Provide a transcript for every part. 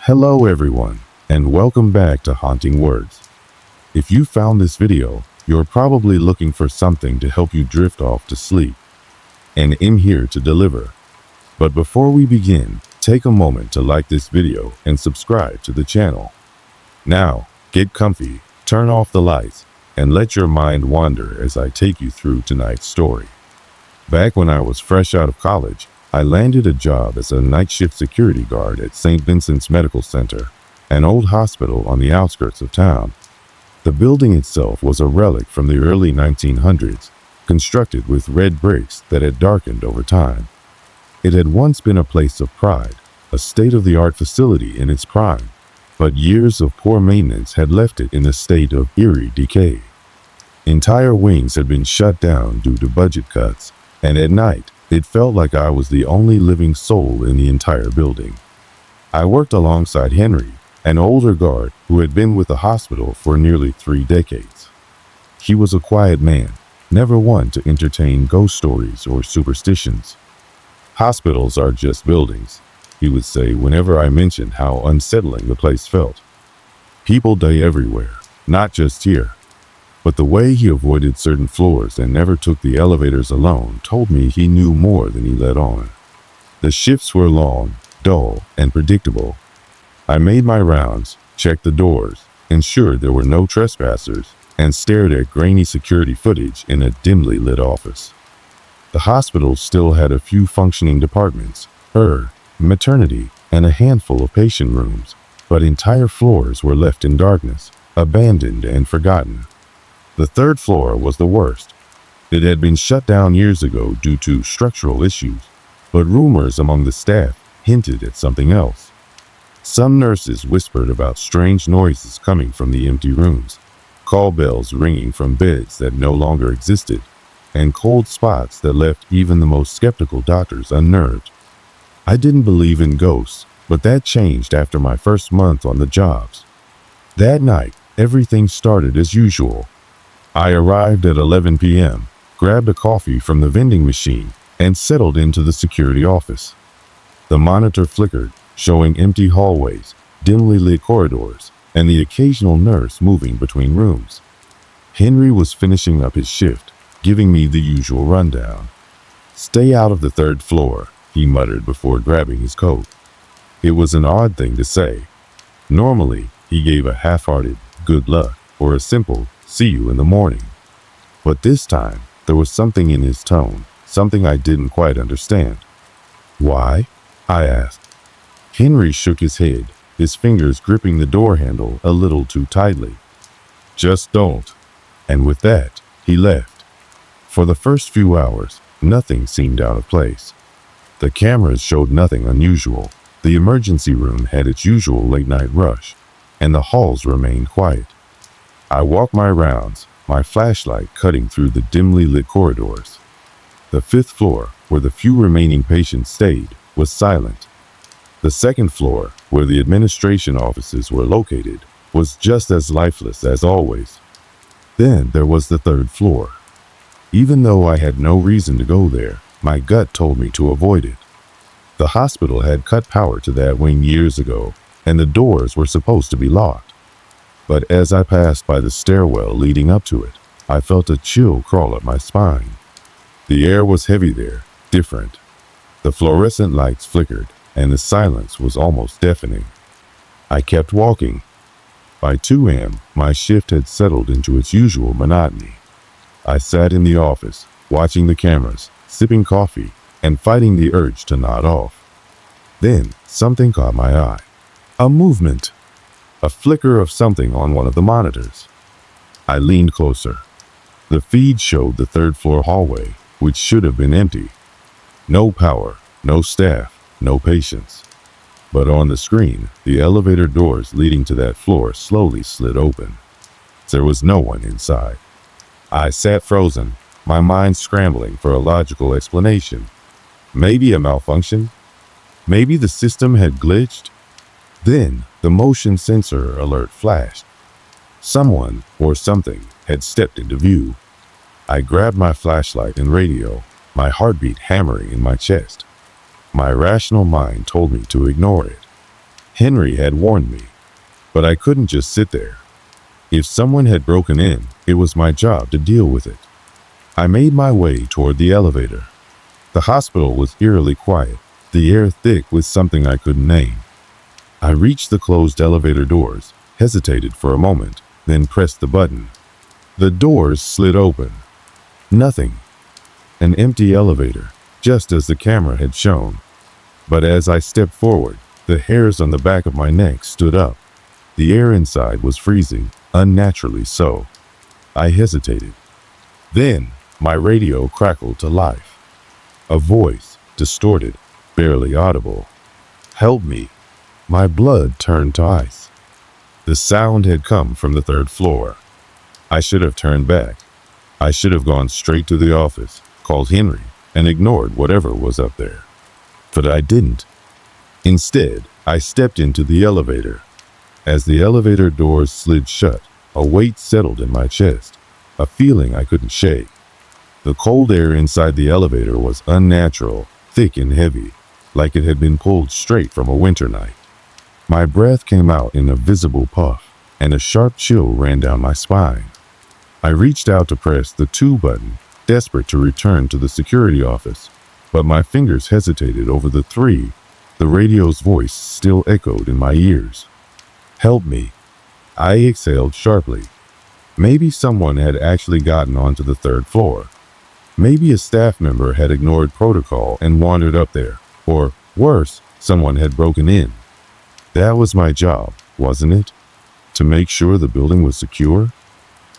Hello everyone, and welcome back to Haunting Words. If you found this video, you're probably looking for something to help you drift off to sleep, and I'm here to deliver. But before we begin, take a moment to like this video and subscribe to the channel. Now, get comfy, turn off the lights, and let your mind wander as I take you through tonight's story. Back when I was fresh out of college, I landed a job as a night shift security guard at St. Vincent's Medical Center, an old hospital on the outskirts of town. The building itself was a relic from the early 1900s, constructed with red bricks that had darkened over time. It had once been a place of pride, a state-of-the-art facility in its prime, but years of poor maintenance had left it in a state of eerie decay. Entire wings had been shut down due to budget cuts, and at night, it felt like I was the only living soul in the entire building. I worked alongside Henry, an older guard who had been with the hospital for nearly 3 decades. He was a quiet man, never one to entertain ghost stories or superstitions. "Hospitals are just buildings," he would say whenever I mentioned how unsettling the place felt. "People die everywhere, not just here." But the way he avoided certain floors and never took the elevators alone told me he knew more than he let on. The shifts were long, dull, and predictable. I made my rounds, checked the doors, ensured there were no trespassers, and stared at grainy security footage in a dimly lit office. The hospital still had a few functioning departments, maternity, and a handful of patient rooms, but entire floors were left in darkness, abandoned and forgotten. The third floor was the worst. It had been shut down years ago due to structural issues, but rumors among the staff hinted at something else. Some nurses whispered about strange noises coming from the empty rooms, call bells ringing from beds that no longer existed, and cold spots that left even the most skeptical doctors unnerved. I didn't believe in ghosts, but that changed after my first month on the jobs. That night, everything started as usual. I arrived at 11 p.m., grabbed a coffee from the vending machine, and settled into the security office. The monitor flickered, showing empty hallways, dimly lit corridors, and the occasional nurse moving between rooms. Henry was finishing up his shift, giving me the usual rundown. "Stay out of the third floor," he muttered before grabbing his coat. It was an odd thing to say. Normally, he gave a half-hearted "good luck" or a simple "see you in the morning." But this time, there was something in his tone, something I didn't quite understand. "Why?" I asked. Henry shook his head, his fingers gripping the door handle a little too tightly. "Just don't." And with that, he left. For the first few hours, nothing seemed out of place. The cameras showed nothing unusual. The emergency room had its usual late-night rush, and the halls remained quiet. I walked my rounds, my flashlight cutting through the dimly lit corridors. The 5th floor, where the few remaining patients stayed, was silent. The 2nd floor, where the administration offices were located, was just as lifeless as always. Then there was the 3rd floor. Even though I had no reason to go there, my gut told me to avoid it. The hospital had cut power to that wing years ago, and the doors were supposed to be locked. But as I passed by the stairwell leading up to it, I felt a chill crawl up my spine. The air was heavy there, different. The fluorescent lights flickered, and the silence was almost deafening. I kept walking. By 2 a.m., my shift had settled into its usual monotony. I sat in the office, watching the cameras, sipping coffee, and fighting the urge to nod off. Then, something caught my eye. A movement. A flicker of something on one of the monitors. I leaned closer. The feed showed the 3rd floor hallway, which should have been empty. No power, no staff, no patients. But on the screen, the elevator doors leading to that floor slowly slid open. There was no one inside. I sat frozen, my mind scrambling for a logical explanation. Maybe a malfunction? Maybe the system had glitched? Then, the motion sensor alert flashed. Someone, or something, had stepped into view. I grabbed my flashlight and radio, my heartbeat hammering in my chest. My rational mind told me to ignore it. Henry had warned me, but I couldn't just sit there. If someone had broken in, it was my job to deal with it. I made my way toward the elevator. The hospital was eerily quiet, the air thick with something I couldn't name. I reached the closed elevator doors, hesitated for a moment, then pressed the button. The doors slid open. Nothing. An empty elevator, just as the camera had shown. But as I stepped forward, the hairs on the back of my neck stood up. The air inside was freezing, unnaturally so. I hesitated. Then, my radio crackled to life. A voice, distorted, barely audible. "Help me." My blood turned to ice. The sound had come from the third floor. I should have turned back. I should have gone straight to the office, called Henry, and ignored whatever was up there. But I didn't. Instead, I stepped into the elevator. As the elevator doors slid shut, a weight settled in my chest, a feeling I couldn't shake. The cold air inside the elevator was unnatural, thick and heavy, like it had been pulled straight from a winter night. My breath came out in a visible puff, and a sharp chill ran down my spine. I reached out to press the 2 button, desperate to return to the security office, but my fingers hesitated over the 3. The radio's voice still echoed in my ears. "Help me." I exhaled sharply. Maybe someone had actually gotten onto the 3rd floor. Maybe a staff member had ignored protocol and wandered up there, or worse, someone had broken in. That was my job, wasn't it? To make sure the building was secure?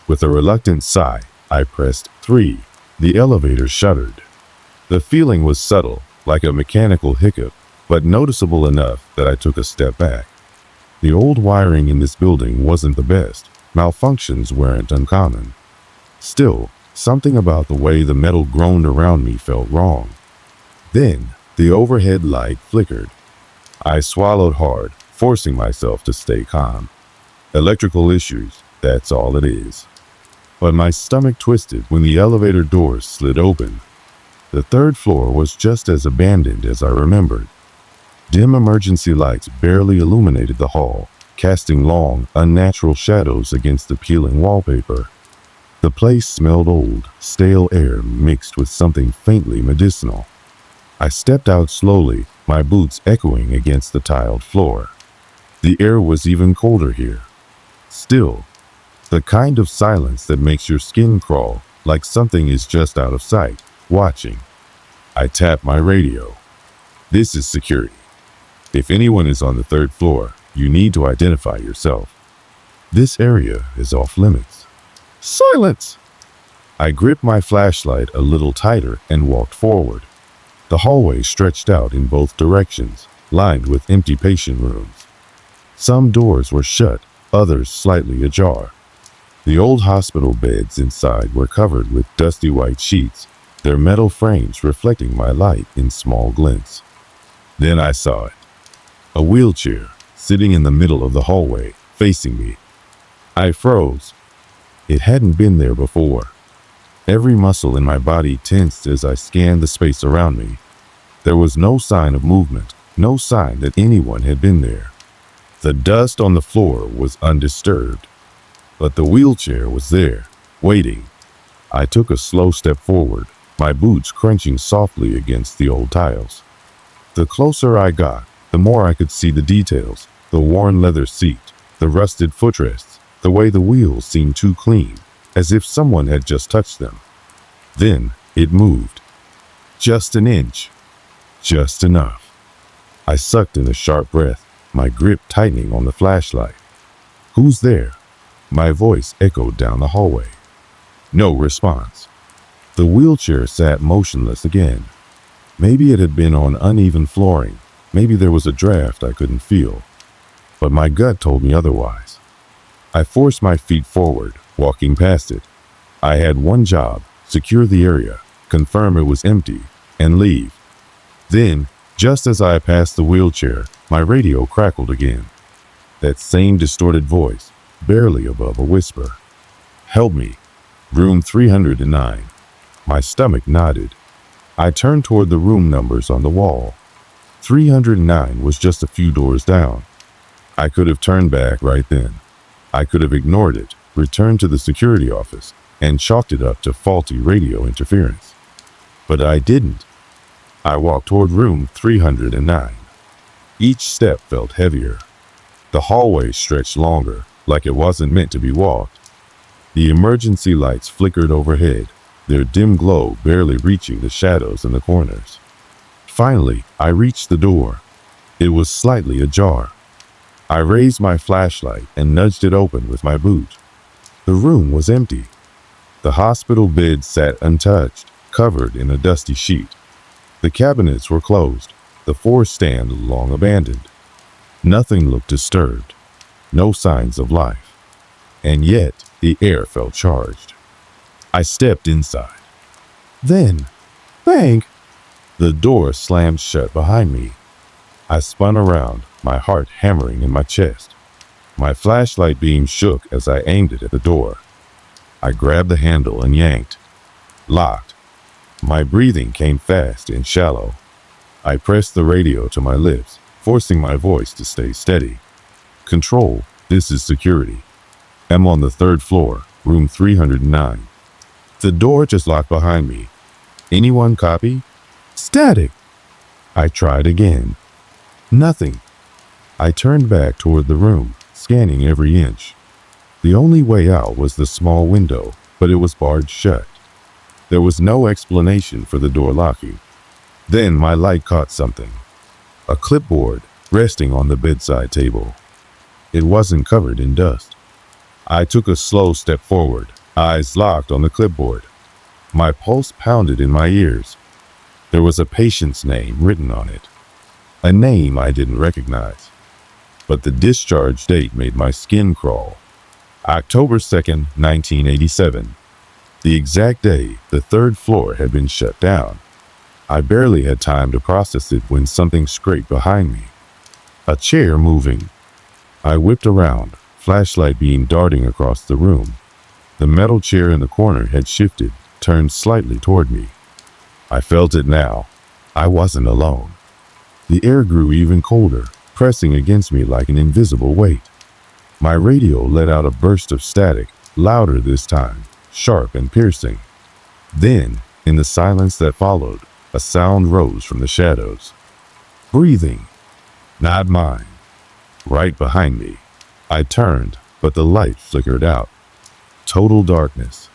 With a reluctant sigh, I pressed 3. The elevator shuddered. The feeling was subtle, like a mechanical hiccup, but noticeable enough that I took a step back. The old wiring in this building wasn't the best. Malfunctions weren't uncommon. Still, something about the way the metal groaned around me felt wrong. Then, the overhead light flickered. I swallowed hard, forcing myself to stay calm. Electrical issues, that's all it is. But my stomach twisted when the elevator doors slid open. The 3rd floor was just as abandoned as I remembered. Dim emergency lights barely illuminated the hall, casting long, unnatural shadows against the peeling wallpaper. The place smelled old, stale air mixed with something faintly medicinal. I stepped out slowly, my boots echoing against the tiled floor. The air was even colder here. Still, the kind of silence that makes your skin crawl, like something is just out of sight, watching. I tapped my radio. "This is security. If anyone is on the 3rd floor, you need to identify yourself. This area is off limits." "Silence!" I gripped my flashlight a little tighter and walked forward. The hallway stretched out in both directions, lined with empty patient rooms. Some doors were shut, others slightly ajar. The old hospital beds inside were covered with dusty white sheets, their metal frames reflecting my light in small glints. Then I saw it. A wheelchair, sitting in the middle of the hallway, facing me. I froze. It hadn't been there before. Every muscle in my body tensed as I scanned the space around me. There was no sign of movement, no sign that anyone had been there. The dust on the floor was undisturbed, but the wheelchair was there, waiting. I took a slow step forward, my boots crunching softly against the old tiles. The closer I got, the more I could see the details, the worn leather seat, the rusted footrests, the way the wheels seemed too clean, as if someone had just touched them. Then it moved. Just an inch. Just enough. I sucked in a sharp breath, my grip tightening on the flashlight. "Who's there?" My voice echoed down the hallway. No response. The wheelchair sat motionless again. Maybe it had been on uneven flooring. Maybe there was a draft I couldn't feel. But my gut told me otherwise. I forced my feet forward, walking past it. I had one job: secure the area, confirm it was empty, and leave. Then, just as I passed the wheelchair, my radio crackled again. That same distorted voice, barely above a whisper. "Help me. Room 309. My stomach nodded. I turned toward the room numbers on the wall. 309 was just a few doors down. I could have turned back right then. I could have ignored it, returned to the security office, and chalked it up to faulty radio interference. But I didn't. I walked toward room 309. Each step felt heavier. The hallway stretched longer, like it wasn't meant to be walked. The emergency lights flickered overhead, their dim glow barely reaching the shadows in the corners. Finally, I reached the door. It was slightly ajar. I raised my flashlight and nudged it open with my boot. The room was empty. The hospital bed sat untouched, covered in a dusty sheet. The cabinets were closed, the four stand long abandoned. Nothing looked disturbed, no signs of life. And yet, the air felt charged. I stepped inside. Then, bang! The door slammed shut behind me. I spun around, my heart hammering in my chest. My flashlight beam shook as I aimed it at the door. I grabbed the handle and yanked. Locked. My breathing came fast and shallow. I pressed the radio to my lips, forcing my voice to stay steady. Control, this is security. I'm on the 3rd floor, room 309. The door just locked behind me. Anyone copy? Static. I tried again. Nothing. I turned back toward the room, scanning every inch. The only way out was the small window, but it was barred shut. There was no explanation for the door locking. Then my light caught something. A clipboard resting on the bedside table. It wasn't covered in dust. I took a slow step forward, eyes locked on the clipboard. My pulse pounded in my ears. There was a patient's name written on it. A name I didn't recognize. But the discharge date made my skin crawl. October 2nd, 1987. The exact day the 3rd floor had been shut down. I barely had time to process it when something scraped behind me. A chair moving. I whipped around, flashlight beam darting across the room. The metal chair in the corner had shifted, turned slightly toward me. I felt it now. I wasn't alone. The air grew even colder, pressing against me like an invisible weight. My radio let out a burst of static, louder this time, sharp and piercing. Then, in the silence that followed, a sound rose from the shadows. Breathing. Not mine. Right behind me. I turned, but the light flickered out. Total darkness.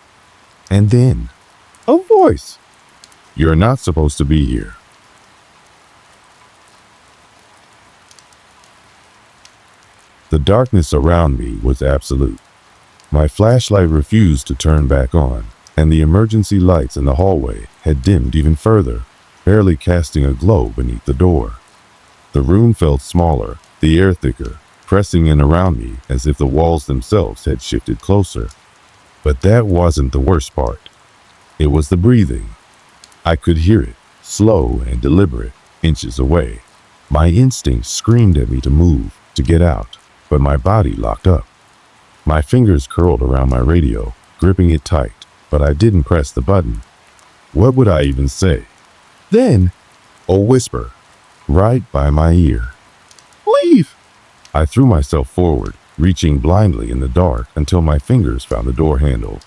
And then, a voice. You're not supposed to be here. The darkness around me was absolute. My flashlight refused to turn back on, and the emergency lights in the hallway had dimmed even further, barely casting a glow beneath the door. The room felt smaller, the air thicker, pressing in around me as if the walls themselves had shifted closer. But that wasn't the worst part. It was the breathing. I could hear it, slow and deliberate, inches away. My instincts screamed at me to move, to get out, but my body locked up. My fingers curled around my radio, gripping it tight, but I didn't press the button. What would I even say? Then, a whisper, right by my ear. Leave! I threw myself forward, reaching blindly in the dark until my fingers found the door handle.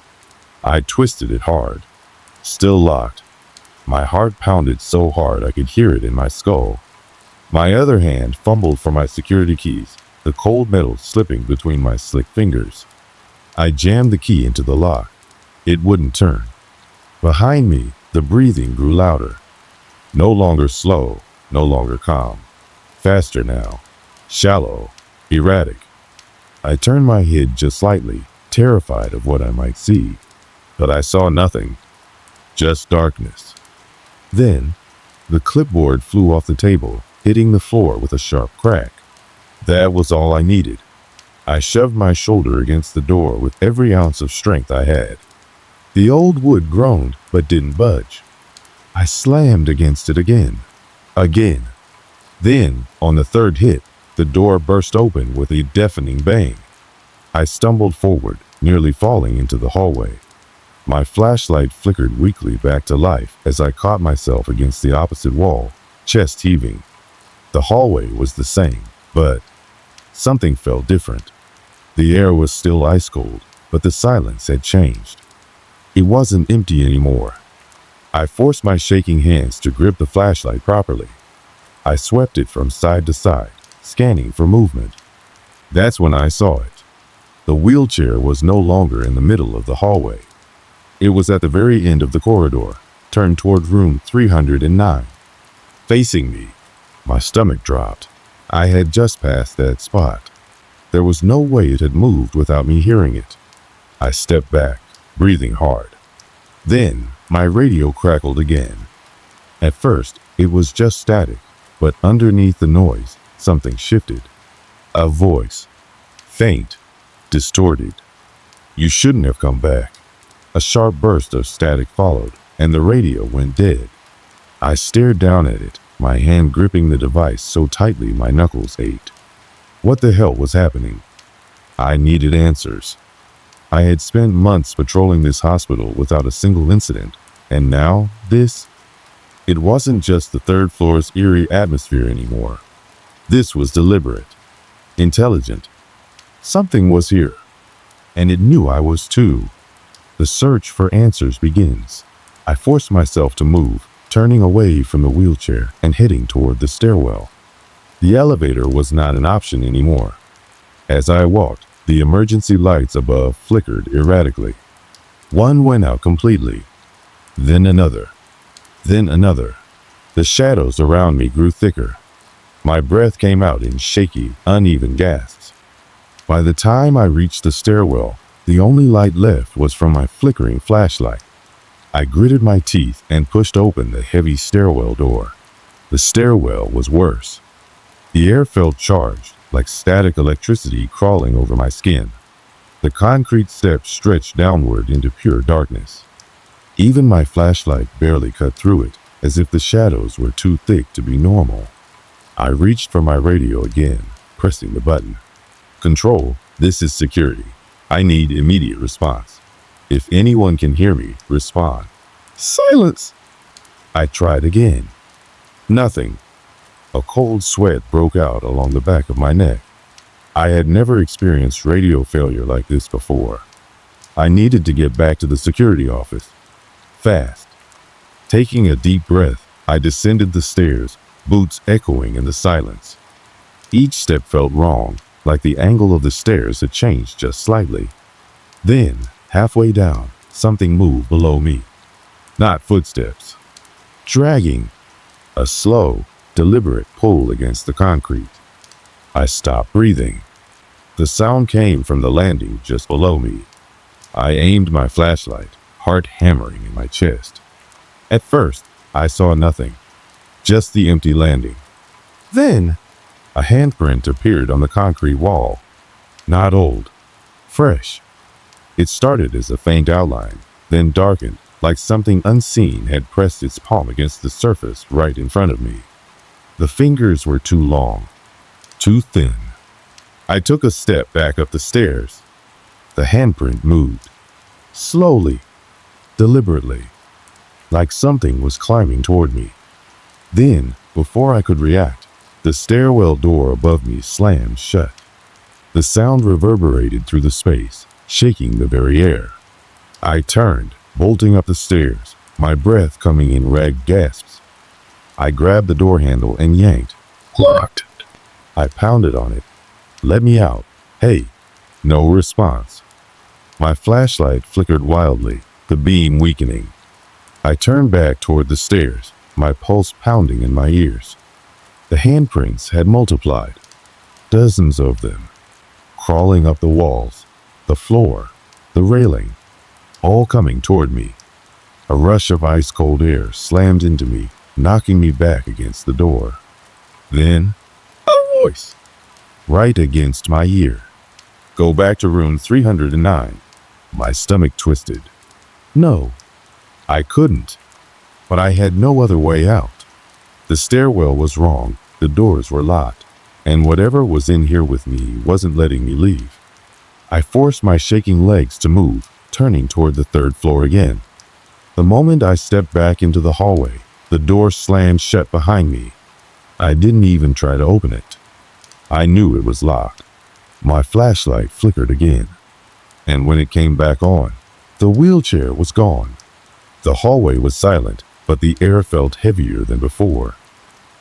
I twisted it hard. Still locked. My heart pounded so hard I could hear it in my skull. My other hand fumbled for my security keys, the cold metal slipping between my slick fingers. I jammed the key into the lock. It wouldn't turn. Behind me, the breathing grew louder. No longer slow, no longer calm. Faster now. Shallow. Erratic. I turned my head just slightly, terrified of what I might see. But I saw nothing. Just darkness. Then, the clipboard flew off the table, hitting the floor with a sharp crack. That was all I needed. I shoved my shoulder against the door with every ounce of strength I had. The old wood groaned, but didn't budge. I slammed against it again. Again. Then, on the 3rd hit, the door burst open with a deafening bang. I stumbled forward, nearly falling into the hallway. My flashlight flickered weakly back to life as I caught myself against the opposite wall, chest heaving. The hallway was the same, but something felt different. The air was still ice cold, but the silence had changed. It wasn't empty anymore. I forced my shaking hands to grip the flashlight properly. I swept it from side to side, scanning for movement. That's when I saw it. The wheelchair was no longer in the middle of the hallway. It was at the very end of the corridor, turned toward room 309. Facing me, my stomach dropped. I had just passed that spot. There was no way it had moved without me hearing it. I stepped back, breathing hard. Then, my radio crackled again. At first, it was just static, but underneath the noise, something shifted. A voice. Faint, distorted. "You shouldn't have come back." A sharp burst of static followed, and the radio went dead. I stared down at it, my hand gripping the device so tightly my knuckles ached. What the hell was happening? I needed answers. I had spent months patrolling this hospital without a single incident, and now this? It wasn't just the third floor's eerie atmosphere anymore. This was deliberate, intelligent. Something was here, and it knew I was too. The search for answers begins. I forced myself to move, turning away from the wheelchair and heading toward the stairwell. The elevator was not an option anymore. As I walked, the emergency lights above flickered erratically. One went out completely, then another, then another. The shadows around me grew thicker. My breath came out in shaky, uneven gasps. By the time I reached the stairwell, the only light left was from my flickering flashlight. I gritted my teeth and pushed open the heavy stairwell door. The stairwell was worse. The air felt charged, like static electricity crawling over my skin. The concrete steps stretched downward into pure darkness. Even my flashlight barely cut through it, as if the shadows were too thick to be normal. I reached for my radio again, pressing the button. "Control, this is security. I need immediate response. If anyone can hear me, respond." "Silence!" I tried again. Nothing. A cold sweat broke out along the back of my neck. I had never experienced radio failure like this before. I needed to get back to the security office. Fast. Taking a deep breath, I descended the stairs, boots echoing in the silence. Each step felt wrong, like the angle of the stairs had changed just slightly. Then, halfway down, something moved below me. Not footsteps. Dragging. A slow, deliberate pull against the concrete. I stopped breathing. The sound came from the landing just below me. I aimed my flashlight, heart hammering in my chest. At first, I saw nothing, just the empty landing. Then, a handprint appeared on the concrete wall. Not old, fresh. It started as a faint outline, then darkened, like something unseen had pressed its palm against the surface right in front of me. The fingers were too long, too thin. I took a step back up the stairs. The handprint moved, slowly, deliberately, like something was climbing toward me. Then, before I could react, the stairwell door above me slammed shut. The sound reverberated through the space, shaking the very air. I turned, bolting up the stairs, my breath coming in ragged gasps. I grabbed the door handle and yanked. Locked. I pounded on it. "Let me out. Hey." No response. My flashlight flickered wildly, the beam weakening. I turned back toward the stairs, my pulse pounding in my ears. The handprints had multiplied. Dozens of them. Crawling up the walls, the floor, the railing, all coming toward me. A rush of ice-cold air slammed into me, knocking me back against the door. Then, a voice, right against my ear. "Go back to room 309. My stomach twisted. No, I couldn't. But I had no other way out. The stairwell was wrong, the doors were locked, and whatever was in here with me wasn't letting me leave. I forced my shaking legs to move, turning toward the third floor again. The moment I stepped back into the hallway, the door slammed shut behind me. I didn't even try to open it. I knew it was locked. My flashlight flickered again, and when it came back on, the wheelchair was gone. The hallway was silent, but the air felt heavier than before.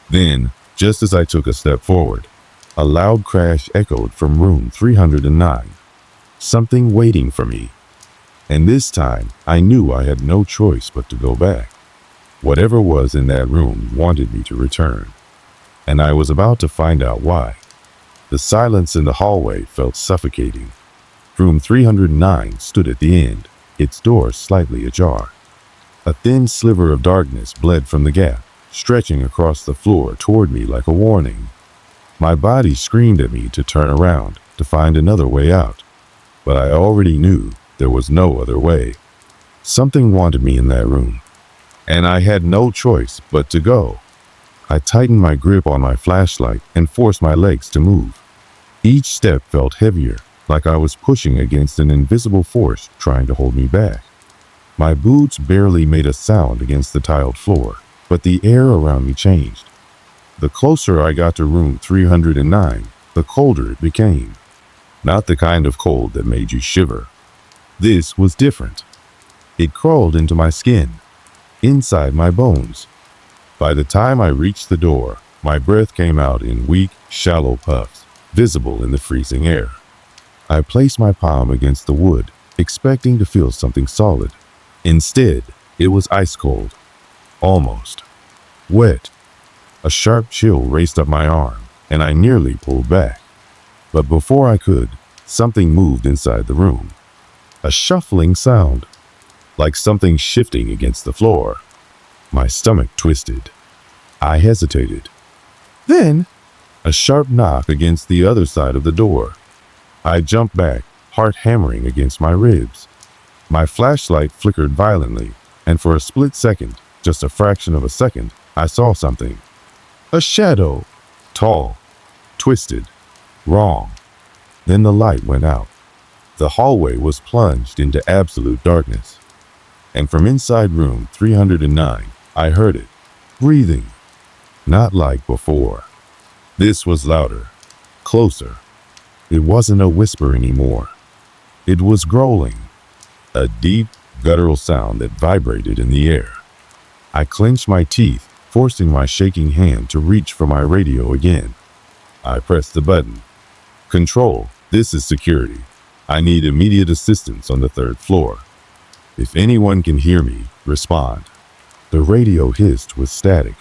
Then, just as I took a step forward, a loud crash echoed from room 309. Something waiting for me. And this time, I knew I had no choice but to go back. Whatever was in that room wanted me to return, and I was about to find out why. The silence in the hallway felt suffocating. Room 309 stood at the end, its door slightly ajar. A thin sliver of darkness bled from the gap, stretching across the floor toward me like a warning. My body screamed at me to turn around, to find another way out. But I already knew there was no other way. Something wanted me in that room, and I had no choice but to go. I tightened my grip on my flashlight and forced my legs to move. Each step felt heavier, like I was pushing against an invisible force trying to hold me back. My boots barely made a sound against the tiled floor, but the air around me changed. The closer I got to room 309, the colder it became. Not the kind of cold that made you shiver. This was different. It crawled into my skin, inside my bones. By the time I reached the door, my breath came out in weak, shallow puffs, visible in the freezing air. I placed my palm against the wood, expecting to feel something solid. Instead, it was ice cold. Almost. Wet. A sharp chill raced up my arm, and I nearly pulled back. But before I could, something moved inside the room. A shuffling sound, like something shifting against the floor. My stomach twisted. I hesitated. Then, a sharp knock against the other side of the door. I jumped back, heart hammering against my ribs. My flashlight flickered violently, and for a split second, just a fraction of a second, I saw something. A shadow. Tall. Twisted. Wrong. Then the light went out. The hallway was plunged into absolute darkness. And from inside room 309, I heard it. Breathing. Not like before. This was louder. Closer. It wasn't a whisper anymore. It was growling. A deep, guttural sound that vibrated in the air. I clenched my teeth, forcing my shaking hand to reach for my radio again. I pressed the button. Control, this is security. I need immediate assistance on the 3rd floor. If anyone can hear me, respond. The radio hissed with static.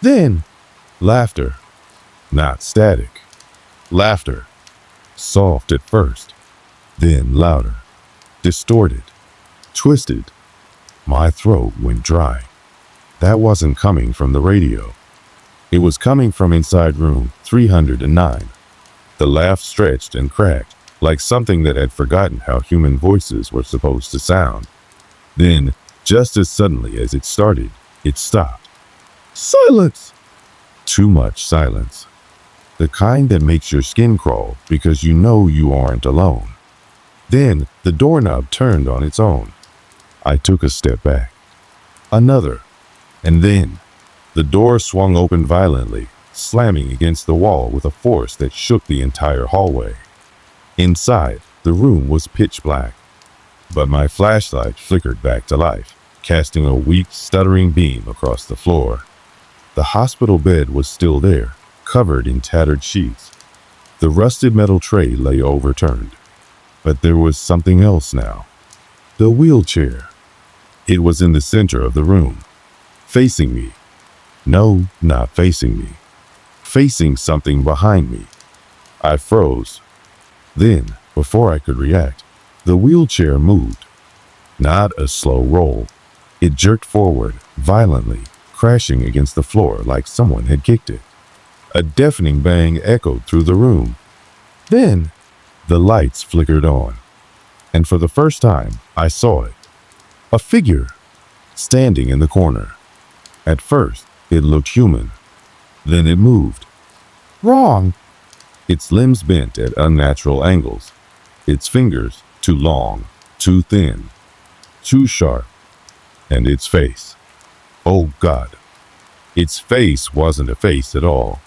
Then, laughter. Not static. Laughter. Soft at first, then louder. Distorted. Twisted. My throat went dry. That wasn't coming from the radio. It was coming from inside room 309. The laugh stretched and cracked, like something that had forgotten how human voices were supposed to sound. Then, just as suddenly as it started, it stopped. Silence! Too much silence. The kind that makes your skin crawl because you know you aren't alone. Then, the doorknob turned on its own. I took a step back. Another. And then, the door swung open violently, slamming against the wall with a force that shook the entire hallway. Inside, the room was pitch black, but my flashlight flickered back to life, casting a weak, stuttering beam across the floor. The hospital bed was still there, covered in tattered sheets. The rusted metal tray lay overturned. But there was something else now. The wheelchair. It was in the center of the room, facing me. No, not facing me. Facing something behind me. I froze. Then, before I could react, the wheelchair moved. Not a slow roll. It jerked forward, violently, crashing against the floor like someone had kicked it. A deafening bang echoed through the room. Then, the lights flickered on, and for the first time, I saw it. A figure, standing in the corner. At first, it looked human. Then it moved. Wrong! Its limbs bent at unnatural angles. Its fingers too long, too thin, too sharp. And its face. Oh God. Its face wasn't a face at all.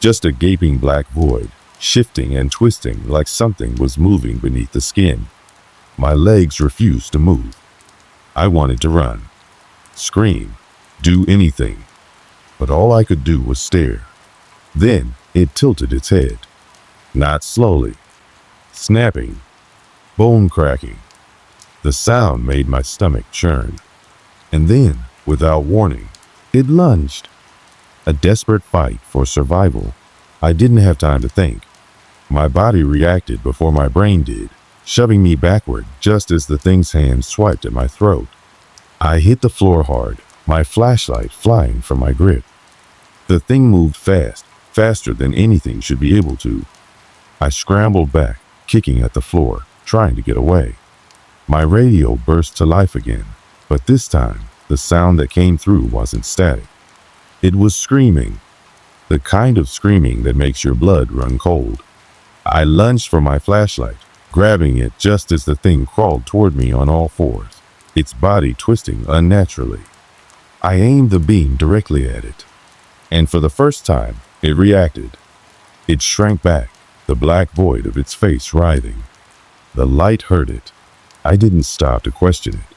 Just a gaping black void, shifting and twisting like something was moving beneath the skin. My legs refused to move. I wanted to run, scream, do anything, but all I could do was stare. Then it tilted its head, not slowly, snapping, bone cracking. The sound made my stomach churn. And then, without warning, it lunged. A desperate fight for survival. I didn't have time to think. My body reacted before my brain did, shoving me backward just as the thing's hand swiped at my throat. I hit the floor hard, my flashlight flying from my grip. The thing moved fast, faster than anything should be able to. I scrambled back, kicking at the floor, trying to get away. My radio burst to life again, but this time, the sound that came through wasn't static. It was screaming, the kind of screaming that makes your blood run cold. I lunged for my flashlight, grabbing it just as the thing crawled toward me on all fours, its body twisting unnaturally. I aimed the beam directly at it, and for the first time, it reacted. It shrank back, the black void of its face writhing. The light hurt it. I didn't stop to question it.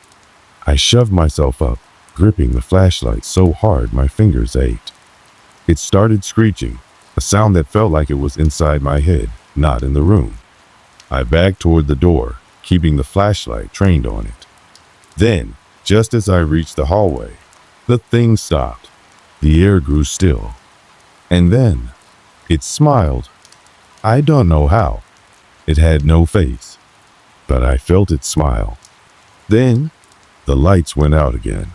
I shoved myself up, gripping the flashlight so hard my fingers ached. It started screeching, a sound that felt like it was inside my head, not in the room. I backed toward the door, keeping the flashlight trained on it. Then, just as I reached the hallway, the thing stopped. The air grew still. And then, it smiled. I don't know how. It had no face, but I felt it smile. Then, the lights went out again.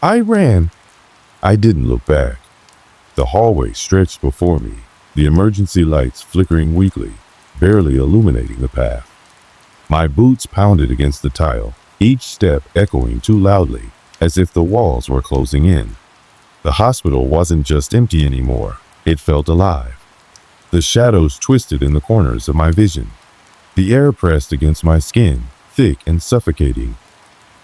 I ran. I didn't look back. The hallway stretched before me, the emergency lights flickering weakly, barely illuminating the path. My boots pounded against the tile, each step echoing too loudly, as if the walls were closing in. The hospital wasn't just empty anymore, it felt alive. The shadows twisted in the corners of my vision. The air pressed against my skin, thick and suffocating.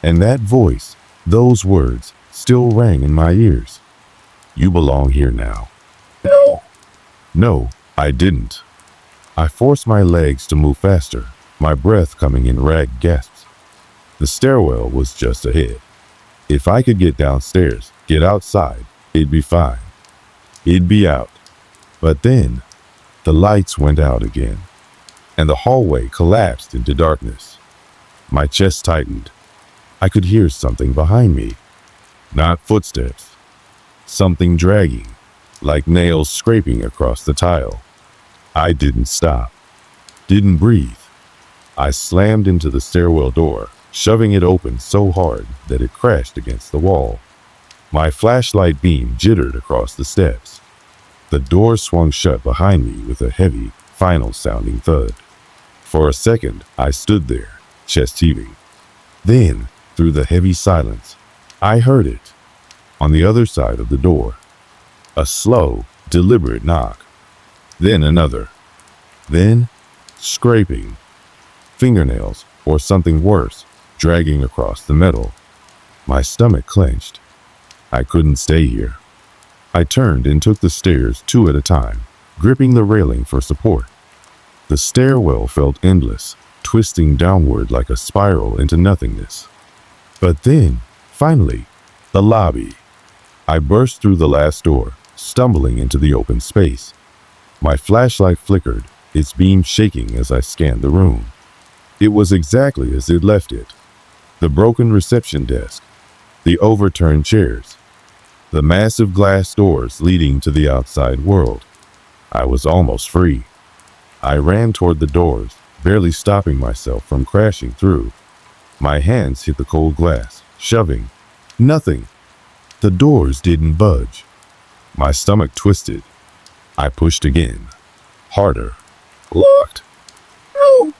And that voice, those words, still rang in my ears. You belong here now. No. No, I didn't. I forced my legs to move faster, my breath coming in ragged gasps. The stairwell was just ahead. If I could get downstairs, get outside, it'd be fine. It'd be out. But then, the lights went out again, and the hallway collapsed into darkness. My chest tightened. I could hear something behind me. Not footsteps. Something dragging, like nails scraping across the tile. I didn't stop. Didn't breathe. I slammed into the stairwell door, shoving it open so hard that it crashed against the wall. My flashlight beam jittered across the steps. The door swung shut behind me with a heavy, final-sounding thud. For a second, I stood there, chest heaving. Then, through the heavy silence, I heard it. On the other side of the door. A slow, deliberate knock. Then another. Then, scraping. Fingernails, or something worse, dragging across the metal. My stomach clenched. I couldn't stay here. I turned and took the stairs 2 at a time, gripping the railing for support. The stairwell felt endless, twisting downward like a spiral into nothingness. But then, finally, the lobby. I burst through the last door, stumbling into the open space. My flashlight flickered, its beam shaking as I scanned the room. It was exactly as it left it. The broken reception desk, the overturned chairs, the massive glass doors leading to the outside world. I was almost free. I ran toward the doors, barely stopping myself from crashing through. My hands hit the cold glass, shoving. Nothing. The doors didn't budge. My stomach twisted. I pushed again. Harder. Locked. No.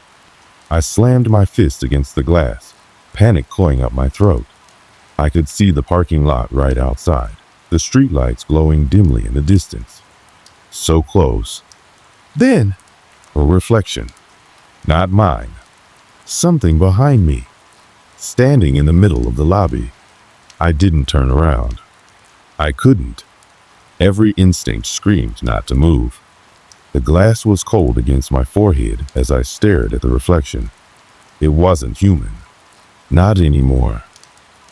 I slammed my fist against the glass, panic clawing up my throat. I could see the parking lot right outside, the streetlights glowing dimly in the distance. So close. Then, a reflection. Not mine. Something behind me. standing in the middle of the lobby. I didn't turn around. I couldn't. Every instinct screamed not to move. The glass was cold against my forehead as I stared at the reflection. It wasn't human. Not anymore.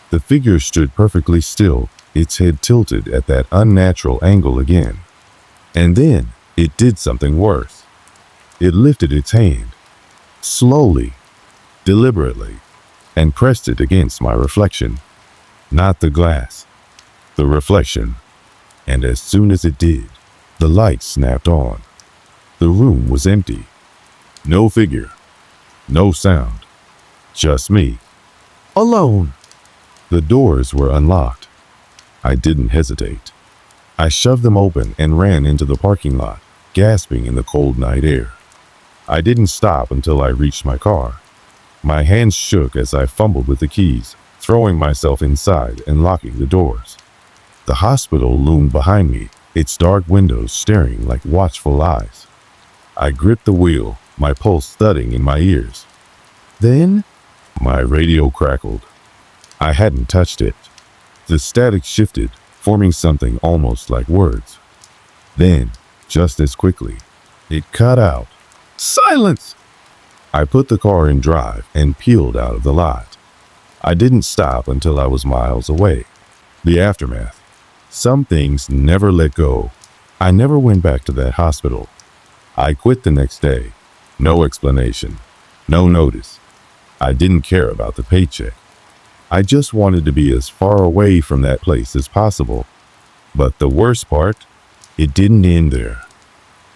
The figure stood perfectly still, its head tilted at that unnatural angle again. And then it did something worse. It lifted its hand, slowly, deliberately, and pressed it against my reflection. Not the glass, the reflection. And as soon as it did, the light snapped on. The room was empty. No figure, no sound, just me, alone. The doors were unlocked. I didn't hesitate. I shoved them open and ran into the parking lot, gasping in the cold night air. I didn't stop until I reached my car. My hands shook as I fumbled with the keys, throwing myself inside and locking the doors. The hospital loomed behind me, its dark windows staring like watchful eyes. I gripped the wheel, my pulse thudding in my ears. Then, my radio crackled. I hadn't touched it. The static shifted, forming something almost like words. Then, just as quickly, it cut out. Silence! I put the car in drive and peeled out of the lot. I didn't stop until I was miles away. The aftermath. Some things never let go. I never went back to that hospital. I quit the next day. No explanation. No notice. I didn't care about the paycheck. I just wanted to be as far away from that place as possible. But the worst part, it didn't end there.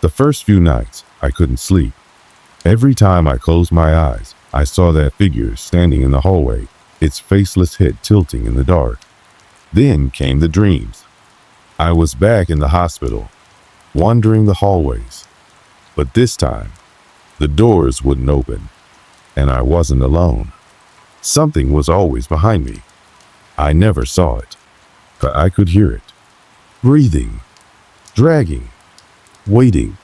The first few nights, I couldn't sleep. Every time I closed my eyes, I saw that figure standing in the hallway, its faceless head tilting in the dark. Then came the dreams. I was back in the hospital, wandering the hallways. But this time, the doors wouldn't open, and I wasn't alone. Something was always behind me. I never saw it, but I could hear it. Breathing, dragging, waiting.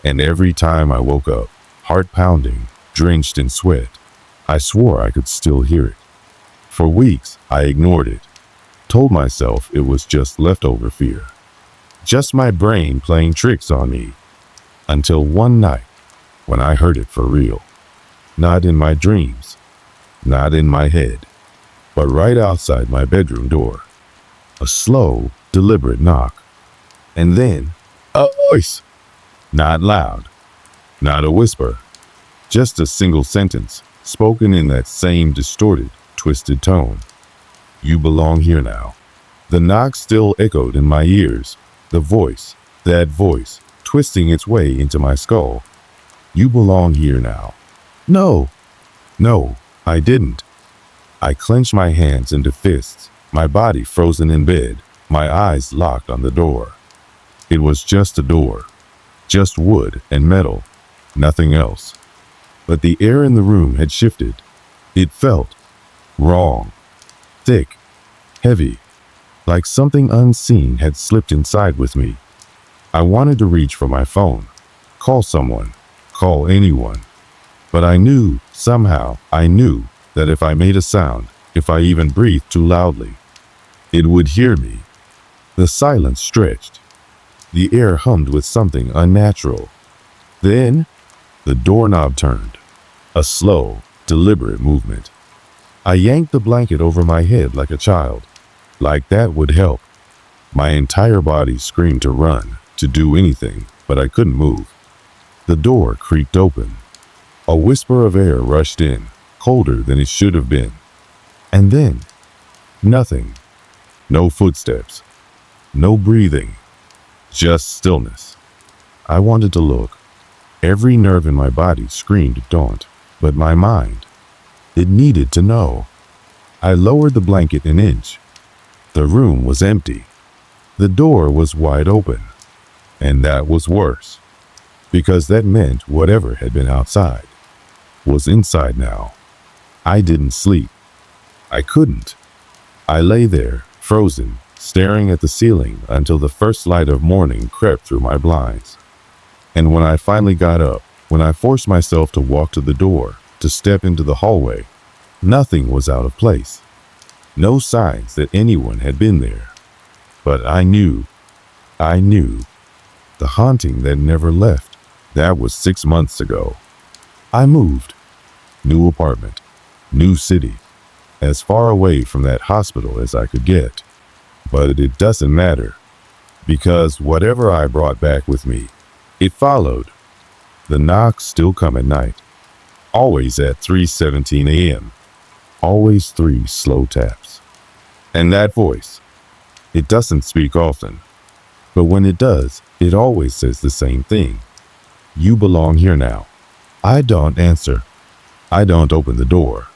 And every time I woke up, heart pounding, drenched in sweat, I swore I could still hear it. For weeks, I ignored it, told myself it was just leftover fear. Just my brain playing tricks on me. Until one night, when I heard it for real. Not in my dreams, not in my head, but right outside my bedroom door. A slow, deliberate knock. And then, a voice. Not loud, not a whisper, just a single sentence, spoken in that same distorted, twisted tone. You belong here now. The knock still echoed in my ears. The voice, that voice, twisting its way into my skull. You belong here now. No, I didn't. I clenched my hands into fists, my body frozen in bed, my eyes locked on the door. It was just a door, just wood and metal, nothing else. But the air in the room had shifted. It felt wrong, thick, heavy, like something unseen had slipped inside with me. I wanted to reach for my phone, call someone, call anyone. But I knew, somehow, I knew that if I made a sound, if I even breathed too loudly, it would hear me. The silence stretched. The air hummed with something unnatural. Then, the doorknob turned. A slow, deliberate movement. I yanked the blanket over my head like a child. Like that would help. My entire body screamed to run, to do anything, but I couldn't move. The door creaked open. A whisper of air rushed in, colder than it should have been. And then, nothing. No footsteps. No breathing. Just stillness. I wanted to look. Every nerve in my body screamed daunt, but my mind, it needed to know. I lowered the blanket an inch. The room was empty. The door was wide open. And that was worse, because that meant whatever had been outside was inside now. I didn't sleep. I couldn't. I lay there, frozen, staring at the ceiling until the first light of morning crept through my blinds. And when I finally got up, when I forced myself to walk to the door, to step into the hallway, Nothing was out of place. No signs that anyone had been there. But I knew, the haunting that never left. That was 6 months ago. I moved. New apartment. New city. As far away from that hospital as I could get. But it doesn't matter. Because whatever I brought back with me, it followed. The knocks still come at night. Always at 3:17 a.m. Always 3 slow taps. And that voice, it doesn't speak often. But when it does, it always says the same thing. You belong here now. I don't answer. I don't open the door.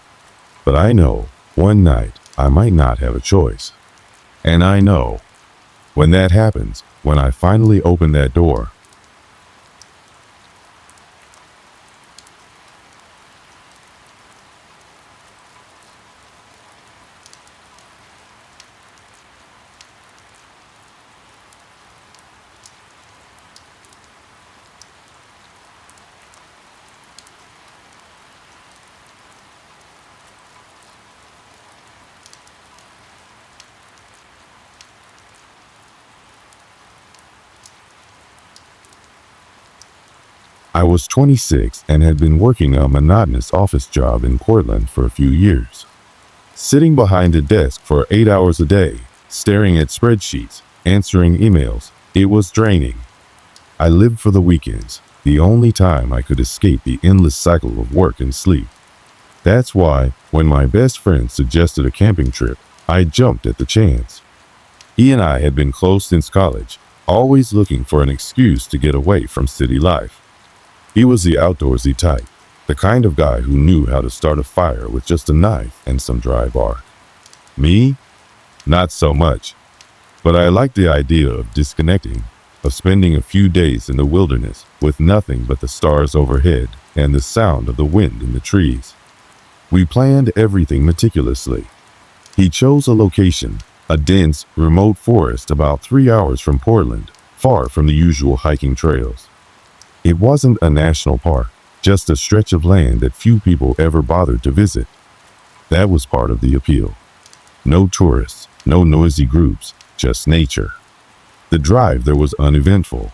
But I know one night I might not have a choice. And I know when that happens, when I finally open that door, I was 26 and had been working a monotonous office job in Portland for a few years. Sitting behind a desk for 8 hours a day, staring at spreadsheets, answering emails, it was draining. I lived for the weekends, the only time I could escape the endless cycle of work and sleep. That's why, when my best friend suggested a camping trip, I jumped at the chance. He and I had been close since college, always looking for an excuse to get away from city life. He was the outdoorsy type, the kind of guy who knew how to start a fire with just a knife and some dry bark. Me? Not so much. But I liked the idea of disconnecting, of spending a few days in the wilderness with nothing but the stars overhead and the sound of the wind in the trees. We planned everything meticulously. He chose a location, a dense, remote forest about 3 hours from Portland, far from the usual hiking trails. It wasn't a national park, just a stretch of land that few people ever bothered to visit. That was part of the appeal. No tourists, no noisy groups, just nature. The drive there was uneventful.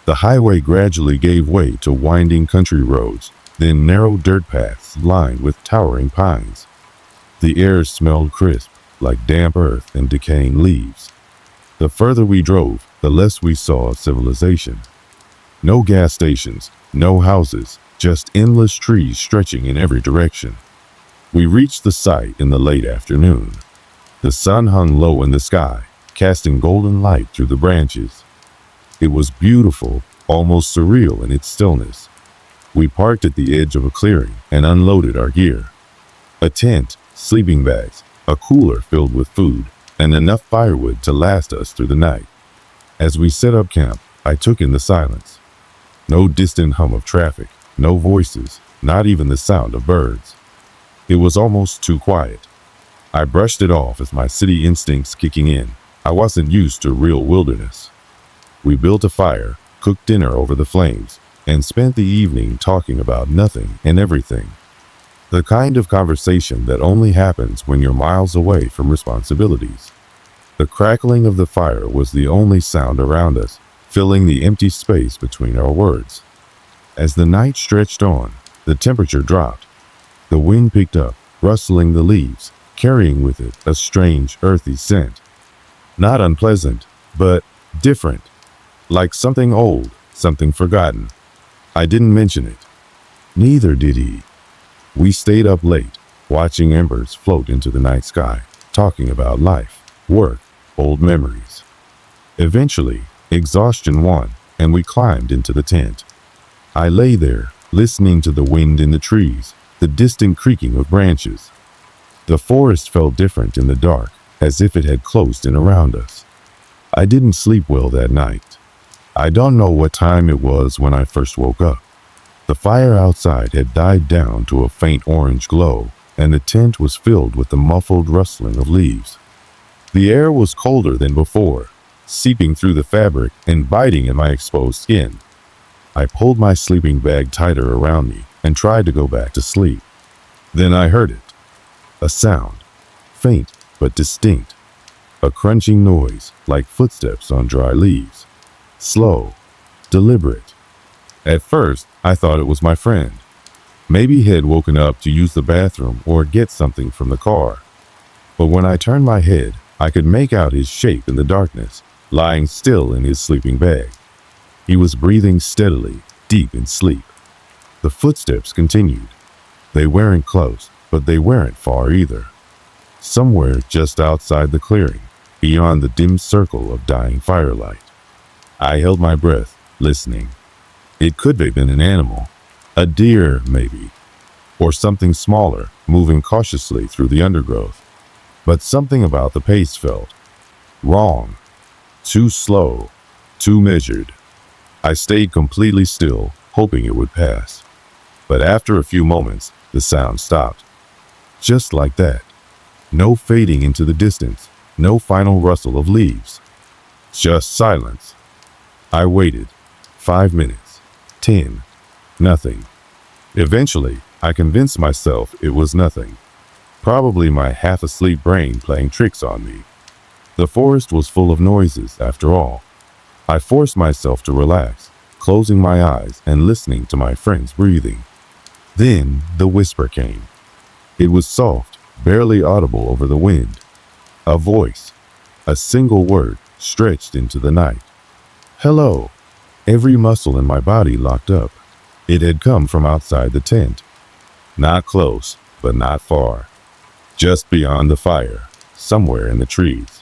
The highway gradually gave way to winding country roads, then narrow dirt paths lined with towering pines. The air smelled crisp, like damp earth and decaying leaves. The further we drove, the less we saw of civilization. No gas stations, no houses, just endless trees stretching in every direction. We reached the site in the late afternoon. The sun hung low in the sky, casting golden light through the branches. It was beautiful, almost surreal in its stillness. We parked at the edge of a clearing and unloaded our gear. A tent, sleeping bags, a cooler filled with food, and enough firewood to last us through the night. As we set up camp, I took in the silence. No distant hum of traffic, no voices, not even the sound of birds. It was almost too quiet. I brushed it off as my city instincts kicking in. I wasn't used to real wilderness. We built a fire, cooked dinner over the flames, and spent the evening talking about nothing and everything. The kind of conversation that only happens when you're miles away from responsibilities. The crackling of the fire was the only sound around us, filling the empty space between our words. As the night stretched on, the temperature dropped. The wind picked up, rustling the leaves, carrying with it a strange, earthy scent. Not unpleasant, but different. Like something old, something forgotten. I didn't mention it. Neither did he. We stayed up late, watching embers float into the night sky, talking about life, work, old memories. Eventually, exhaustion won, and we climbed into the tent. I lay there, listening to the wind in the trees, the distant creaking of branches. The forest felt different in the dark, as if it had closed in around us. I didn't sleep well that night. I don't know what time it was when I first woke up. The fire outside had died down to a faint orange glow, and the tent was filled with the muffled rustling of leaves. The air was colder than before, seeping through the fabric and biting at my exposed skin. I pulled my sleeping bag tighter around me and tried to go back to sleep. Then I heard it. A sound, faint but distinct. A crunching noise like footsteps on dry leaves. Slow, deliberate. At first, I thought it was my friend. Maybe he had woken up to use the bathroom or get something from the car. But when I turned my head, I could make out his shape in the darkness, lying still in his sleeping bag. He was breathing steadily, deep in sleep. The footsteps continued. They weren't close, but they weren't far either. Somewhere just outside the clearing, beyond the dim circle of dying firelight. I held my breath, listening. It could have been an animal, a deer maybe, or something smaller, moving cautiously through the undergrowth. But something about the pace felt wrong, too slow, too measured. I stayed completely still, hoping it would pass. But after a few moments, the sound stopped. Just like that. No fading into the distance, no final rustle of leaves. Just silence. I waited. 5 minutes. 10. Nothing. Eventually, I convinced myself it was nothing. Probably my half-asleep brain playing tricks on me. The forest was full of noises, after all. I forced myself to relax, closing my eyes and listening to my friend's breathing. Then the whisper came. It was soft, barely audible over the wind. A voice. A single word stretched into the night. Hello. Every muscle in my body locked up. It had come from outside the tent. Not close, but not far. Just beyond the fire, somewhere in the trees.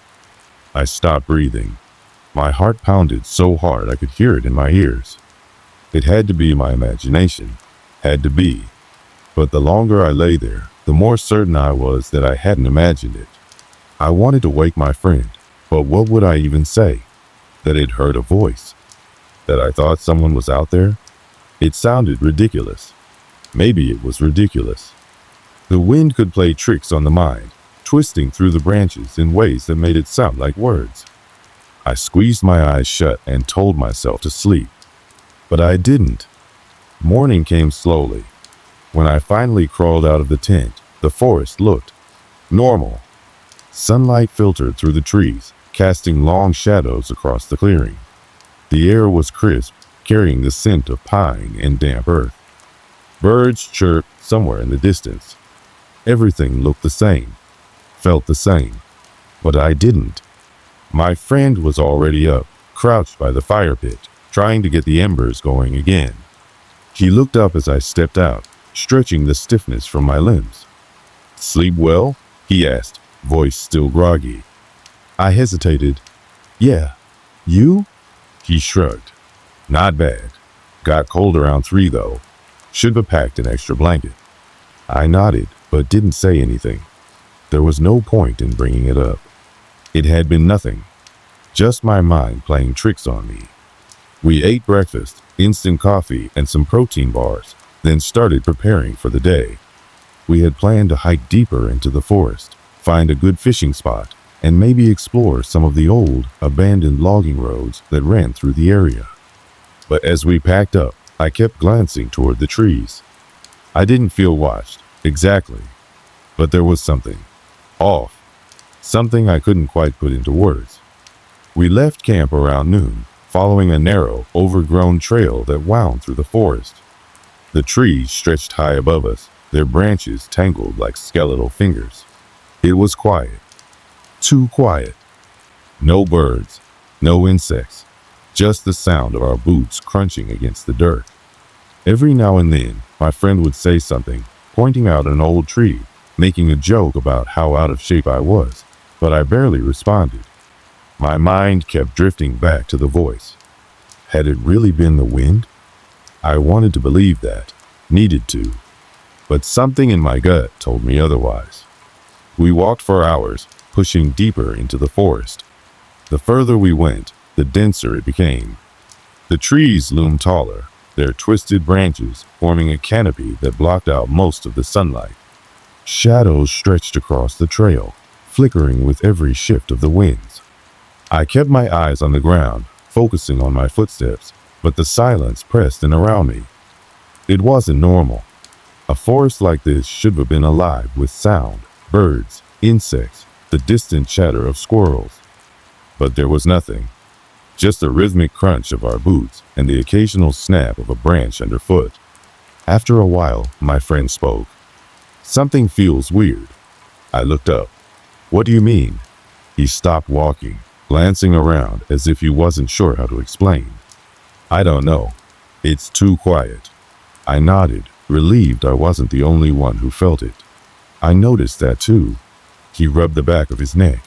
I stopped breathing. My heart pounded so hard I could hear it in my ears. It had to be my imagination. Had to be. But the longer I lay there, the more certain I was that I hadn't imagined it. I wanted to wake my friend, but what would I even say? That I'd heard a voice? That I thought someone was out there? It sounded ridiculous. Maybe it was ridiculous. The wind could play tricks on the mind, twisting through the branches in ways that made it sound like words. I squeezed my eyes shut and told myself to sleep. But I didn't. Morning came slowly. When I finally crawled out of the tent, the forest looked normal. Sunlight filtered through the trees, casting long shadows across the clearing. The air was crisp, carrying the scent of pine and damp earth. Birds chirped somewhere in the distance. Everything looked the same, felt the same, but I didn't. My friend was already up, crouched by the fire pit, trying to get the embers going again. He looked up as I stepped out, stretching the stiffness from my limbs. "Sleep well?" he asked, voice still groggy. I hesitated. "Yeah. You?" He shrugged. "Not bad. Got cold around 3 though. Should have packed an extra blanket." I nodded, but didn't say anything. There was no point in bringing it up. It had been nothing. Just my mind playing tricks on me. We ate breakfast, instant coffee, and some protein bars, then started preparing for the day. We had planned to hike deeper into the forest, find a good fishing spot, and maybe explore some of the old, abandoned logging roads that ran through the area. But as we packed up, I kept glancing toward the trees. I didn't feel watched, exactly. But there was something off. Something I couldn't quite put into words. We left camp around noon, following a narrow, overgrown trail that wound through the forest. The trees stretched high above us, their branches tangled like skeletal fingers. It was quiet. Too quiet. No birds, no insects, just the sound of our boots crunching against the dirt. Every now and then, my friend would say something, pointing out an old tree, making a joke about how out of shape I was, but I barely responded. My mind kept drifting back to the voice. Had it really been the wind? I wanted to believe that, needed to, but something in my gut told me otherwise. We walked for hours, pushing deeper into the forest. The further we went, the denser it became. The trees loomed taller, their twisted branches forming a canopy that blocked out most of the sunlight. Shadows stretched across the trail, flickering with every shift of the winds. I kept my eyes on the ground, focusing on my footsteps, but the silence pressed in around me. It wasn't normal. A forest like this should have been alive with sound, birds, insects, the distant chatter of squirrels. But there was nothing, just a rhythmic crunch of our boots and the occasional snap of a branch underfoot. After a while, my friend spoke. "Something feels weird." I looked up. "What do you mean?" He stopped walking, glancing around as if he wasn't sure how to explain. "I don't know. It's too quiet." I nodded, relieved I wasn't the only one who felt it. "I noticed that too." He rubbed the back of his neck.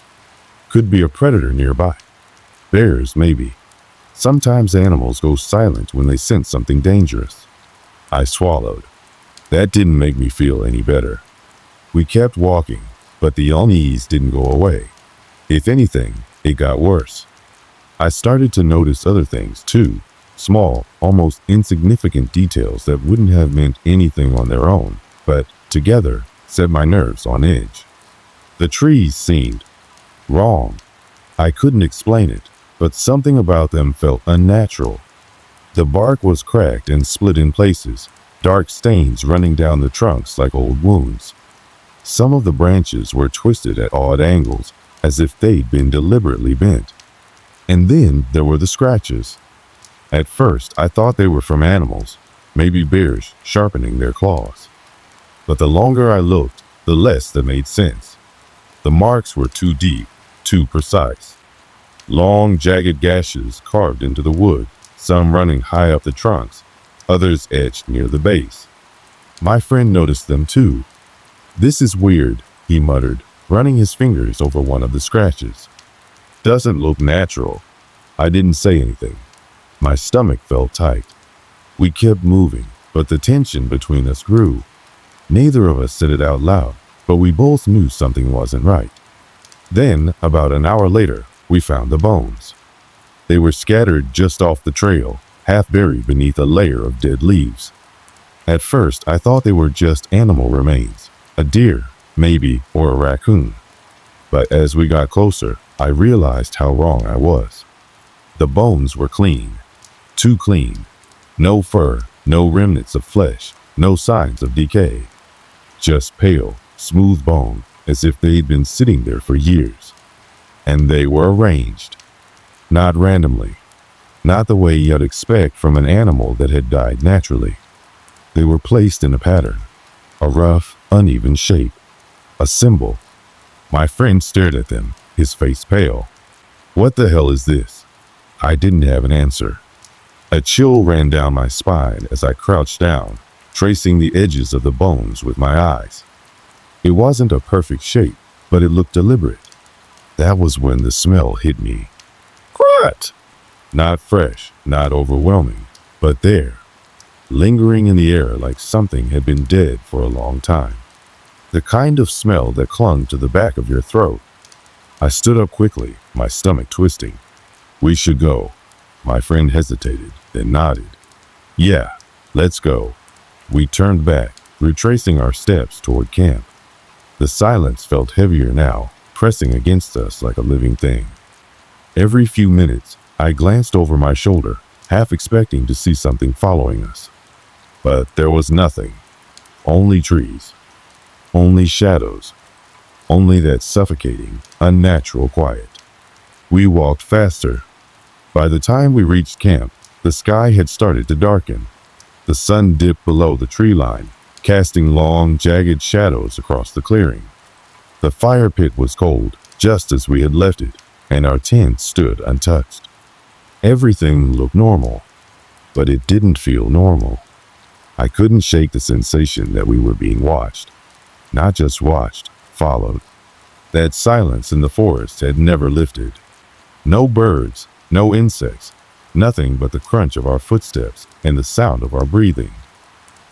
"Could be a predator nearby. Bears, maybe. Sometimes animals go silent when they sense something dangerous." I swallowed. That didn't make me feel any better. We kept walking, but the unease didn't go away. If anything, it got worse. I started to notice other things too, small, almost insignificant details that wouldn't have meant anything on their own, but together set my nerves on edge. The trees seemed wrong. I couldn't explain it, but something about them felt unnatural. The bark was cracked and split in places, dark stains running down the trunks like old wounds. Some of the branches were twisted at odd angles, as if they'd been deliberately bent. And then there were the scratches. At first, I thought they were from animals, maybe bears sharpening their claws. But the longer I looked, the less that made sense. The marks were too deep, too precise. Long, jagged gashes carved into the wood, some running high up the trunks, others etched near the base. My friend noticed them too. "This is weird," he muttered, running his fingers over one of the scratches. "Doesn't look natural." I didn't say anything. My stomach felt tight. We kept moving, but the tension between us grew. Neither of us said it out loud, but we both knew something wasn't right. Then, about an hour later, we found the bones. They were scattered just off the trail, half buried beneath a layer of dead leaves. At first, I thought they were just animal remains, a deer, maybe, or a raccoon. But as we got closer, I realized how wrong I was. The bones were clean, too clean. No fur, no remnants of flesh, no signs of decay. Just pale, smooth bone, as if they'd been sitting there for years. And they were arranged. Not randomly. Not the way you'd expect from an animal that had died naturally. They were placed in a pattern. A rough, uneven shape. A symbol. My friend stared at them, his face pale. "What the hell is this?" I didn't have an answer. A chill ran down my spine as I crouched down, tracing the edges of the bones with my eyes. It wasn't a perfect shape, but it looked deliberate. That was when the smell hit me. What? Not fresh, not overwhelming, but there, lingering in the air like something had been dead for a long time. The kind of smell that clung to the back of your throat. I stood up quickly, my stomach twisting. "We should go." My friend hesitated, then nodded. "Yeah, let's go." We turned back, retracing our steps toward camp. The silence felt heavier now, pressing against us like a living thing. Every few minutes, I glanced over my shoulder, half expecting to see something following us. But there was nothing. Only trees. Only shadows. Only that suffocating, unnatural quiet. We walked faster. By the time we reached camp, the sky had started to darken. The sun dipped below the tree line, casting long, jagged shadows across the clearing. The fire pit was cold, just as we had left it, and our tent stood untouched. Everything looked normal, but it didn't feel normal. I couldn't shake the sensation that we were being watched. Not just watched, followed. That silence in the forest had never lifted. No birds, no insects, nothing but the crunch of our footsteps and the sound of our breathing.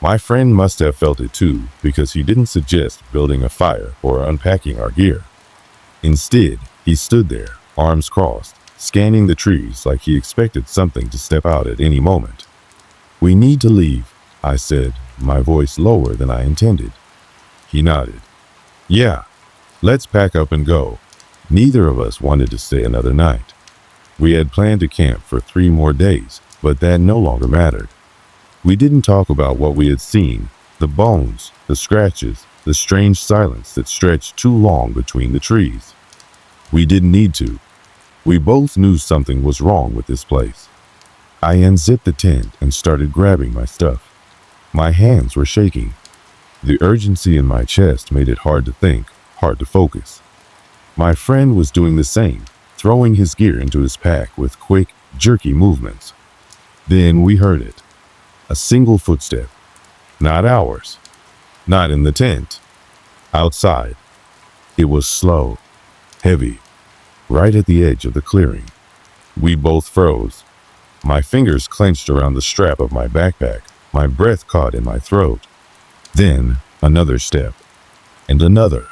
My friend must have felt it too, because he didn't suggest building a fire or unpacking our gear. Instead, he stood there, arms crossed, scanning the trees like he expected something to step out at any moment. "We need to leave," I said, my voice lower than I intended. He nodded. "Yeah, let's pack up and go." Neither of us wanted to stay another night. We had planned to camp for 3 more days, but that no longer mattered. We didn't talk about what we had seen, the bones, the scratches, the strange silence that stretched too long between the trees. We didn't need to. We both knew something was wrong with this place. I unzipped the tent and started grabbing my stuff. My hands were shaking. The urgency in my chest made it hard to think, hard to focus. My friend was doing the same, throwing his gear into his pack with quick, jerky movements. Then we heard it. A single footstep. Not ours. Not in the tent. Outside. It was slow, heavy, right at the edge of the clearing. We both froze. My fingers clenched around the strap of my backpack, my breath caught in my throat. Then another step, and another.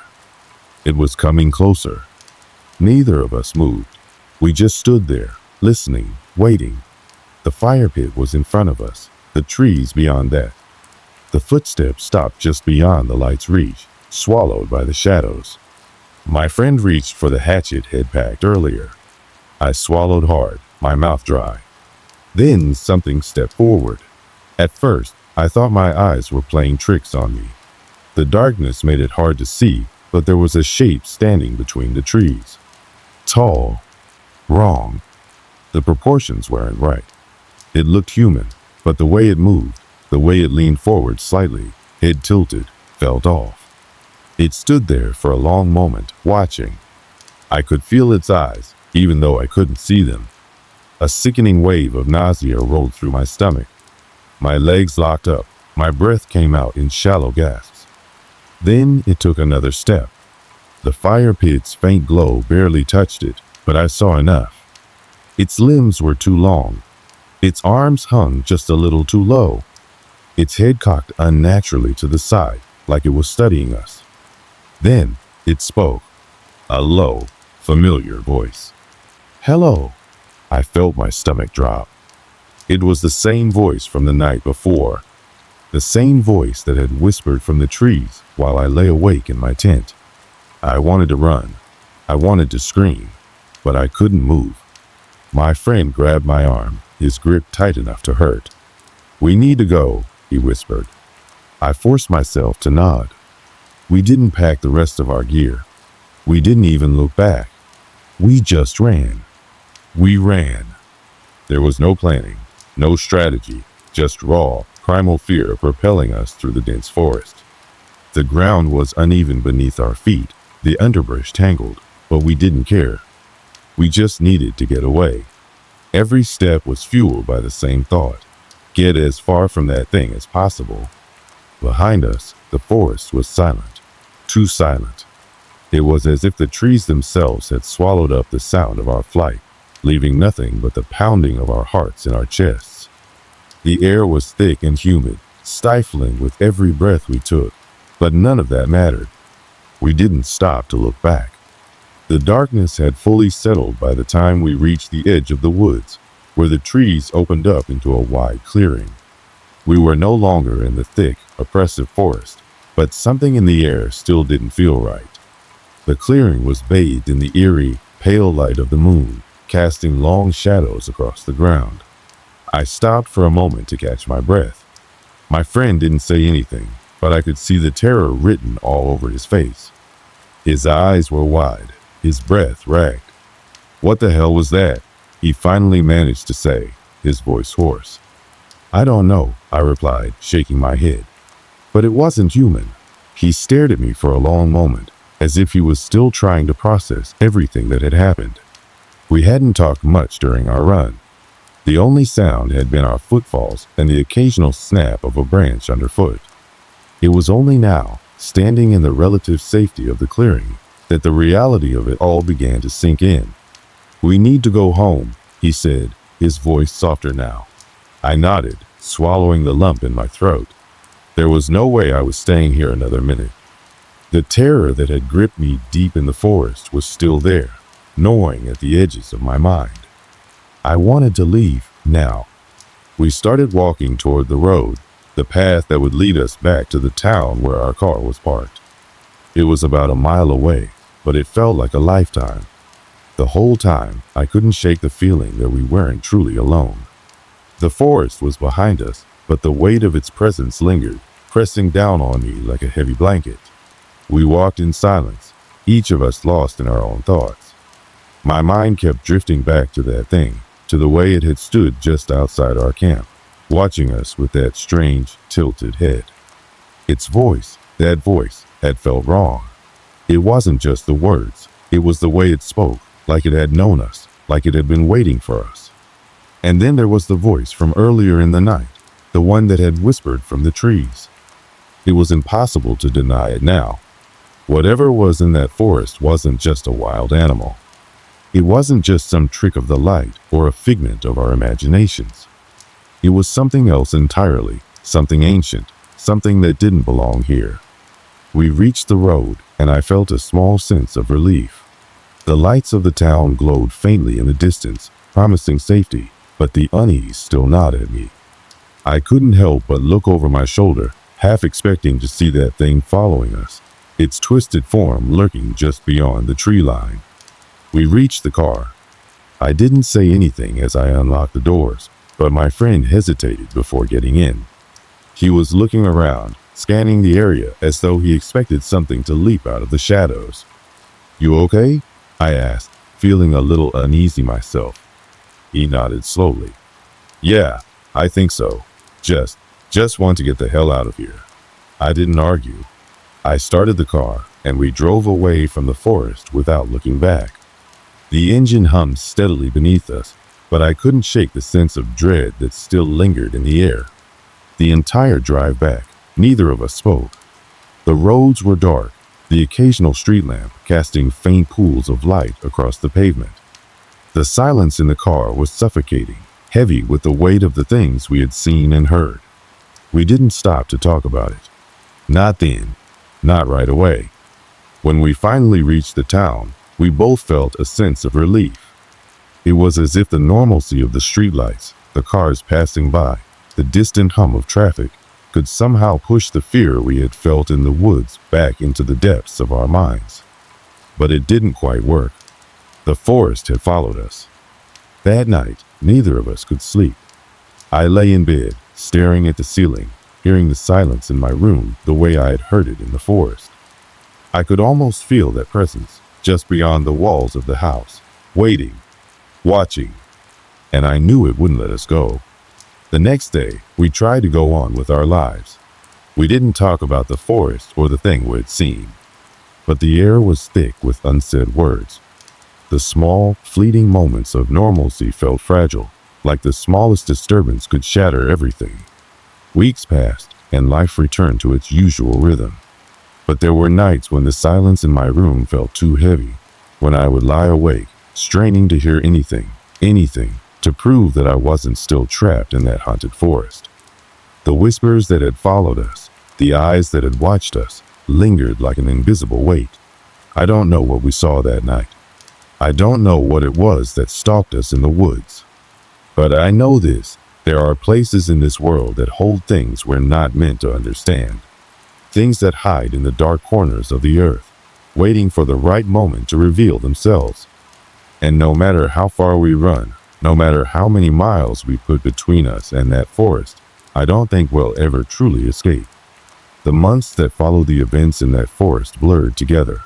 It was coming closer. Neither of us moved. We just stood there, listening, waiting. The fire pit was in front of us, the trees beyond that. The footsteps stopped just beyond the light's reach, swallowed by the shadows. My friend reached for the hatchet he'd packed earlier. I swallowed hard, my mouth dry. Then something stepped forward. At first, I thought my eyes were playing tricks on me. The darkness made it hard to see, but there was a shape standing between the trees. Tall. Wrong. The proportions weren't right. It looked human, but the way it moved, the way it leaned forward slightly, head tilted, felt off. It stood there for a long moment, watching. I could feel its eyes, even though I couldn't see them. A sickening wave of nausea rolled through my stomach. My legs locked up. My breath came out in shallow gasps. Then it took another step. The fire pit's faint glow barely touched it, but I saw enough. Its limbs were too long. Its arms hung just a little too low. Its head cocked unnaturally to the side, like it was studying us. Then it spoke. A low, familiar voice. "Hello." I felt my stomach drop. It was the same voice from the night before. The same voice that had whispered from the trees while I lay awake in my tent. I wanted to run. I wanted to scream, but I couldn't move. My friend grabbed my arm, his grip tight enough to hurt. "We need to go," he whispered. I forced myself to nod. We didn't pack the rest of our gear. We didn't even look back. We just ran. We ran. There was no planning, no strategy, just raw, primal fear propelling us through the dense forest. The ground was uneven beneath our feet, the underbrush tangled, but we didn't care. We just needed to get away. Every step was fueled by the same thought: get as far from that thing as possible. Behind us, the forest was silent, too silent. It was as if the trees themselves had swallowed up the sound of our flight, leaving nothing but the pounding of our hearts in our chests. The air was thick and humid, stifling with every breath we took, but none of that mattered. We didn't stop to look back. The darkness had fully settled by the time we reached the edge of the woods, where the trees opened up into a wide clearing. We were no longer in the thick, oppressive forest, but something in the air still didn't feel right. The clearing was bathed in the eerie, pale light of the moon, casting long shadows across the ground. I stopped for a moment to catch my breath. My friend didn't say anything, but I could see the terror written all over his face. His eyes were wide, his breath ragged. "What the hell was that?" he finally managed to say, his voice hoarse. "I don't know," I replied, shaking my head. But it wasn't human. He stared at me for a long moment, as if he was still trying to process everything that had happened. We hadn't talked much during our run. The only sound had been our footfalls and the occasional snap of a branch underfoot. It was only now, standing in the relative safety of the clearing, that the reality of it all began to sink in. "We need to go home," he said, his voice softer now. I nodded, swallowing the lump in my throat. There was no way I was staying here another minute. The terror that had gripped me deep in the forest was still there, gnawing at the edges of my mind. I wanted to leave now. We started walking toward the road, the path that would lead us back to the town where our car was parked. It was about a mile away, but it felt like a lifetime. The whole time, I couldn't shake the feeling that we weren't truly alone. The forest was behind us, but the weight of its presence lingered, pressing down on me like a heavy blanket. We walked in silence, each of us lost in our own thoughts. My mind kept drifting back to that thing, to the way it had stood just outside our camp, watching us with that strange, tilted head. Its voice, that voice, had felt wrong. It wasn't just the words, it was the way it spoke, like it had known us, like it had been waiting for us. And then there was the voice from earlier in the night, the one that had whispered from the trees. It was impossible to deny it now. Whatever was in that forest wasn't just a wild animal. It wasn't just some trick of the light or a figment of our imaginations. It was something else entirely, something ancient, something that didn't belong here. We reached the road, and I felt a small sense of relief. The lights of the town glowed faintly in the distance, promising safety, but the unease still gnawed at me. I couldn't help but look over my shoulder, half expecting to see that thing following us, its twisted form lurking just beyond the tree line. We reached the car. I didn't say anything as I unlocked the doors, but my friend hesitated before getting in. He was looking around, scanning the area as though he expected something to leap out of the shadows. "You okay?" I asked, feeling a little uneasy myself. He nodded slowly. "Yeah, I think so. Just want to get the hell out of here." I didn't argue. I started the car, and we drove away from the forest without looking back. The engine hummed steadily beneath us, but I couldn't shake the sense of dread that still lingered in the air. The entire drive back, neither of us spoke. The roads were dark, the occasional street lamp casting faint pools of light across the pavement. The silence in the car was suffocating, heavy with the weight of the things we had seen and heard. We didn't stop to talk about it. Not then. Not right away. When we finally reached the town, we both felt a sense of relief. It was as if the normalcy of the streetlights, the cars passing by, the distant hum of traffic, could somehow push the fear we had felt in the woods back into the depths of our minds. But it didn't quite work. The forest had followed us. That night, neither of us could sleep. I lay in bed, staring at the ceiling, hearing the silence in my room the way I had heard it in the forest. I could almost feel that presence, just beyond the walls of the house, waiting, watching, and I knew it wouldn't let us go. The next day, we tried to go on with our lives. We didn't talk about the forest or the thing we had seen, but the air was thick with unsaid words. The small, fleeting moments of normalcy felt fragile, like the smallest disturbance could shatter everything. Weeks passed, and life returned to its usual rhythm. But there were nights when the silence in my room felt too heavy, when I would lie awake, straining to hear anything, to prove that I wasn't still trapped in that haunted forest. The whispers that had followed us, the eyes that had watched us, lingered like an invisible weight. I don't know what we saw that night. I don't know what it was that stalked us in the woods. But I know this, there are places in this world that hold things we're not meant to understand. Things that hide in the dark corners of the earth, waiting for the right moment to reveal themselves. And no matter how far we run, no matter how many miles we put between us and that forest, I don't think we'll ever truly escape. The months that followed the events in that forest blurred together.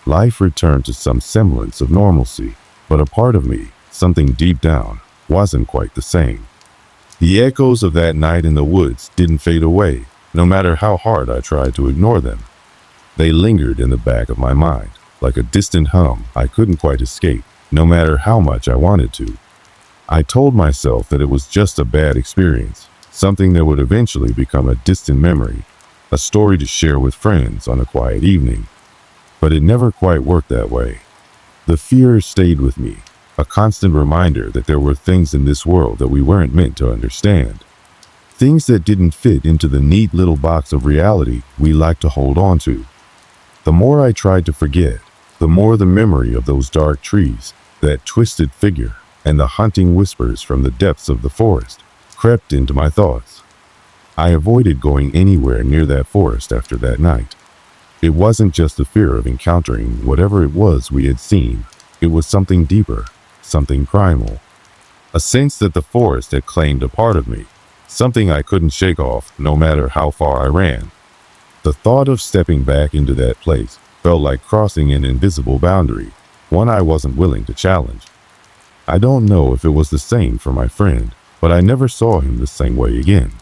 Life returned to some semblance of normalcy, but a part of me, something deep down, wasn't quite the same. The echoes of that night in the woods didn't fade away, no matter how hard I tried to ignore them. They lingered in the back of my mind, like a distant hum I couldn't quite escape, no matter how much I wanted to. I told myself that it was just a bad experience, something that would eventually become a distant memory, a story to share with friends on a quiet evening. But it never quite worked that way. The fear stayed with me, a constant reminder that there were things in this world that we weren't meant to understand. Things that didn't fit into the neat little box of reality we like to hold on to. The more I tried to forget, the more the memory of those dark trees, that twisted figure, and the haunting whispers from the depths of the forest crept into my thoughts. I avoided going anywhere near that forest after that night. It wasn't just the fear of encountering whatever it was we had seen. It was something deeper, something primal. A sense that the forest had claimed a part of me, something I couldn't shake off no matter how far I ran. The thought of stepping back into that place felt like crossing an invisible boundary, one I wasn't willing to challenge. I don't know if it was the same for my friend, but I never saw him the same way again.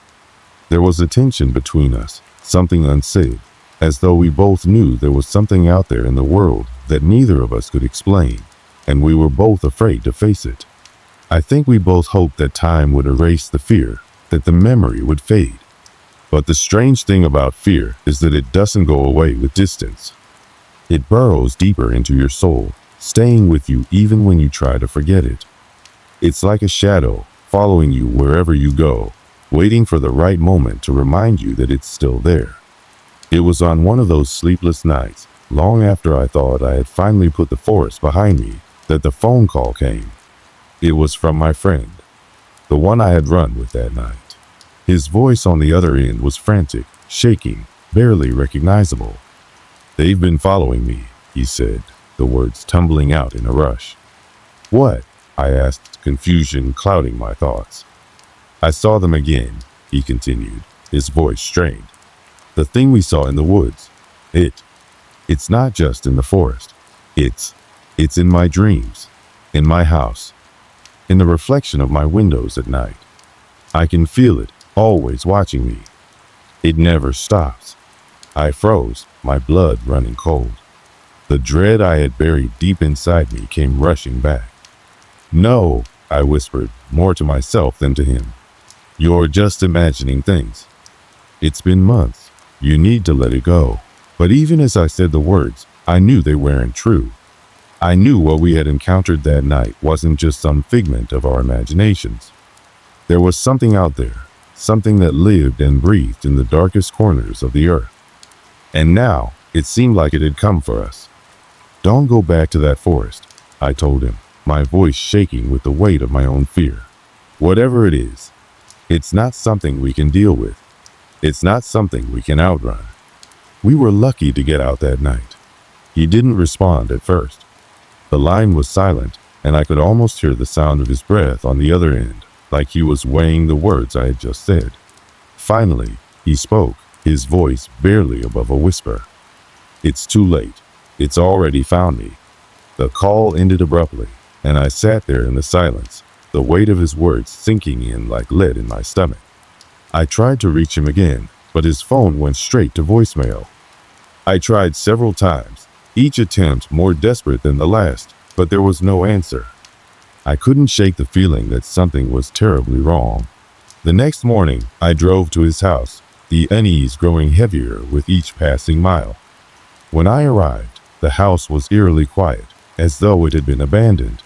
There was a tension between us, something unsaid, as though we both knew there was something out there in the world that neither of us could explain, and we were both afraid to face it. I think we both hoped that time would erase the fear, that the memory would fade. But the strange thing about fear is that it doesn't go away with distance. It burrows deeper into your soul, staying with you even when you try to forget it. It's like a shadow, following you wherever you go, waiting for the right moment to remind you that it's still there. It was on one of those sleepless nights, long after I thought I had finally put the forest behind me, that the phone call came. It was from my friend, the one I had run with that night. His voice on the other end was frantic, shaking, barely recognizable. "They've been following me," he said, the words tumbling out in a rush. "What?" I asked, confusion clouding my thoughts. "I saw them again," he continued, his voice strained. "The thing we saw in the woods. It's not just in the forest. It's in my dreams, in my house, in the reflection of my windows at night. I can feel it, always watching me. It never stops." I froze, my blood running cold. The dread I had buried deep inside me came rushing back. "No," I whispered, more to myself than to him. "You're just imagining things. It's been months. You need to let it go." But even as I said the words, I knew they weren't true. I knew what we had encountered that night wasn't just some figment of our imaginations. There was something out there, something that lived and breathed in the darkest corners of the earth. And now, it seemed like it had come for us. "Don't go back to that forest," I told him, my voice shaking with the weight of my own fear. "Whatever it is, it's not something we can deal with. It's not something we can outrun." We were lucky to get out that night. He didn't respond at first. The line was silent, and I could almost hear the sound of his breath on the other end, like he was weighing the words I had just said. Finally, he spoke, his voice barely above a whisper. "It's too late. It's already found me." The call ended abruptly, and I sat there in the silence, the weight of his words sinking in like lead in my stomach. I tried to reach him again, but his phone went straight to voicemail. I tried several times, each attempt more desperate than the last, but there was no answer. I couldn't shake the feeling that something was terribly wrong. The next morning, I drove to his house, the unease growing heavier with each passing mile. When I arrived, the house was eerily quiet, as though it had been abandoned.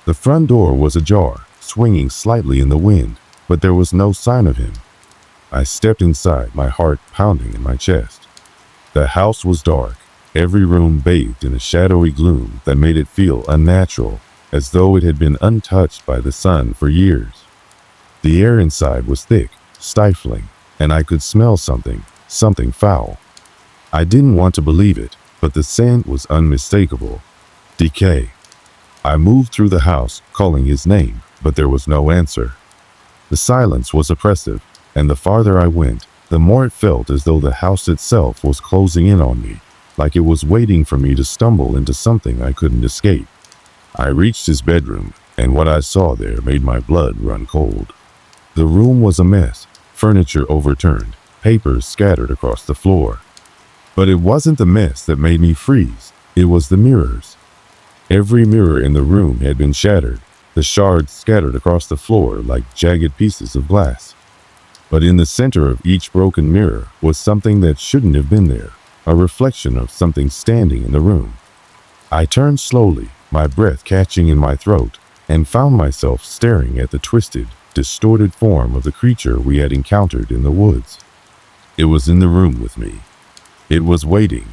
The front door was ajar, swinging slightly in the wind, but there was no sign of him. I stepped inside, my heart pounding in my chest. The house was dark, every room bathed in a shadowy gloom that made it feel unnatural, as though it had been untouched by the sun for years. The air inside was thick, stifling, and I could smell something foul. I didn't want to believe it, but the scent was unmistakable. Decay. I moved through the house, calling his name, but there was no answer. The silence was oppressive, and the farther I went, the more it felt as though the house itself was closing in on me, like it was waiting for me to stumble into something I couldn't escape. I reached his bedroom, and what I saw there made my blood run cold. The room was a mess, furniture overturned, papers scattered across the floor. But it wasn't the mess that made me freeze, it was the mirrors. Every mirror in the room had been shattered, the shards scattered across the floor like jagged pieces of glass. But in the center of each broken mirror was something that shouldn't have been there, a reflection of something standing in the room. I turned slowly, my breath catching in my throat, and found myself staring at the twisted, distorted form of the creature we had encountered in the woods. It was in the room with me. It was waiting.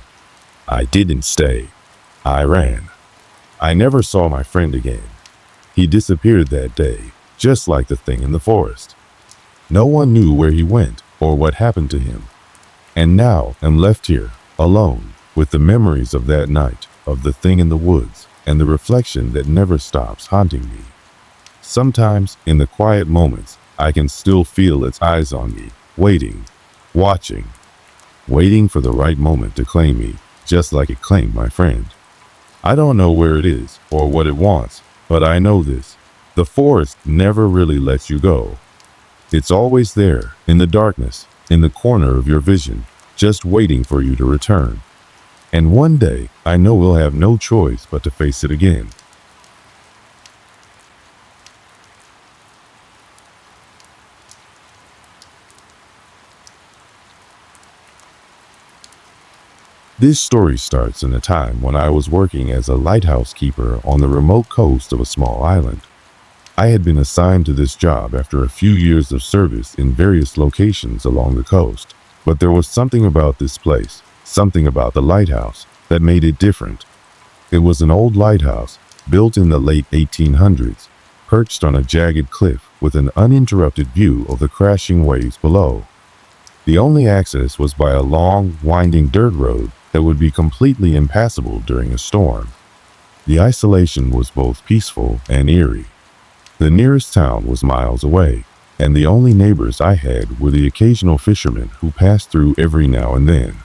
I didn't stay. I ran. I never saw my friend again. He disappeared that day, just like the thing in the forest. No one knew where he went or what happened to him. And now I'm left here, alone, with the memories of that night, of the thing in the woods, and the reflection that never stops haunting me. Sometimes, in the quiet moments, I can still feel its eyes on me, waiting, watching. waiting for the right moment to claim me, just like it claimed my friend. I don't know where it is or what it wants, but I know this. The forest never really lets you go. It's always there, in the darkness, in the corner of your vision, just waiting for you to return. And one day, I know we'll have no choice but to face it again. This story starts in a time when I was working as a lighthouse keeper on the remote coast of a small island. I had been assigned to this job after a few years of service in various locations along the coast, but there was something about this place, something about the lighthouse, that made it different. It was an old lighthouse, built in the late 1800s, perched on a jagged cliff with an uninterrupted view of the crashing waves below. The only access was by a long, winding dirt road that would be completely impassable during a storm. The isolation was both peaceful and eerie. The nearest town was miles away, and the only neighbors I had were the occasional fishermen who passed through every now and then.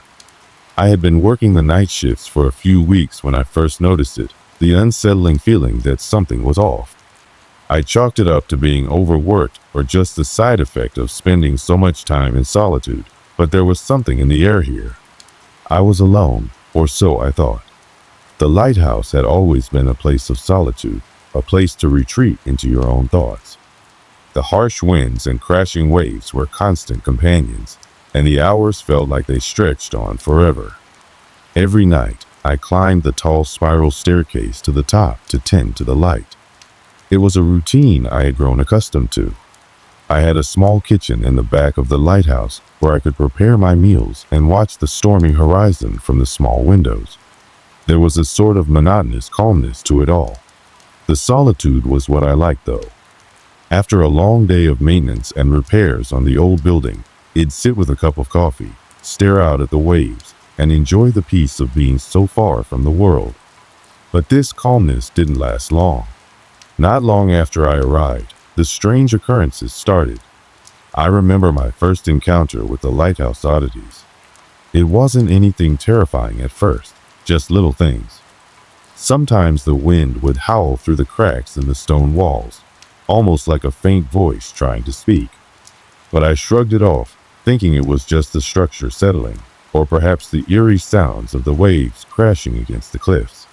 I had been working the night shifts for a few weeks when I first noticed it, the unsettling feeling that something was off. I chalked it up to being overworked or just the side effect of spending so much time in solitude, but there was something in the air here. I was alone, or so I thought. The lighthouse had always been a place of solitude, a place to retreat into your own thoughts. The harsh winds and crashing waves were constant companions, and the hours felt like they stretched on forever. Every night, I climbed the tall spiral staircase to the top to tend to the light. It was a routine I had grown accustomed to. I had a small kitchen in the back of the lighthouse where I could prepare my meals and watch the stormy horizon from the small windows. There was a sort of monotonous calmness to it all. The solitude was what I liked, though. After a long day of maintenance and repairs on the old building, I'd sit with a cup of coffee, stare out at the waves, and enjoy the peace of being so far from the world. But this calmness didn't last long. Not long after I arrived, the strange occurrences started. I remember my first encounter with the lighthouse oddities. It wasn't anything terrifying at first, just little things. Sometimes the wind would howl through the cracks in the stone walls, almost like a faint voice trying to speak. But I shrugged it off, thinking it was just the structure settling, or perhaps the eerie sounds of the waves crashing against the cliffs.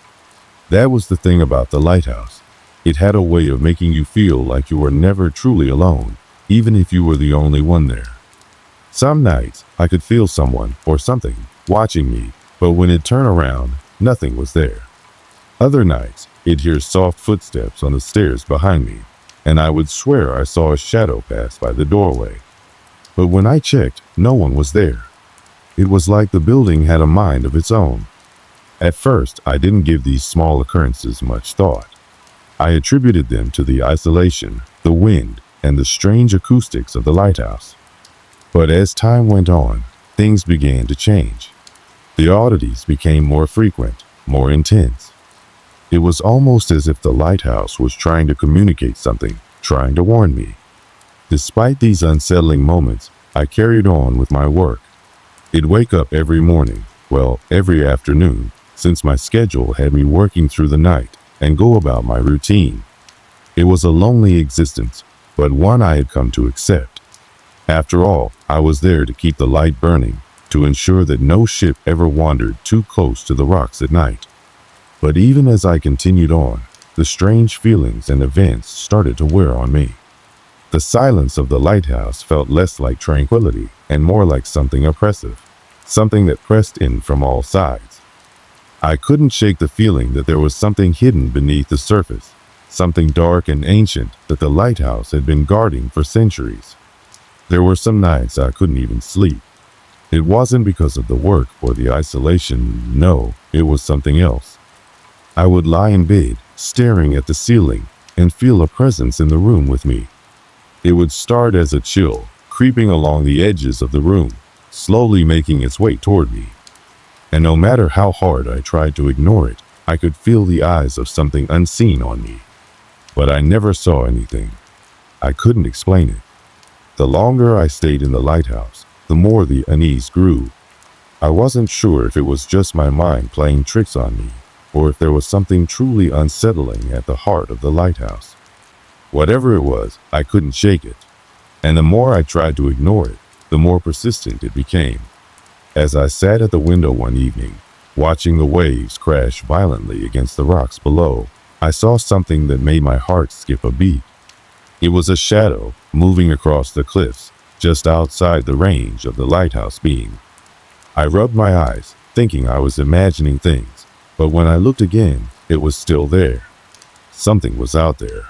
That was the thing about the lighthouse. It had a way of making you feel like you were never truly alone, even if you were the only one there. Some nights, I could feel someone, or something, watching me, but when it turned around, nothing was there. Other nights, I'd hear soft footsteps on the stairs behind me, and I would swear I saw a shadow pass by the doorway. But when I checked, no one was there. It was like the building had a mind of its own. At first, I didn't give these small occurrences much thought. I attributed them to the isolation, the wind, and the strange acoustics of the lighthouse. But as time went on, things began to change. The oddities became more frequent, more intense. It was almost as if the lighthouse was trying to communicate something, trying to warn me. Despite these unsettling moments, I carried on with my work. I'd wake up every morning, well, every afternoon, since my schedule had me working through the night, and go about my routine. It was a lonely existence, but one I had come to accept. After all, I was there to keep the light burning, to ensure that no ship ever wandered too close to the rocks at night. But even as I continued on, the strange feelings and events started to wear on me. The silence of the lighthouse felt less like tranquility and more like something oppressive, something that pressed in from all sides. I couldn't shake the feeling that there was something hidden beneath the surface, something dark and ancient that the lighthouse had been guarding for centuries. There were some nights I couldn't even sleep. It wasn't because of the work or the isolation, no, it was something else. I would lie in bed, staring at the ceiling, and feel a presence in the room with me. It would start as a chill, creeping along the edges of the room, slowly making its way toward me. And no matter how hard I tried to ignore it, I could feel the eyes of something unseen on me. But I never saw anything. I couldn't explain it. The longer I stayed in the lighthouse, the more the unease grew. I wasn't sure if it was just my mind playing tricks on me, or if there was something truly unsettling at the heart of the lighthouse. Whatever it was, I couldn't shake it, and the more I tried to ignore it, the more persistent it became. As I sat at the window one evening, watching the waves crash violently against the rocks below, I saw something that made my heart skip a beat. It was a shadow moving across the cliffs, just outside the range of the lighthouse beam. I rubbed my eyes, thinking I was imagining things, but when I looked again, it was still there. Something was out there.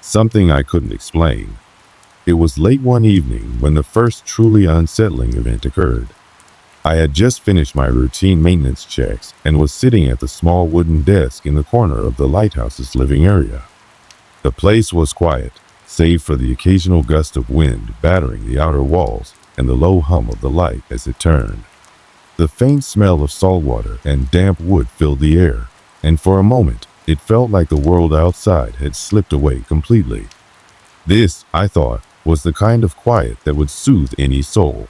Something I couldn't explain. It was late one evening when the first truly unsettling event occurred. I had just finished my routine maintenance checks and was sitting at the small wooden desk in the corner of the lighthouse's living area. The place was quiet, save for the occasional gust of wind battering the outer walls and the low hum of the light as it turned. The faint smell of salt water and damp wood filled the air, and for a moment, it felt like the world outside had slipped away completely. This, I thought, was the kind of quiet that would soothe any soul.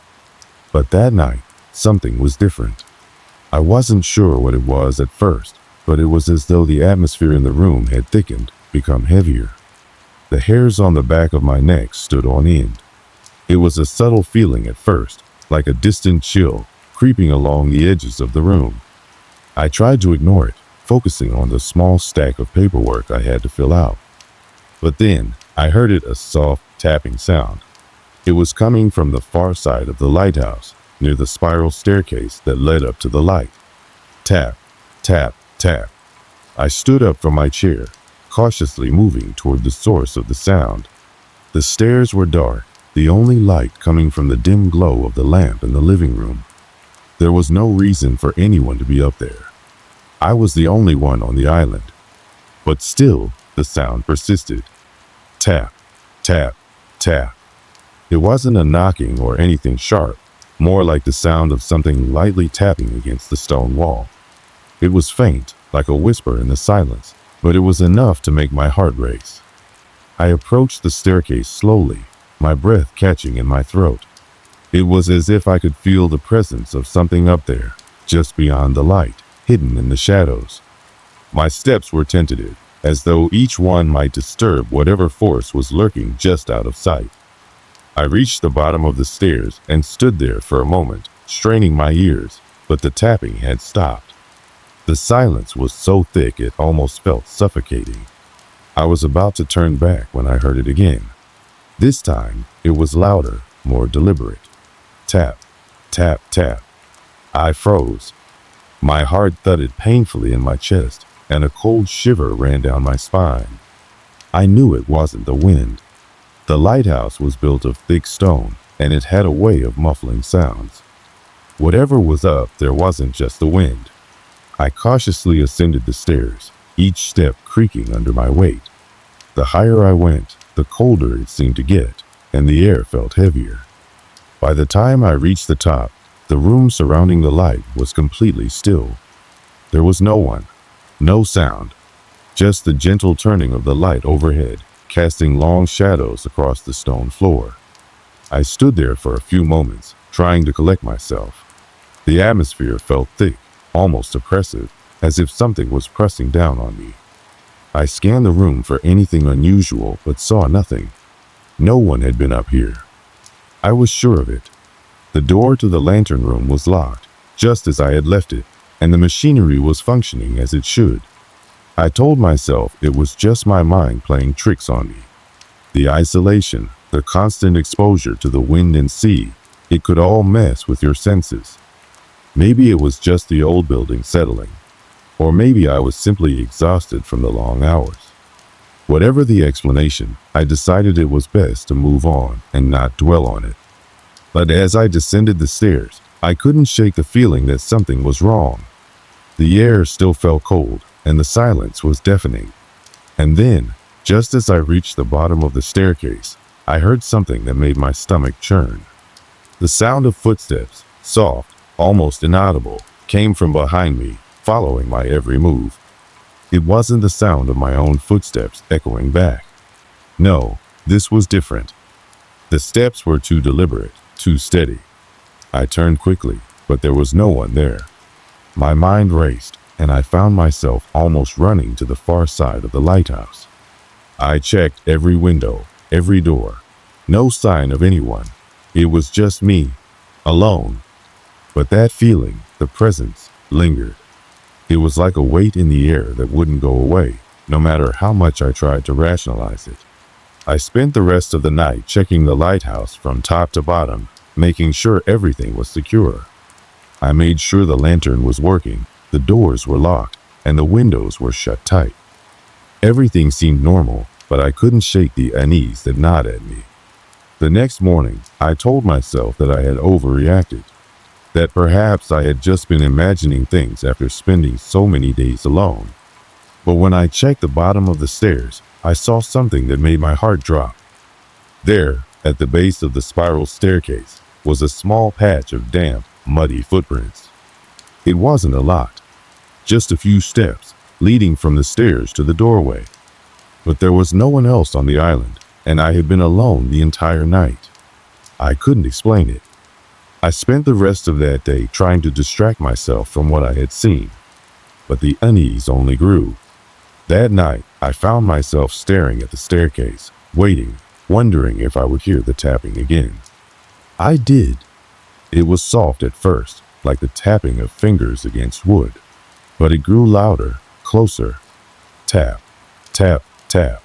But that night, something was different. I wasn't sure what it was at first, but it was as though the atmosphere in the room had thickened, become heavier. The hairs on the back of my neck stood on end. It was a subtle feeling at first, like a distant chill, creeping along the edges of the room. I tried to ignore it, focusing on the small stack of paperwork I had to fill out. But then, I heard a soft tapping sound. It was coming from the far side of the lighthouse, near the spiral staircase that led up to the light. Tap, tap, tap. I stood up from my chair, cautiously moving toward the source of the sound. The stairs were dark, the only light coming from the dim glow of the lamp in the living room. There was no reason for anyone to be up there. I was the only one on the island. But still, the sound persisted. Tap, tap, tap. It wasn't a knocking or anything sharp, more like the sound of something lightly tapping against the stone wall. It was faint, like a whisper in the silence, but it was enough to make my heart race. I approached the staircase slowly, my breath catching in my throat. It was as if I could feel the presence of something up there, just beyond the light, hidden in the shadows. My steps were tentative, as though each one might disturb whatever force was lurking just out of sight. I reached the bottom of the stairs and stood there for a moment, straining my ears, but the tapping had stopped. The silence was so thick it almost felt suffocating. I was about to turn back when I heard it again. This time, it was louder, more deliberate. Tap, tap, tap. I froze. My heart thudded painfully in my chest, and a cold shiver ran down my spine. I knew it wasn't the wind. The lighthouse was built of thick stone, and it had a way of muffling sounds. Whatever was up, there wasn't just the wind. I cautiously ascended the stairs, each step creaking under my weight. The higher I went, the colder it seemed to get, and the air felt heavier. By the time I reached the top, the room surrounding the light was completely still. There was no one, no sound, just the gentle turning of the light overhead, casting long shadows across the stone floor. I stood there for a few moments, trying to collect myself. The atmosphere felt thick, almost oppressive, as if something was pressing down on me. I scanned the room for anything unusual, but saw nothing. No one had been up here. I was sure of it. The door to the lantern room was locked, just as I had left it, and the machinery was functioning as it should. I told myself it was just my mind playing tricks on me. The isolation, the constant exposure to the wind and sea, it could all mess with your senses. Maybe it was just the old building settling, or maybe I was simply exhausted from the long hours. Whatever the explanation, I decided it was best to move on and not dwell on it. But as I descended the stairs, I couldn't shake the feeling that something was wrong. The air still felt cold, and the silence was deafening. And then, just as I reached the bottom of the staircase, I heard something that made my stomach churn. The sound of footsteps, soft, almost inaudible, came from behind me, following my every move. It wasn't the sound of my own footsteps echoing back. No, this was different. The steps were too deliberate, too steady. I turned quickly, but there was no one there. My mind raced, and I found myself almost running to the far side of the lighthouse. I checked every window, every door. No sign of anyone. It was just me, alone. But that feeling, the presence, lingered. It was like a weight in the air that wouldn't go away, no matter how much I tried to rationalize it. I spent the rest of the night checking the lighthouse from top to bottom, making sure everything was secure. I made sure the lantern was working, the doors were locked, and the windows were shut tight. Everything seemed normal, but I couldn't shake the unease that gnawed at me. The next morning, I told myself that I had overreacted, that perhaps I had just been imagining things after spending so many days alone. But when I checked the bottom of the stairs, I saw something that made my heart drop. There, at the base of the spiral staircase, was a small patch of damp, muddy footprints. It wasn't a lot, just a few steps leading from the stairs to the doorway. But there was no one else on the island, and I had been alone the entire night. I couldn't explain it. I spent the rest of that day trying to distract myself from what I had seen, but the unease only grew. That night, I found myself staring at the staircase, waiting, wondering if I would hear the tapping again. I did. It was soft at first, like the tapping of fingers against wood, but it grew louder, closer. Tap, tap, tap.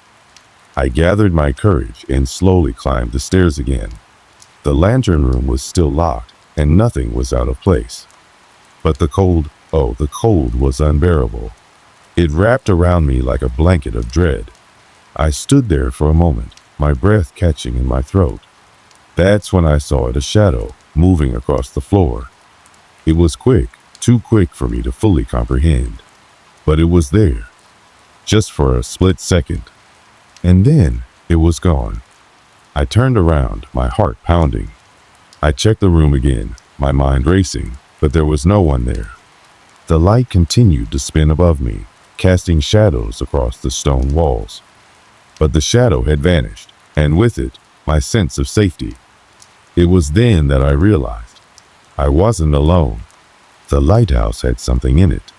I gathered my courage and slowly climbed the stairs again. The lantern room was still locked, and nothing was out of place. But the cold was unbearable. It wrapped around me like a blanket of dread. I stood there for a moment, my breath catching in my throat. That's when I saw a shadow moving across the floor. It was quick, too quick for me to fully comprehend. But it was there, just for a split second. And then it was gone. I turned around, my heart pounding. I checked the room again, my mind racing, but there was no one there. The light continued to spin above me, casting shadows across the stone walls. But the shadow had vanished, and with it, my sense of safety. It was then that I realized I wasn't alone. The lighthouse had something in it,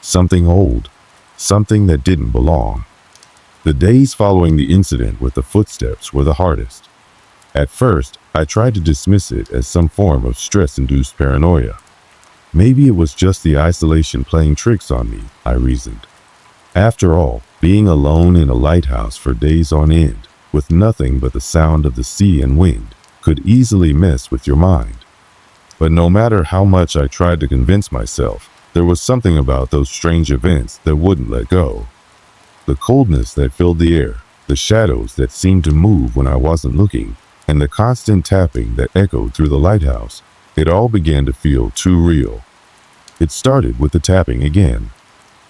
something old, something that didn't belong. The days following the incident with the footsteps were the hardest. At first, I tried to dismiss it as some form of stress-induced paranoia. Maybe it was just the isolation playing tricks on me, I reasoned. After all, being alone in a lighthouse for days on end, with nothing but the sound of the sea and wind, could easily mess with your mind. But no matter how much I tried to convince myself, there was something about those strange events that wouldn't let go. The coldness that filled the air, the shadows that seemed to move when I wasn't looking, and the constant tapping that echoed through the lighthouse, it all began to feel too real. It started with the tapping again.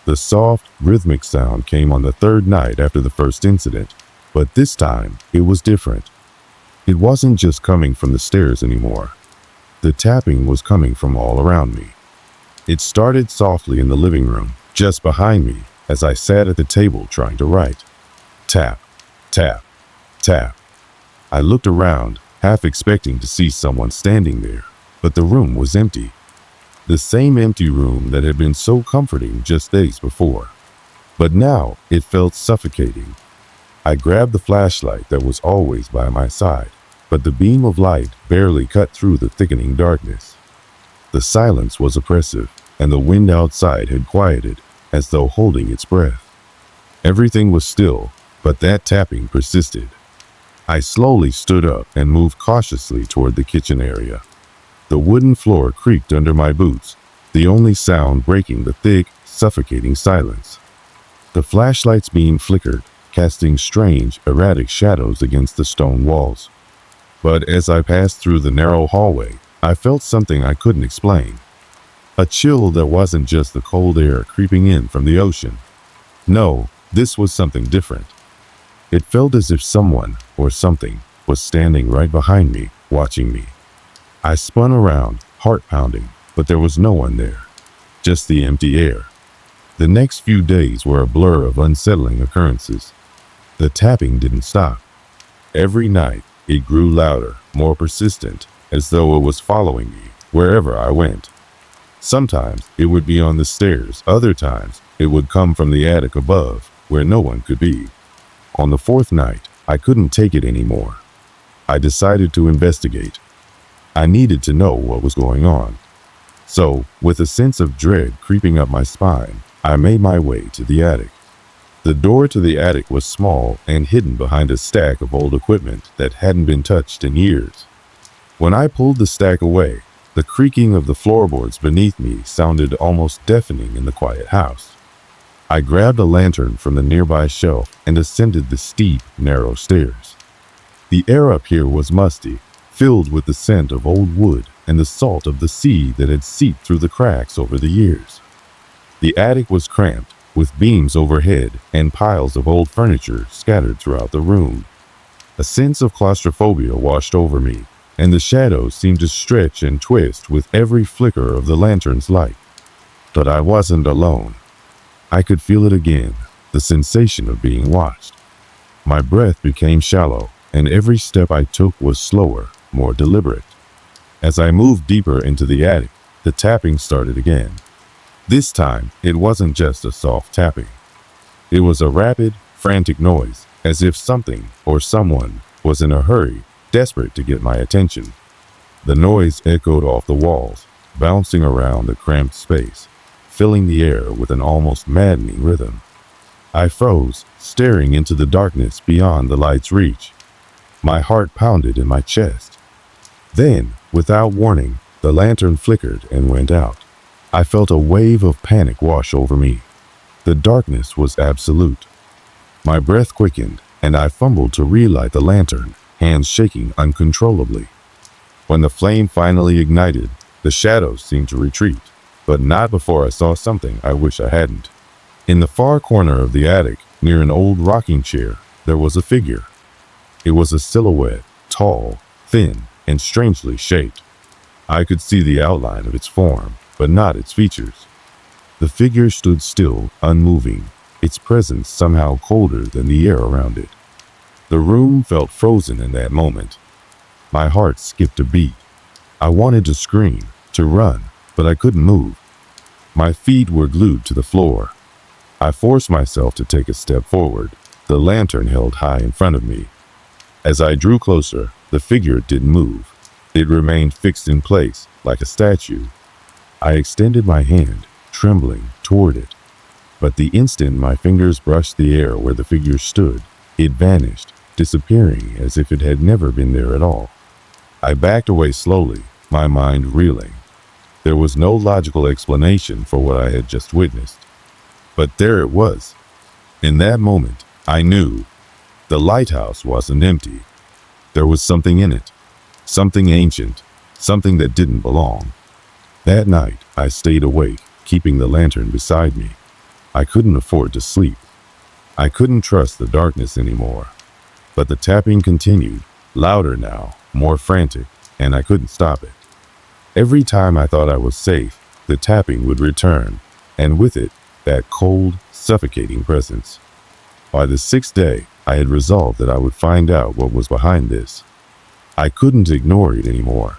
The soft, rhythmic sound came on the third night after the first incident, but this time it was different. It wasn't just coming from the stairs anymore. The tapping was coming from all around me. It started softly in the living room, just behind me, as I sat at the table trying to write. Tap, tap, tap. I looked around, half expecting to see someone standing there, but the room was empty. The same empty room that had been so comforting just days before. But now it felt suffocating. I grabbed the flashlight that was always by my side, but the beam of light barely cut through the thickening darkness. The silence was oppressive, and the wind outside had quieted, as though holding its breath. Everything was still, but that tapping persisted. I slowly stood up and moved cautiously toward the kitchen area. The wooden floor creaked under my boots, the only sound breaking the thick, suffocating silence. The flashlight's beam flickered, casting strange, erratic shadows against the stone walls. But as I passed through the narrow hallway, I felt something I couldn't explain. A chill that wasn't just the cold air creeping in from the ocean. No, this was something different. It felt as if someone, or something, was standing right behind me, watching me. I spun around, heart pounding, but there was no one there. Just the empty air. The next few days were a blur of unsettling occurrences. The tapping didn't stop. Every night, it grew louder, more persistent, as though it was following me wherever I went. Sometimes it would be on the stairs, other times it would come from the attic above, where no one could be. On the fourth night, I couldn't take it anymore. I decided to investigate. I needed to know what was going on. So, with a sense of dread creeping up my spine, I made my way to the attic. The door to the attic was small and hidden behind a stack of old equipment that hadn't been touched in years. When I pulled the stack away, the creaking of the floorboards beneath me sounded almost deafening in the quiet house. I grabbed a lantern from the nearby shelf and ascended the steep, narrow stairs. The air up here was musty, filled with the scent of old wood and the salt of the sea that had seeped through the cracks over the years. The attic was cramped, with beams overhead and piles of old furniture scattered throughout the room. A sense of claustrophobia washed over me, and the shadows seemed to stretch and twist with every flicker of the lantern's light. But I wasn't alone. I could feel it again, the sensation of being watched. My breath became shallow, and every step I took was slower, more deliberate. As I moved deeper into the attic, the tapping started again. This time, it wasn't just a soft tapping. It was a rapid, frantic noise, as if something or someone was in a hurry, desperate to get my attention. The noise echoed off the walls, bouncing around the cramped space, filling the air with an almost maddening rhythm. I froze, staring into the darkness beyond the light's reach. My heart pounded in my chest. Then, without warning, the lantern flickered and went out. I felt a wave of panic wash over me. The darkness was absolute. My breath quickened, and I fumbled to relight the lantern, hands shaking uncontrollably. When the flame finally ignited, the shadows seemed to retreat, but not before I saw something I wish I hadn't. In the far corner of the attic, near an old rocking chair, there was a figure. It was a silhouette, tall, thin, and strangely shaped. I could see the outline of its form, but not its features. The figure stood still, unmoving, its presence somehow colder than the air around it. The room felt frozen in that moment. My heart skipped a beat. I wanted to scream, to run, but I couldn't move. My feet were glued to the floor. I forced myself to take a step forward, the lantern held high in front of me. As I drew closer, the figure didn't move. It remained fixed in place, like a statue. I extended my hand, trembling, toward it. But the instant my fingers brushed the air where the figure stood, it vanished, disappearing as if it had never been there at all. I backed away slowly, my mind reeling. There was no logical explanation for what I had just witnessed. But there it was. In that moment, I knew. The lighthouse wasn't empty. There was something in it. Something ancient. Something that didn't belong. That night, I stayed awake, keeping the lantern beside me. I couldn't afford to sleep. I couldn't trust the darkness anymore. But the tapping continued, louder now, more frantic, and I couldn't stop it. Every time I thought I was safe, the tapping would return, and with it, that cold, suffocating presence. By the sixth day, I had resolved that I would find out what was behind this. I couldn't ignore it anymore.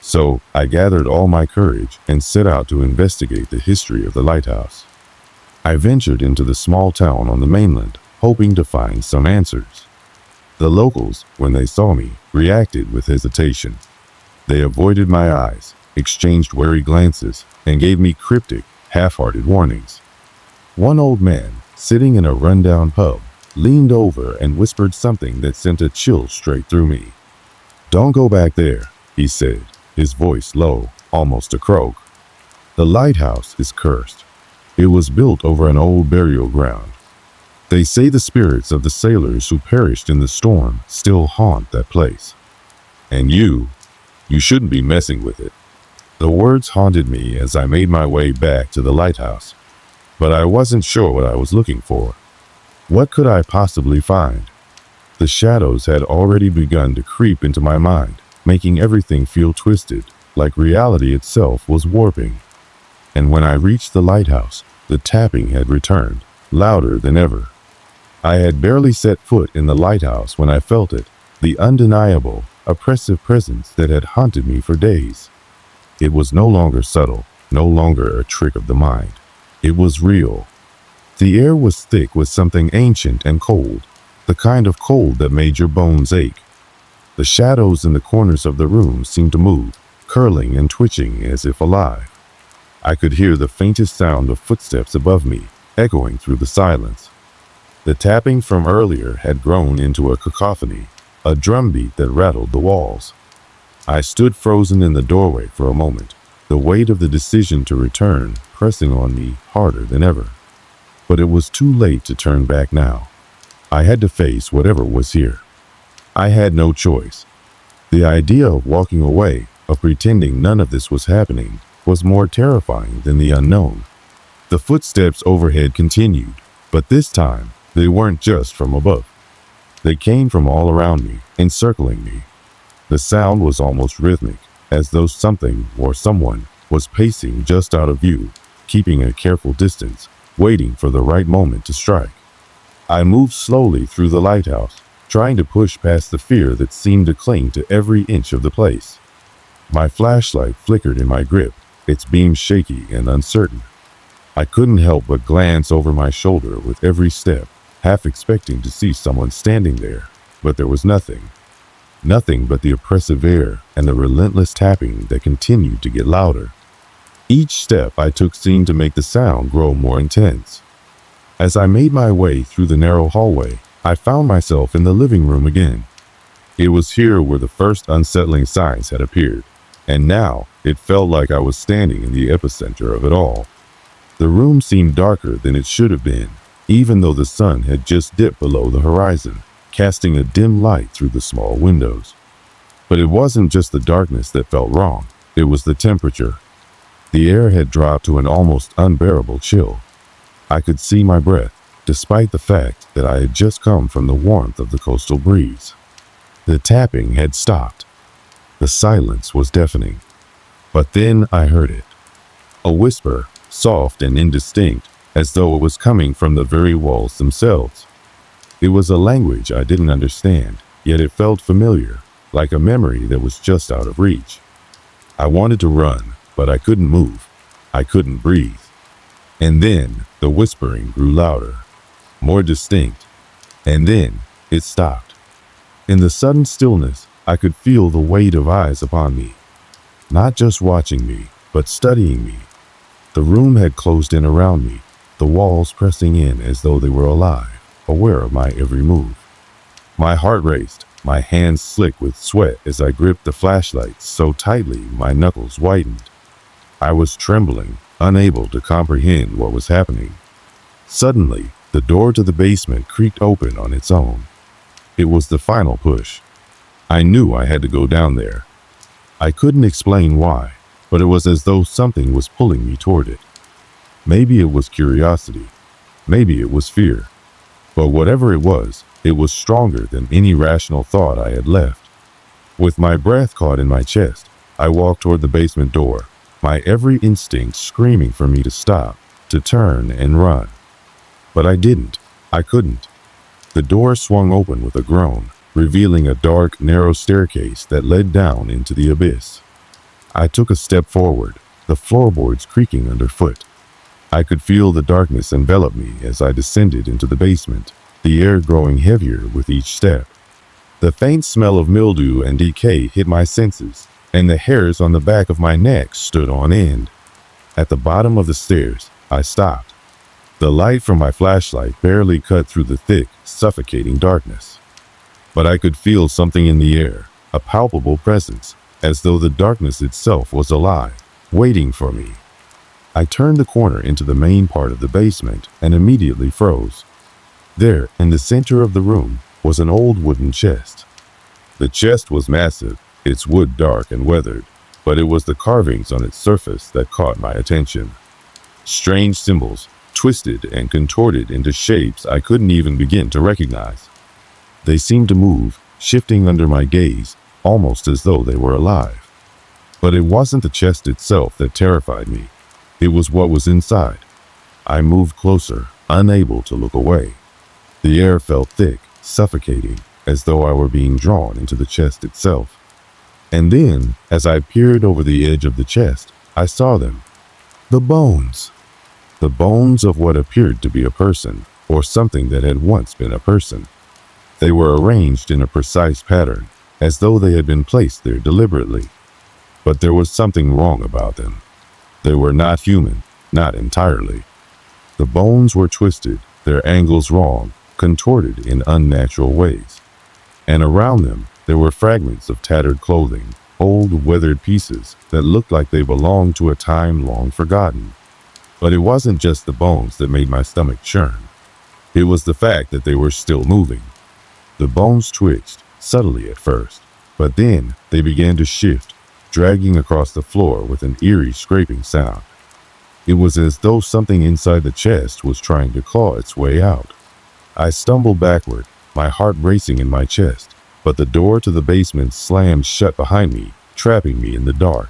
So I gathered all my courage and set out to investigate the history of the lighthouse. I ventured into the small town on the mainland, hoping to find some answers. The locals, when they saw me, reacted with hesitation. They avoided my eyes, exchanged wary glances, and gave me cryptic, half-hearted warnings. One old man, sitting in a rundown pub, leaned over and whispered something that sent a chill straight through me. "Don't go back there," he said, his voice low, almost a croak. "The lighthouse is cursed. It was built over an old burial ground. They say the spirits of the sailors who perished in the storm still haunt that place. And you shouldn't be messing with it." The words haunted me as I made my way back to the lighthouse. But I wasn't sure what I was looking for. What could I possibly find? The shadows had already begun to creep into my mind, making everything feel twisted, like reality itself was warping. And when I reached the lighthouse, the tapping had returned, louder than ever. I had barely set foot in the lighthouse when I felt it, the undeniable, oppressive presence that had haunted me for days. It was no longer subtle, no longer a trick of the mind. It was real. The air was thick with something ancient and cold, the kind of cold that made your bones ache. The shadows in the corners of the room seemed to move, curling and twitching as if alive. I could hear the faintest sound of footsteps above me, echoing through the silence. The tapping from earlier had grown into a cacophony, a drumbeat that rattled the walls. I stood frozen in the doorway for a moment, the weight of the decision to return pressing on me harder than ever. But it was too late to turn back now. I had to face whatever was here. I had no choice. The idea of walking away, of pretending none of this was happening, was more terrifying than the unknown. The footsteps overhead continued, but this time, they weren't just from above. They came from all around me, encircling me. The sound was almost rhythmic, as though something or someone was pacing just out of view, keeping a careful distance, waiting for the right moment to strike. I moved slowly through the lighthouse, trying to push past the fear that seemed to cling to every inch of the place. My flashlight flickered in my grip, its beam shaky and uncertain. I couldn't help but glance over my shoulder with every step, half expecting to see someone standing there, but there was nothing. Nothing but the oppressive air and the relentless tapping that continued to get louder. Each step I took seemed to make the sound grow more intense. As I made my way through the narrow hallway, I found myself in the living room again. It was here where the first unsettling signs had appeared, and now it felt like I was standing in the epicenter of it all. The room seemed darker than it should have been, even though the sun had just dipped below the horizon, casting a dim light through the small windows. But it wasn't just the darkness that felt wrong, it was the temperature. The air had dropped to an almost unbearable chill. I could see my breath, despite the fact that I had just come from the warmth of the coastal breeze. The tapping had stopped. The silence was deafening. But then I heard it. A whisper, soft and indistinct, as though it was coming from the very walls themselves. It was a language I didn't understand, yet it felt familiar, like a memory that was just out of reach. I wanted to run, but I couldn't move. I couldn't breathe. And then the whispering grew louder, more distinct, and then it stopped. In the sudden stillness, I could feel the weight of eyes upon me, not just watching me, but studying me. The room had closed in around me, the walls pressing in as though they were alive, aware of my every move. My heart raced, my hands slick with sweat as I gripped the flashlight so tightly my knuckles whitened. I was trembling, unable to comprehend what was happening. Suddenly, the door to the basement creaked open on its own. It was the final push. I knew I had to go down there. I couldn't explain why, but it was as though something was pulling me toward it. Maybe it was curiosity. Maybe it was fear. But whatever it was stronger than any rational thought I had left. With my breath caught in my chest, I walked toward the basement door, my every instinct screaming for me to stop, to turn and run. But I didn't. I couldn't. The door swung open with a groan, revealing a dark, narrow staircase that led down into the abyss. I took a step forward, the floorboards creaking underfoot. I could feel the darkness envelop me as I descended into the basement, the air growing heavier with each step. The faint smell of mildew and decay hit my senses, and the hairs on the back of my neck stood on end. At the bottom of the stairs, I stopped. The light from my flashlight barely cut through the thick, suffocating darkness. But I could feel something in the air, a palpable presence, as though the darkness itself was alive, waiting for me. I turned the corner into the main part of the basement and immediately froze. There, in the center of the room, was an old wooden chest. The chest was massive, its wood dark and weathered, but it was the carvings on its surface that caught my attention. Strange symbols, twisted and contorted into shapes I couldn't even begin to recognize. They seemed to move, shifting under my gaze, almost as though they were alive. But it wasn't the chest itself that terrified me. It was what was inside. I moved closer, unable to look away. The air felt thick, suffocating, as though I were being drawn into the chest itself. And then, as I peered over the edge of the chest, I saw them. The bones. The bones of what appeared to be a person, or something that had once been a person. They were arranged in a precise pattern, as though they had been placed there deliberately. But there was something wrong about them. They were not human, not entirely. The bones were twisted, their angles wrong, contorted in unnatural ways. And around them, there were fragments of tattered clothing, old weathered pieces that looked like they belonged to a time long forgotten. But it wasn't just the bones that made my stomach churn. It was the fact that they were still moving. The bones twitched, subtly at first, but then they began to shift, dragging across the floor with an eerie scraping sound. It was as though something inside the chest was trying to claw its way out. I stumbled backward, my heart racing in my chest, but the door to the basement slammed shut behind me, trapping me in the dark.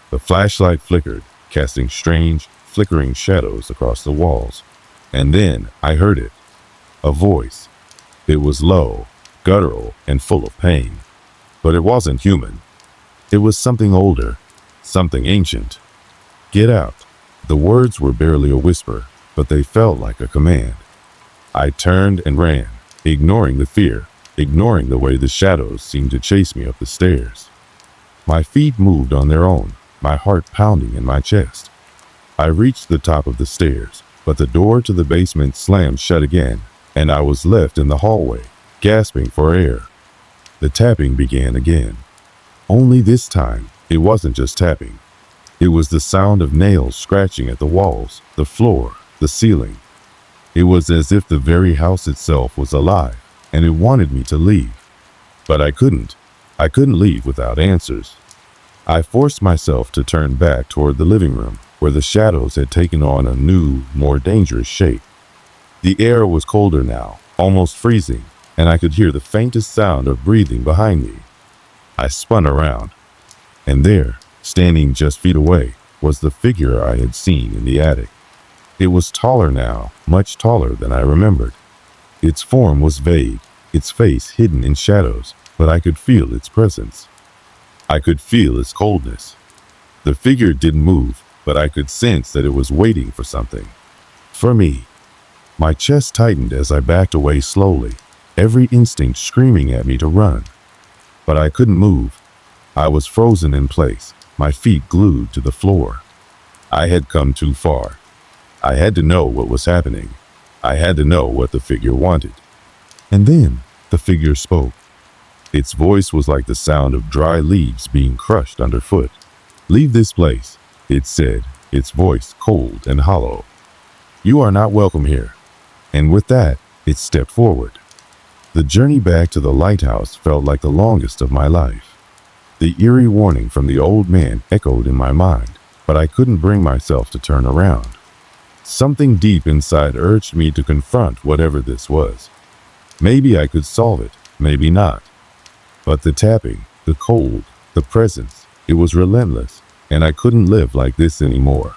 The flashlight flickered, casting strange, flickering shadows across the walls. And then I heard it. A voice. It was low, guttural, and full of pain. But it wasn't human. It was something older, something ancient. Get out. The words were barely a whisper, but they felt like a command. I turned and ran, ignoring the fear, ignoring the way the shadows seemed to chase me up the stairs. My feet moved on their own, my heart pounding in my chest. I reached the top of the stairs, but the door to the basement slammed shut again, and I was left in the hallway, gasping for air. The tapping began again. Only this time, it wasn't just tapping. It was the sound of nails scratching at the walls, the floor, the ceiling. It was as if the very house itself was alive, and it wanted me to leave. But I couldn't. I couldn't leave without answers. I forced myself to turn back toward the living room, where the shadows had taken on a new, more dangerous shape. The air was colder now, almost freezing, and I could hear the faintest sound of breathing behind me. I spun around, and there, standing just feet away, was the figure I had seen in the attic. It was taller now, much taller than I remembered. Its form was vague, its face hidden in shadows, but I could feel its presence. I could feel its coldness. The figure didn't move, but I could sense that it was waiting for something. For me. My chest tightened as I backed away slowly, every instinct screaming at me to run. But I couldn't move. I was frozen in place, my feet glued to the floor. I had come too far. I had to know what was happening. I had to know what the figure wanted. And then the figure spoke. Its voice was like the sound of dry leaves being crushed underfoot. "Leave this place," it said, its voice cold and hollow. "You are not welcome here." And with that, it stepped forward. The journey back to the lighthouse felt like the longest of my life. The eerie warning from the old man echoed in my mind, but I couldn't bring myself to turn around. Something deep inside urged me to confront whatever this was. Maybe I could solve it, maybe not. But the tapping, the cold, the presence, it was relentless, and I couldn't live like this anymore.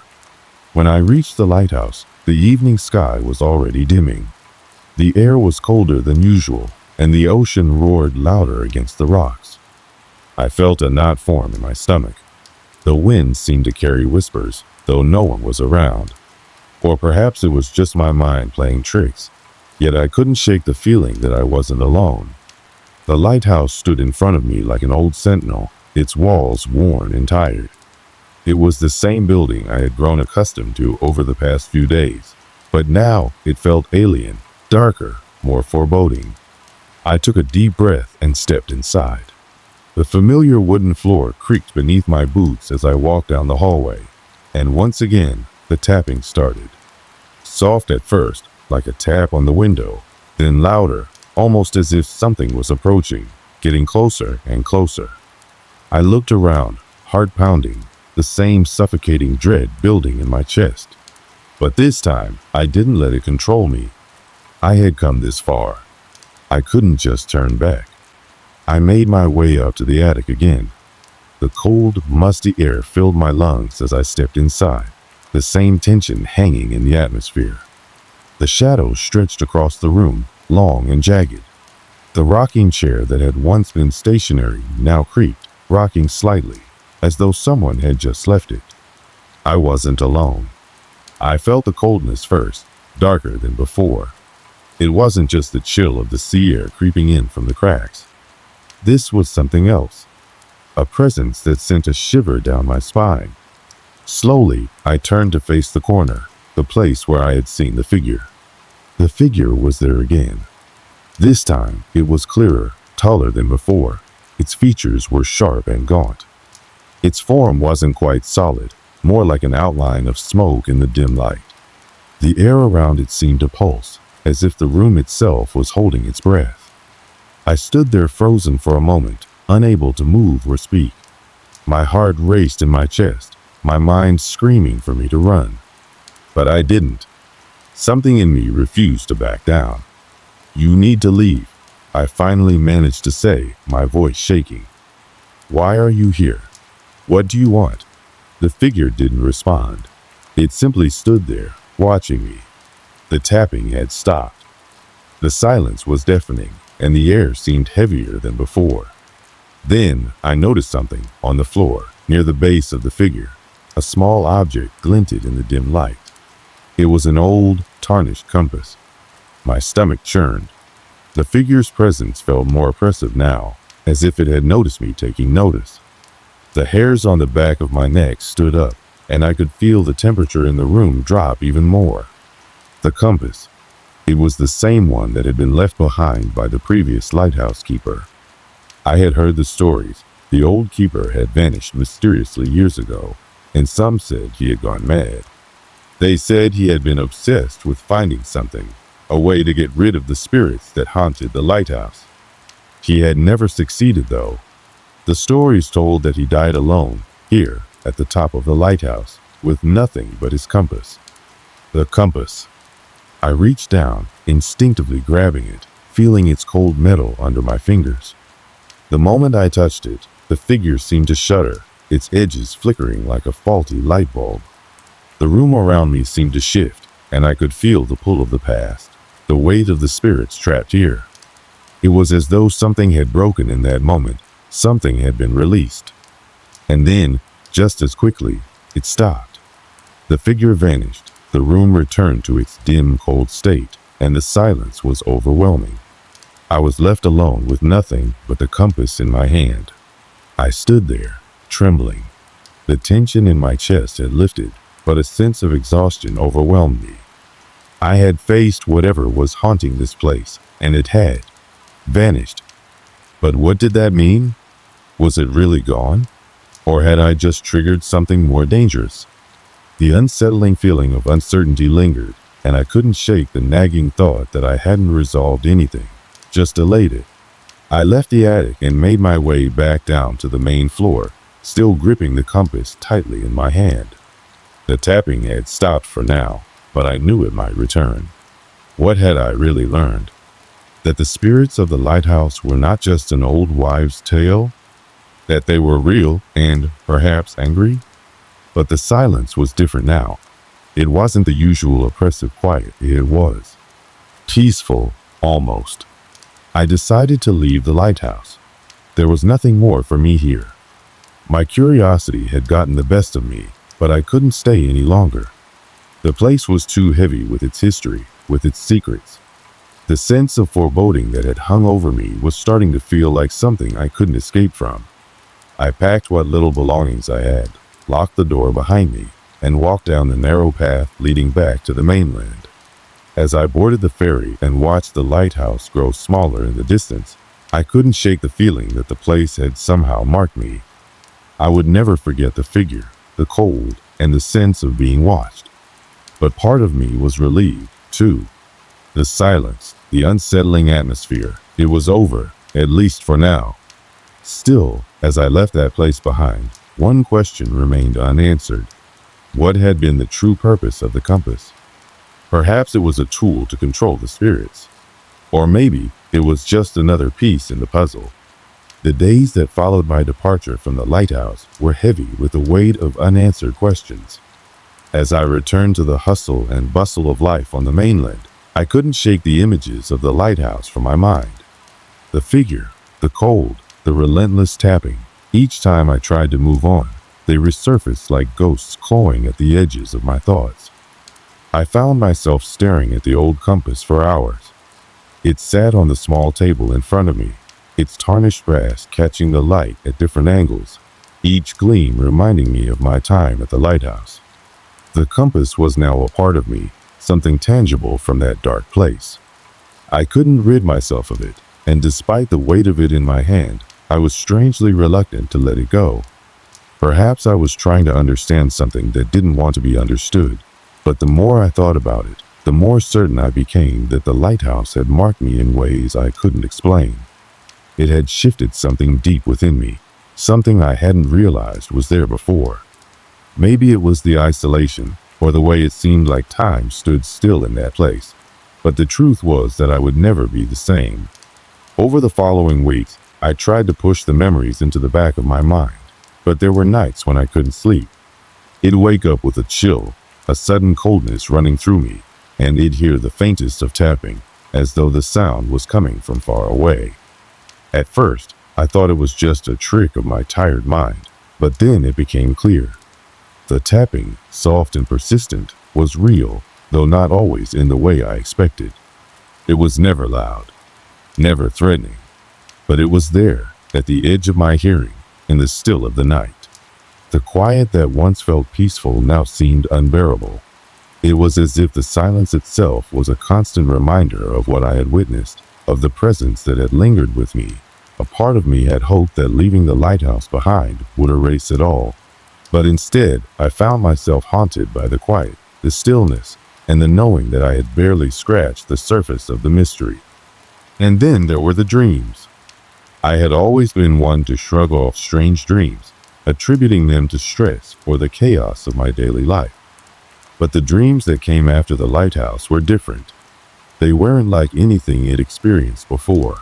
When I reached the lighthouse, the evening sky was already dimming. The air was colder than usual, and the ocean roared louder against the rocks. I felt a knot form in my stomach. The wind seemed to carry whispers, though no one was around. Or perhaps it was just my mind playing tricks. Yet I couldn't shake the feeling that I wasn't alone. The lighthouse stood in front of me like an old sentinel, its walls worn and tired. It was the same building I had grown accustomed to over the past few days, but now it felt alien, darker, more foreboding. I took a deep breath and stepped inside. The familiar wooden floor creaked beneath my boots as I walked down the hallway, and once again, the tapping started. Soft at first, like a tap on the window, then louder, almost as if something was approaching, getting closer and closer. I looked around, heart pounding, the same suffocating dread building in my chest. But this time, I didn't let it control me. I had come this far. I couldn't just turn back. I made my way up to the attic again. The cold, musty air filled my lungs as I stepped inside, the same tension hanging in the atmosphere. The shadows stretched across the room, long and jagged. The rocking chair that had once been stationary now creaked, rocking slightly, as though someone had just left it. I wasn't alone. I felt the coldness first, darker than before. It wasn't just the chill of the sea air creeping in from the cracks. This was something else, a presence that sent a shiver down my spine. Slowly, I turned to face the corner, the place where I had seen the figure. The figure was there again. This time, it was clearer, taller than before. Its features were sharp and gaunt. Its form wasn't quite solid, more like an outline of smoke in the dim light. The air around it seemed to pulse, as if the room itself was holding its breath. I stood there frozen for a moment, unable to move or speak. My heart raced in my chest, my mind screaming for me to run. But I didn't. Something in me refused to back down. "You need to leave," I finally managed to say, my voice shaking. "Why are you here? What do you want?" The figure didn't respond. It simply stood there, watching me. The tapping had stopped. The silence was deafening, and the air seemed heavier than before. Then I noticed something on the floor, near the base of the figure. A small object glinted in the dim light. It was an old, tarnished compass. My stomach churned. The figure's presence felt more oppressive now, as if it had noticed me taking notice. The hairs on the back of my neck stood up, and I could feel the temperature in the room drop even more. The compass. It was the same one that had been left behind by the previous lighthouse keeper. I had heard the stories. The old keeper had vanished mysteriously years ago, and some said he had gone mad. They said he had been obsessed with finding something, a way to get rid of the spirits that haunted the lighthouse. He had never succeeded, though. The stories told that he died alone, here, at the top of the lighthouse, with nothing but his compass. The compass. I reached down, instinctively grabbing it, feeling its cold metal under my fingers. The moment I touched it, the figure seemed to shudder, its edges flickering like a faulty light bulb. The room around me seemed to shift, and I could feel the pull of the past, the weight of the spirits trapped here. It was as though something had broken in that moment, something had been released. And then, just as quickly, it stopped. The figure vanished, the room returned to its dim, cold state, and the silence was overwhelming. I was left alone with nothing but the compass in my hand. I stood there, trembling. The tension in my chest had lifted, but a sense of exhaustion overwhelmed me. I had faced whatever was haunting this place, and it had vanished. But what did that mean? Was it really gone? Or had I just triggered something more dangerous? The unsettling feeling of uncertainty lingered, and I couldn't shake the nagging thought that I hadn't resolved anything, just delayed it. I left the attic and made my way back down to the main floor, still gripping the compass tightly in my hand. The tapping had stopped for now, but I knew it might return. What had I really learned? That the spirits of the lighthouse were not just an old wives' tale? That they were real and, perhaps, angry? But the silence was different now. It wasn't the usual oppressive quiet, it was peaceful, almost. I decided to leave the lighthouse. There was nothing more for me here. My curiosity had gotten the best of me, but I couldn't stay any longer. The place was too heavy with its history, with its secrets. The sense of foreboding that had hung over me was starting to feel like something I couldn't escape from. I packed what little belongings I had, locked the door behind me, and walked down the narrow path leading back to the mainland. As I boarded the ferry and watched the lighthouse grow smaller in the distance, I couldn't shake the feeling that the place had somehow marked me. I would never forget the figure, the cold, and the sense of being watched. But part of me was relieved, too. The silence, the unsettling atmosphere, it was over, at least for now. Still, as I left that place behind, one question remained unanswered. What had been the true purpose of the compass? Perhaps it was a tool to control the spirits. Or maybe it was just another piece in the puzzle. The days that followed my departure from the lighthouse were heavy with the weight of unanswered questions. As I returned to the hustle and bustle of life on the mainland, I couldn't shake the images of the lighthouse from my mind. The figure, the cold, the relentless tapping. Each time I tried to move on, They resurfaced like ghosts clawing at the edges of my thoughts. I found myself staring at the old compass for hours. It sat on the small table in front of me, its tarnished brass catching the light at different angles, each gleam reminding me of my time at the lighthouse. The compass was now a part of me, something tangible from that dark place. I couldn't rid myself of it, and despite the weight of it in my hand, I was strangely reluctant to let it go. Perhaps I was trying to understand something that didn't want to be understood, but the more I thought about it, the more certain I became that the lighthouse had marked me in ways I couldn't explain. It had shifted something deep within me, something I hadn't realized was there before. Maybe it was the isolation, or the way it seemed like time stood still in that place, but the truth was that I would never be the same. Over the following weeks, I tried to push the memories into the back of my mind, but there were nights when I couldn't sleep. I'd wake up with a chill, a sudden coldness running through me, and I'd hear the faintest of tapping, as though the sound was coming from far away. At first, I thought it was just a trick of my tired mind, but then it became clear. The tapping, soft and persistent, was real, though not always in the way I expected. It was never loud, never threatening, but it was there, at the edge of my hearing, in the still of the night. The quiet that once felt peaceful now seemed unbearable. It was as if the silence itself was a constant reminder of what I had witnessed, of the presence that had lingered with me. A part of me had hoped that leaving the lighthouse behind would erase it all. But instead, I found myself haunted by the quiet, the stillness, and the knowing that I had barely scratched the surface of the mystery. And then there were the dreams. I had always been one to shrug off strange dreams, attributing them to stress or the chaos of my daily life. But the dreams that came after the lighthouse were different. They weren't like anything I'd experienced before.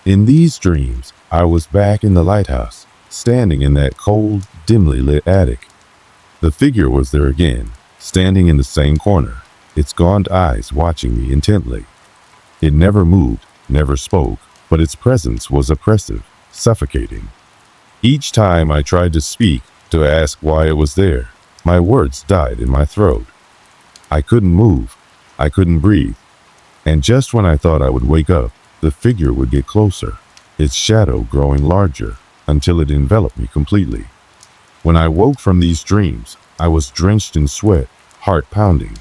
In these dreams, I was back in the lighthouse, standing in that cold, dimly lit attic. The figure was there again, standing in the same corner, its gaunt eyes watching me intently. It never moved, never spoke, but its presence was oppressive, suffocating. Each time I tried to speak, to ask why it was there, my words died in my throat. I couldn't move, I couldn't breathe, and just when I thought I would wake up, the figure would get closer, its shadow growing larger, until it enveloped me completely. When I woke from these dreams, I was drenched in sweat, heart pounding.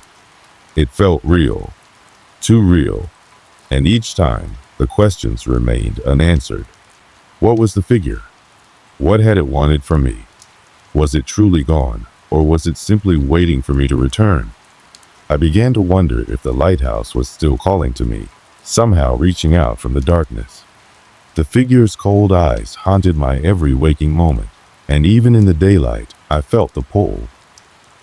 It felt real, too real, and each time, the questions remained unanswered. What was the figure? What had it wanted from me? Was it truly gone, or was it simply waiting for me to return? I began to wonder if the lighthouse was still calling to me, somehow reaching out from the darkness. The figure's cold eyes haunted my every waking moment, and even in the daylight, I felt the pull.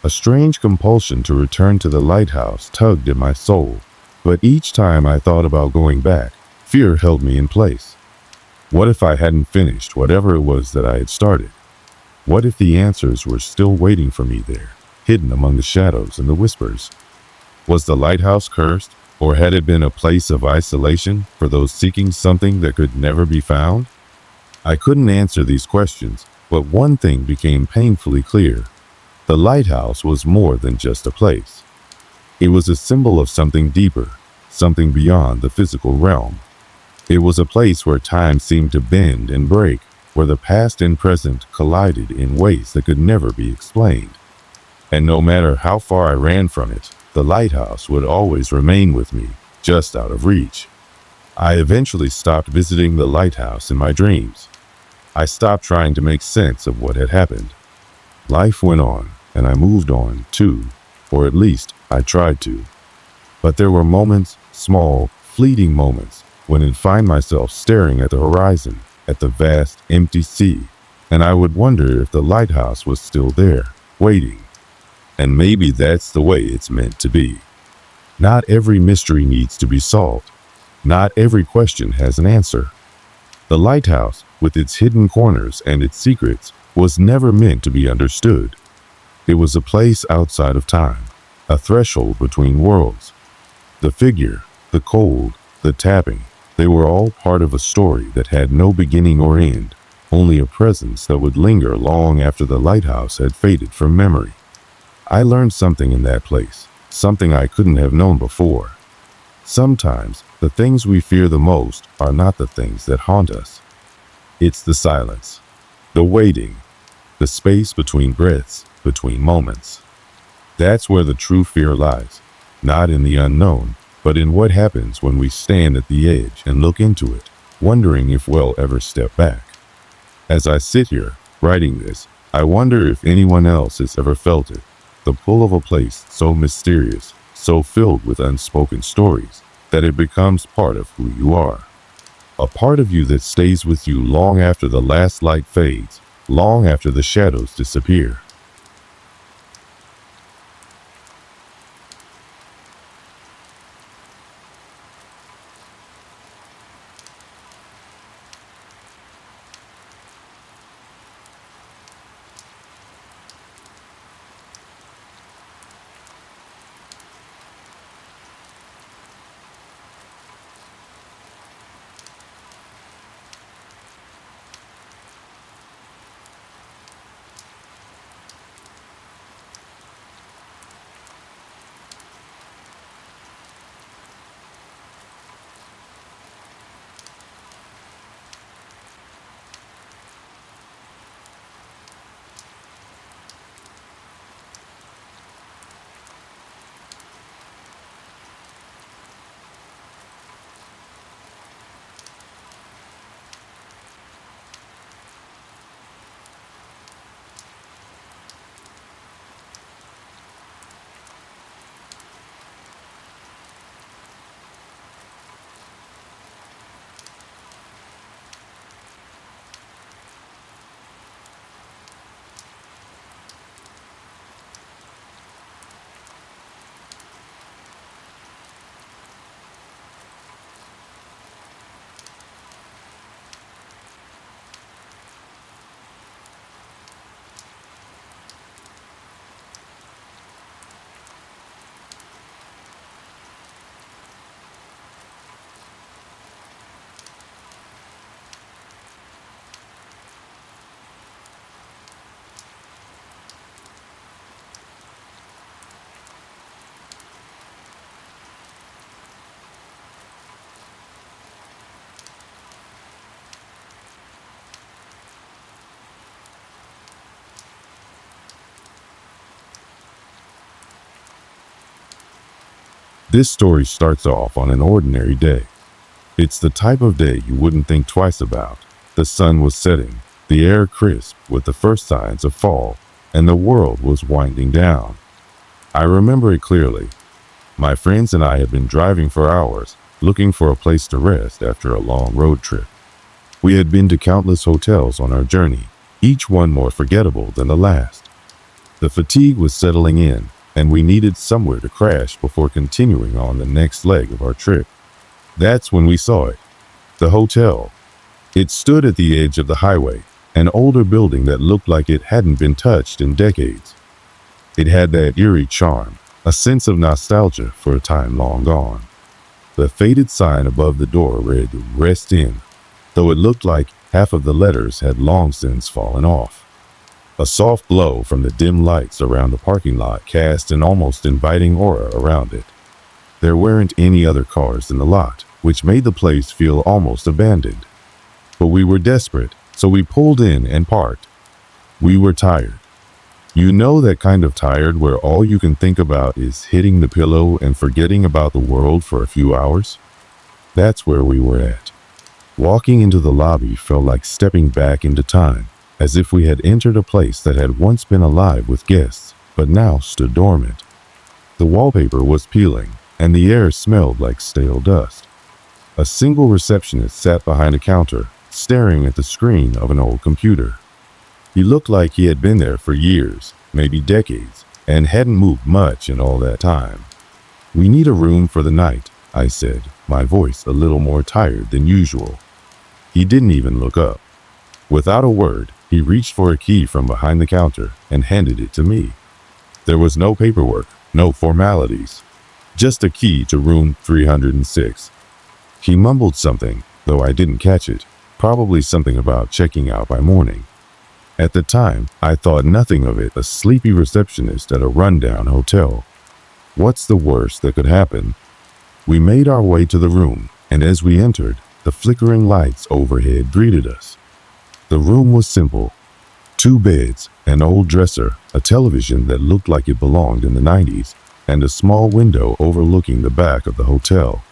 A strange compulsion to return to the lighthouse tugged at my soul, but each time I thought about going back, fear held me in place. What if I hadn't finished whatever it was that I had started? What if the answers were still waiting for me there, hidden among the shadows and the whispers? Was the lighthouse cursed, or had it been a place of isolation for those seeking something that could never be found? I couldn't answer these questions, but one thing became painfully clear. The lighthouse was more than just a place. It was a symbol of something deeper, something beyond the physical realm. It was a place where time seemed to bend and break, where the past and present collided in ways that could never be explained. And no matter how far I ran from it, the lighthouse would always remain with me, just out of reach. I eventually stopped visiting the lighthouse in my dreams. I stopped trying to make sense of what had happened. Life went on, and I moved on, too, or at least I tried to. But there were moments, small, fleeting moments, when I'd find myself staring at the horizon, at the vast, empty sea, and I would wonder if the lighthouse was still there, waiting. And maybe that's the way it's meant to be. Not every mystery needs to be solved. Not every question has an answer. The lighthouse, with its hidden corners and its secrets, was never meant to be understood. It was a place outside of time, a threshold between worlds. The figure, the cold, the tapping, they were all part of a story that had no beginning or end, only a presence that would linger long after the lighthouse had faded from memory. I learned something in that place, something I couldn't have known before. Sometimes, the things we fear the most are not the things that haunt us. It's the silence, the waiting, the space between breaths, between moments. That's where the true fear lies, not in the unknown, but in what happens when we stand at the edge and look into it, wondering if we'll ever step back. As I sit here, writing this, I wonder if anyone else has ever felt it, the pull of a place so mysterious, so filled with unspoken stories, that it becomes part of who you are. A part of you that stays with you long after the last light fades, long after the shadows disappear. This story starts off on an ordinary day. It's the type of day you wouldn't think twice about. The sun was setting, the air crisp with the first signs of fall, and the world was winding down. I remember it clearly. My friends and I had been driving for hours, looking for a place to rest after a long road trip. We had been to countless hotels on our journey, each one more forgettable than the last. The fatigue was settling in, and we needed somewhere to crash before continuing on the next leg of our trip. That's when we saw it. The hotel. It stood at the edge of the highway, an older building that looked like it hadn't been touched in decades. It had that eerie charm, a sense of nostalgia for a time long gone. The faded sign above the door read, "Rest In," though it looked like half of the letters had long since fallen off. A soft glow from the dim lights around the parking lot cast an almost inviting aura around it. There weren't any other cars in the lot, which made the place feel almost abandoned. But we were desperate, so we pulled in and parked. We were tired. You know that kind of tired where all you can think about is hitting the pillow and forgetting about the world for a few hours? That's where we were at. Walking into the lobby felt like stepping back into time, as if we had entered a place that had once been alive with guests, but now stood dormant. The wallpaper was peeling, and the air smelled like stale dust. A single receptionist sat behind a counter, staring at the screen of an old computer. He looked like he had been there for years, maybe decades, and hadn't moved much in all that time. "We need a room for the night," I said, my voice a little more tired than usual. He didn't even look up. Without a word, he reached for a key from behind the counter and handed it to me. There was no paperwork, no formalities, just a key to room 306. He mumbled something, though I didn't catch it. probably something about checking out by morning. At the time, I thought nothing of it, a sleepy receptionist at a rundown hotel. What's the worst that could happen? We made our way to the room, and as we entered, the flickering lights overhead greeted us. The room was simple. 2 beds, an old dresser, a television that looked like it belonged in the 90s, and a small window overlooking the back of the hotel.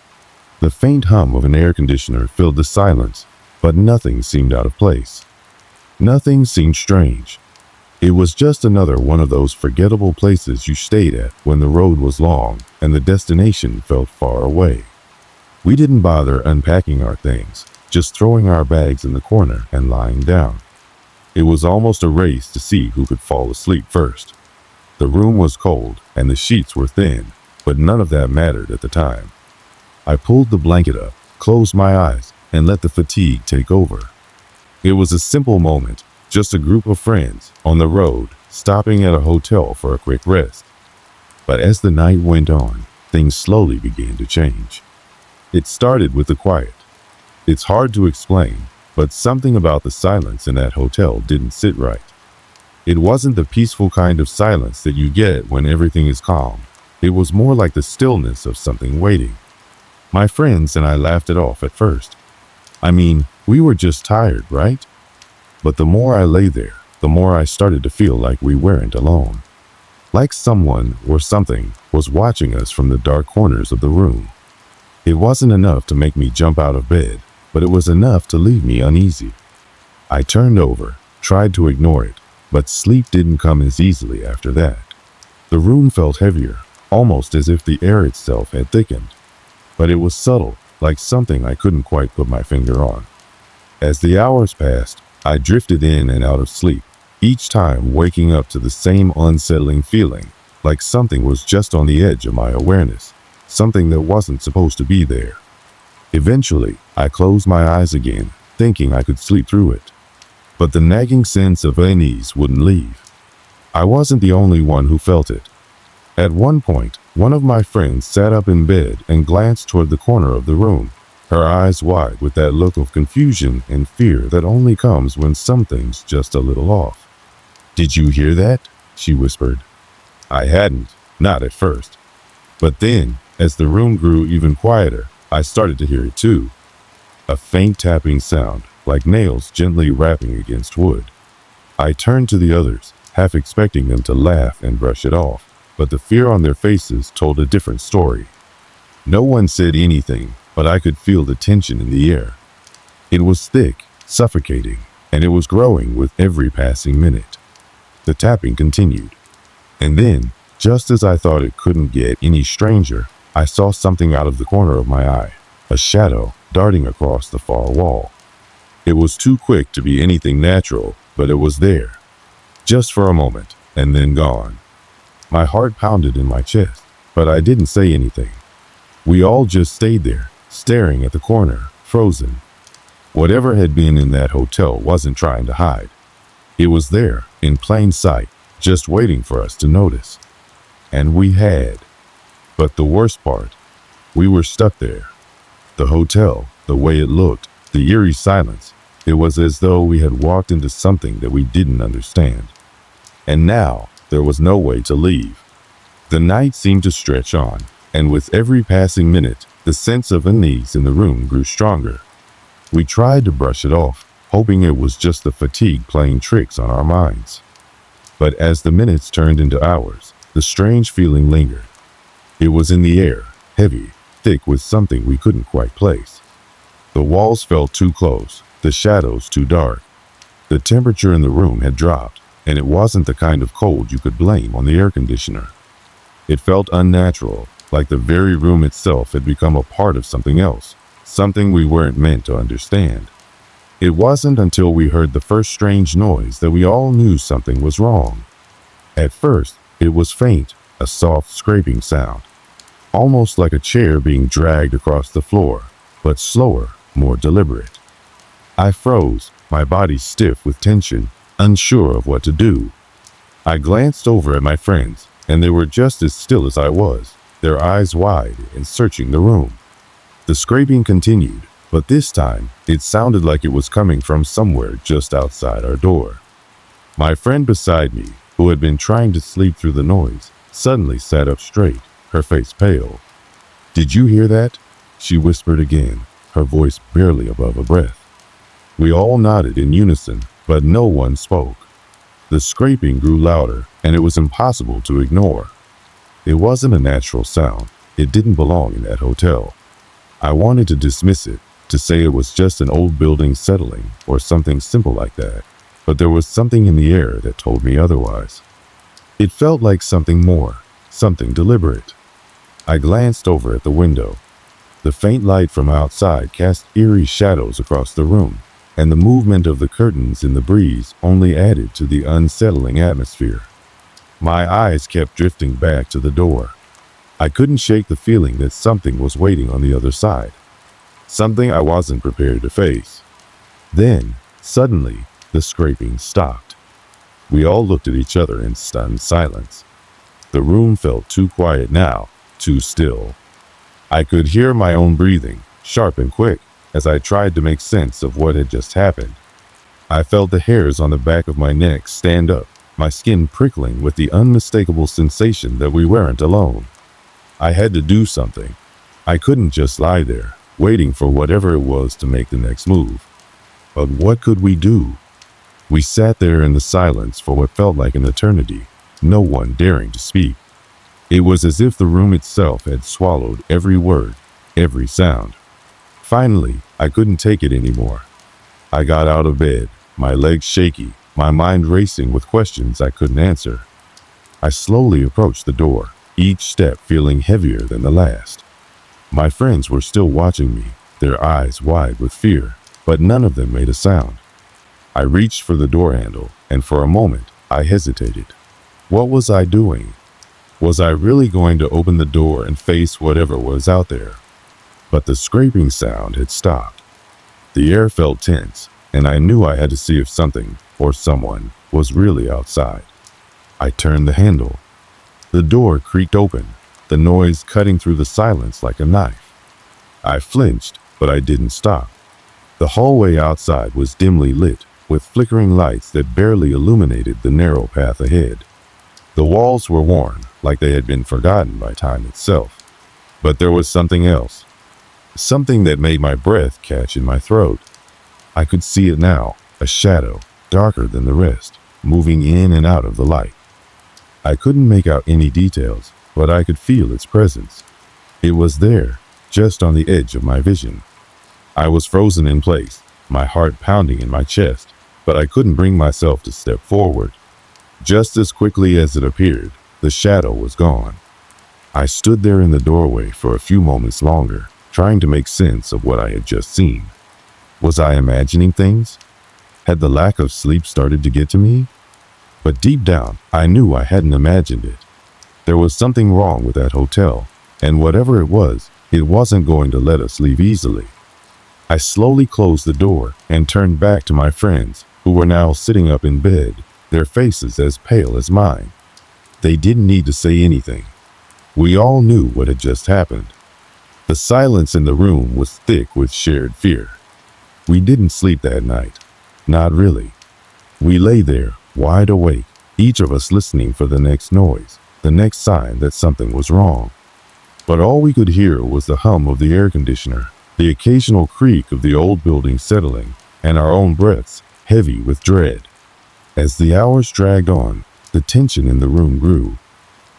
The faint hum of an air conditioner filled the silence, but nothing seemed out of place. Nothing seemed strange. It was just another one of those forgettable places you stayed at when the road was long and the destination felt far away. We didn't bother unpacking our things, just throwing our bags in the corner and lying down. It was almost a race to see who could fall asleep first. The room was cold and the sheets were thin, but none of that mattered at the time. I pulled the blanket up, closed my eyes, and let the fatigue take over. It was a simple moment, just a group of friends on the road, stopping at a hotel for a quick rest. But as the night went on, things slowly began to change. It started with the quiet. It's hard to explain, but something about the silence in that hotel didn't sit right. It wasn't the peaceful kind of silence that you get when everything is calm. It was more like the stillness of something waiting. My friends and I laughed it off at first. I mean, we were just tired, right? But the more I lay there, the more I started to feel like we weren't alone. Like someone or something was watching us from the dark corners of the room. It wasn't enough to make me jump out of bed, but it was enough to leave me uneasy. I turned over, tried to ignore it, but sleep didn't come as easily after that. The room felt heavier, almost as if the air itself had thickened. But it was subtle, like something I couldn't quite put my finger on. As the hours passed, I drifted in and out of sleep, each time waking up to the same unsettling feeling, like something was just on the edge of my awareness, something that wasn't supposed to be there. Eventually, I closed my eyes again, thinking I could sleep through it. But the nagging sense of unease wouldn't leave. I wasn't the only one who felt it. At one point, one of my friends sat up in bed and glanced toward the corner of the room, her eyes wide with that look of confusion and fear that only comes when something's just a little off. "Did you hear that?" she whispered. I hadn't, not at first. But then, as the room grew even quieter, I started to hear it too. A faint tapping sound, like nails gently rapping against wood. I turned to the others, half expecting them to laugh and brush it off, but the fear on their faces told a different story. No one said anything, but I could feel the tension in the air. It was thick, suffocating, and it was growing with every passing minute. The tapping continued. And then, just as I thought it couldn't get any stranger, I saw something out of the corner of my eye, a shadow darting across the far wall. It was too quick to be anything natural, but it was there. Just for a moment, and then gone. My heart pounded in my chest, but I didn't say anything. We all just stayed there, staring at the corner, frozen. Whatever had been in that hotel wasn't trying to hide. It was there, in plain sight, just waiting for us to notice. And we had. But the worst part, we were stuck there. The hotel, the way it looked, the eerie silence, it was as though we had walked into something that we didn't understand. And now, there was no way to leave. The night seemed to stretch on, and with every passing minute, the sense of unease in the room grew stronger. We tried to brush it off, hoping it was just the fatigue playing tricks on our minds. But as the minutes turned into hours, the strange feeling lingered. It was in the air, heavy, thick with something we couldn't quite place. The walls felt too close, the shadows too dark. The temperature in the room had dropped, and it wasn't the kind of cold you could blame on the air conditioner. It felt unnatural, like the very room itself had become a part of something else, something we weren't meant to understand. It wasn't until we heard the first strange noise that we all knew something was wrong. At first, it was faint, a soft scraping sound, almost like a chair being dragged across the floor, but slower, more deliberate. I froze, my body stiff with tension, unsure of what to do. I glanced over at my friends, and they were just as still as I was, their eyes wide and searching the room. The scraping continued, But this time, it sounded like it was coming from somewhere just outside our door. My friend beside me, who had been trying to sleep through the noise, suddenly sat up straight, her face pale. "Did you hear that?" she whispered again, her voice barely above a breath. We all nodded in unison, but no one spoke. The scraping grew louder, and it was impossible to ignore. It wasn't a natural sound. It didn't belong in that hotel. I wanted to dismiss it, to say it was just an old building settling or something simple like that, but there was something in the air that told me otherwise. It felt like something more, something deliberate. I glanced over at the window. The faint light from outside cast eerie shadows across the room, and the movement of the curtains in the breeze only added to the unsettling atmosphere. My eyes kept drifting back to the door. I couldn't shake the feeling that something was waiting on the other side, something I wasn't prepared to face. Then, suddenly, the scraping stopped. We all looked at each other in stunned silence. The room felt too quiet now, too still. I could hear my own breathing, sharp and quick, as I tried to make sense of what had just happened. I felt the hairs on the back of my neck stand up, my skin prickling with the unmistakable sensation that we weren't alone. I had to do something. I couldn't just lie there, waiting for whatever it was to make the next move. But what could we do? We sat there in the silence for what felt like an eternity, no one daring to speak. It was as if the room itself had swallowed every word, every sound. Finally, I couldn't take it anymore. I got out of bed, my legs shaky, my mind racing with questions I couldn't answer. I slowly approached the door, each step feeling heavier than the last. My friends were still watching me, their eyes wide with fear, but none of them made a sound. I reached for the door handle, and for a moment, I hesitated. What was I doing? Was I really going to open the door and face whatever was out there? But the scraping sound had stopped. The air felt tense, and I knew I had to see if something, or someone, was really outside. I turned the handle. The door creaked open, the noise cutting through the silence like a knife. I flinched, but I didn't stop. The hallway outside was dimly lit, with flickering lights that barely illuminated the narrow path ahead. The walls were worn, like they had been forgotten by time itself. But there was something else. Something that made my breath catch in my throat. I could see it now, a shadow, darker than the rest, moving in and out of the light. I couldn't make out any details, but I could feel its presence. It was there, just on the edge of my vision. I was frozen in place, my heart pounding in my chest, but I couldn't bring myself to step forward. Just as quickly as it appeared, the shadow was gone. I stood there in the doorway for a few moments longer, trying to make sense of what I had just seen. Was I imagining things? Had the lack of sleep started to get to me? But deep down, I knew I hadn't imagined it. There was something wrong with that hotel, and whatever it was, it wasn't going to let us leave easily. I slowly closed the door and turned back to my friends, who were now sitting up in bed, their faces as pale as mine. They didn't need to say anything. We all knew what had just happened. The silence in the room was thick with shared fear. We didn't sleep that night. Not really. We lay there, wide awake, each of us listening for the next noise, the next sign that something was wrong. But all we could hear was the hum of the air conditioner, the occasional creak of the old building settling, and our own breaths, heavy with dread. As the hours dragged on, the tension in the room grew.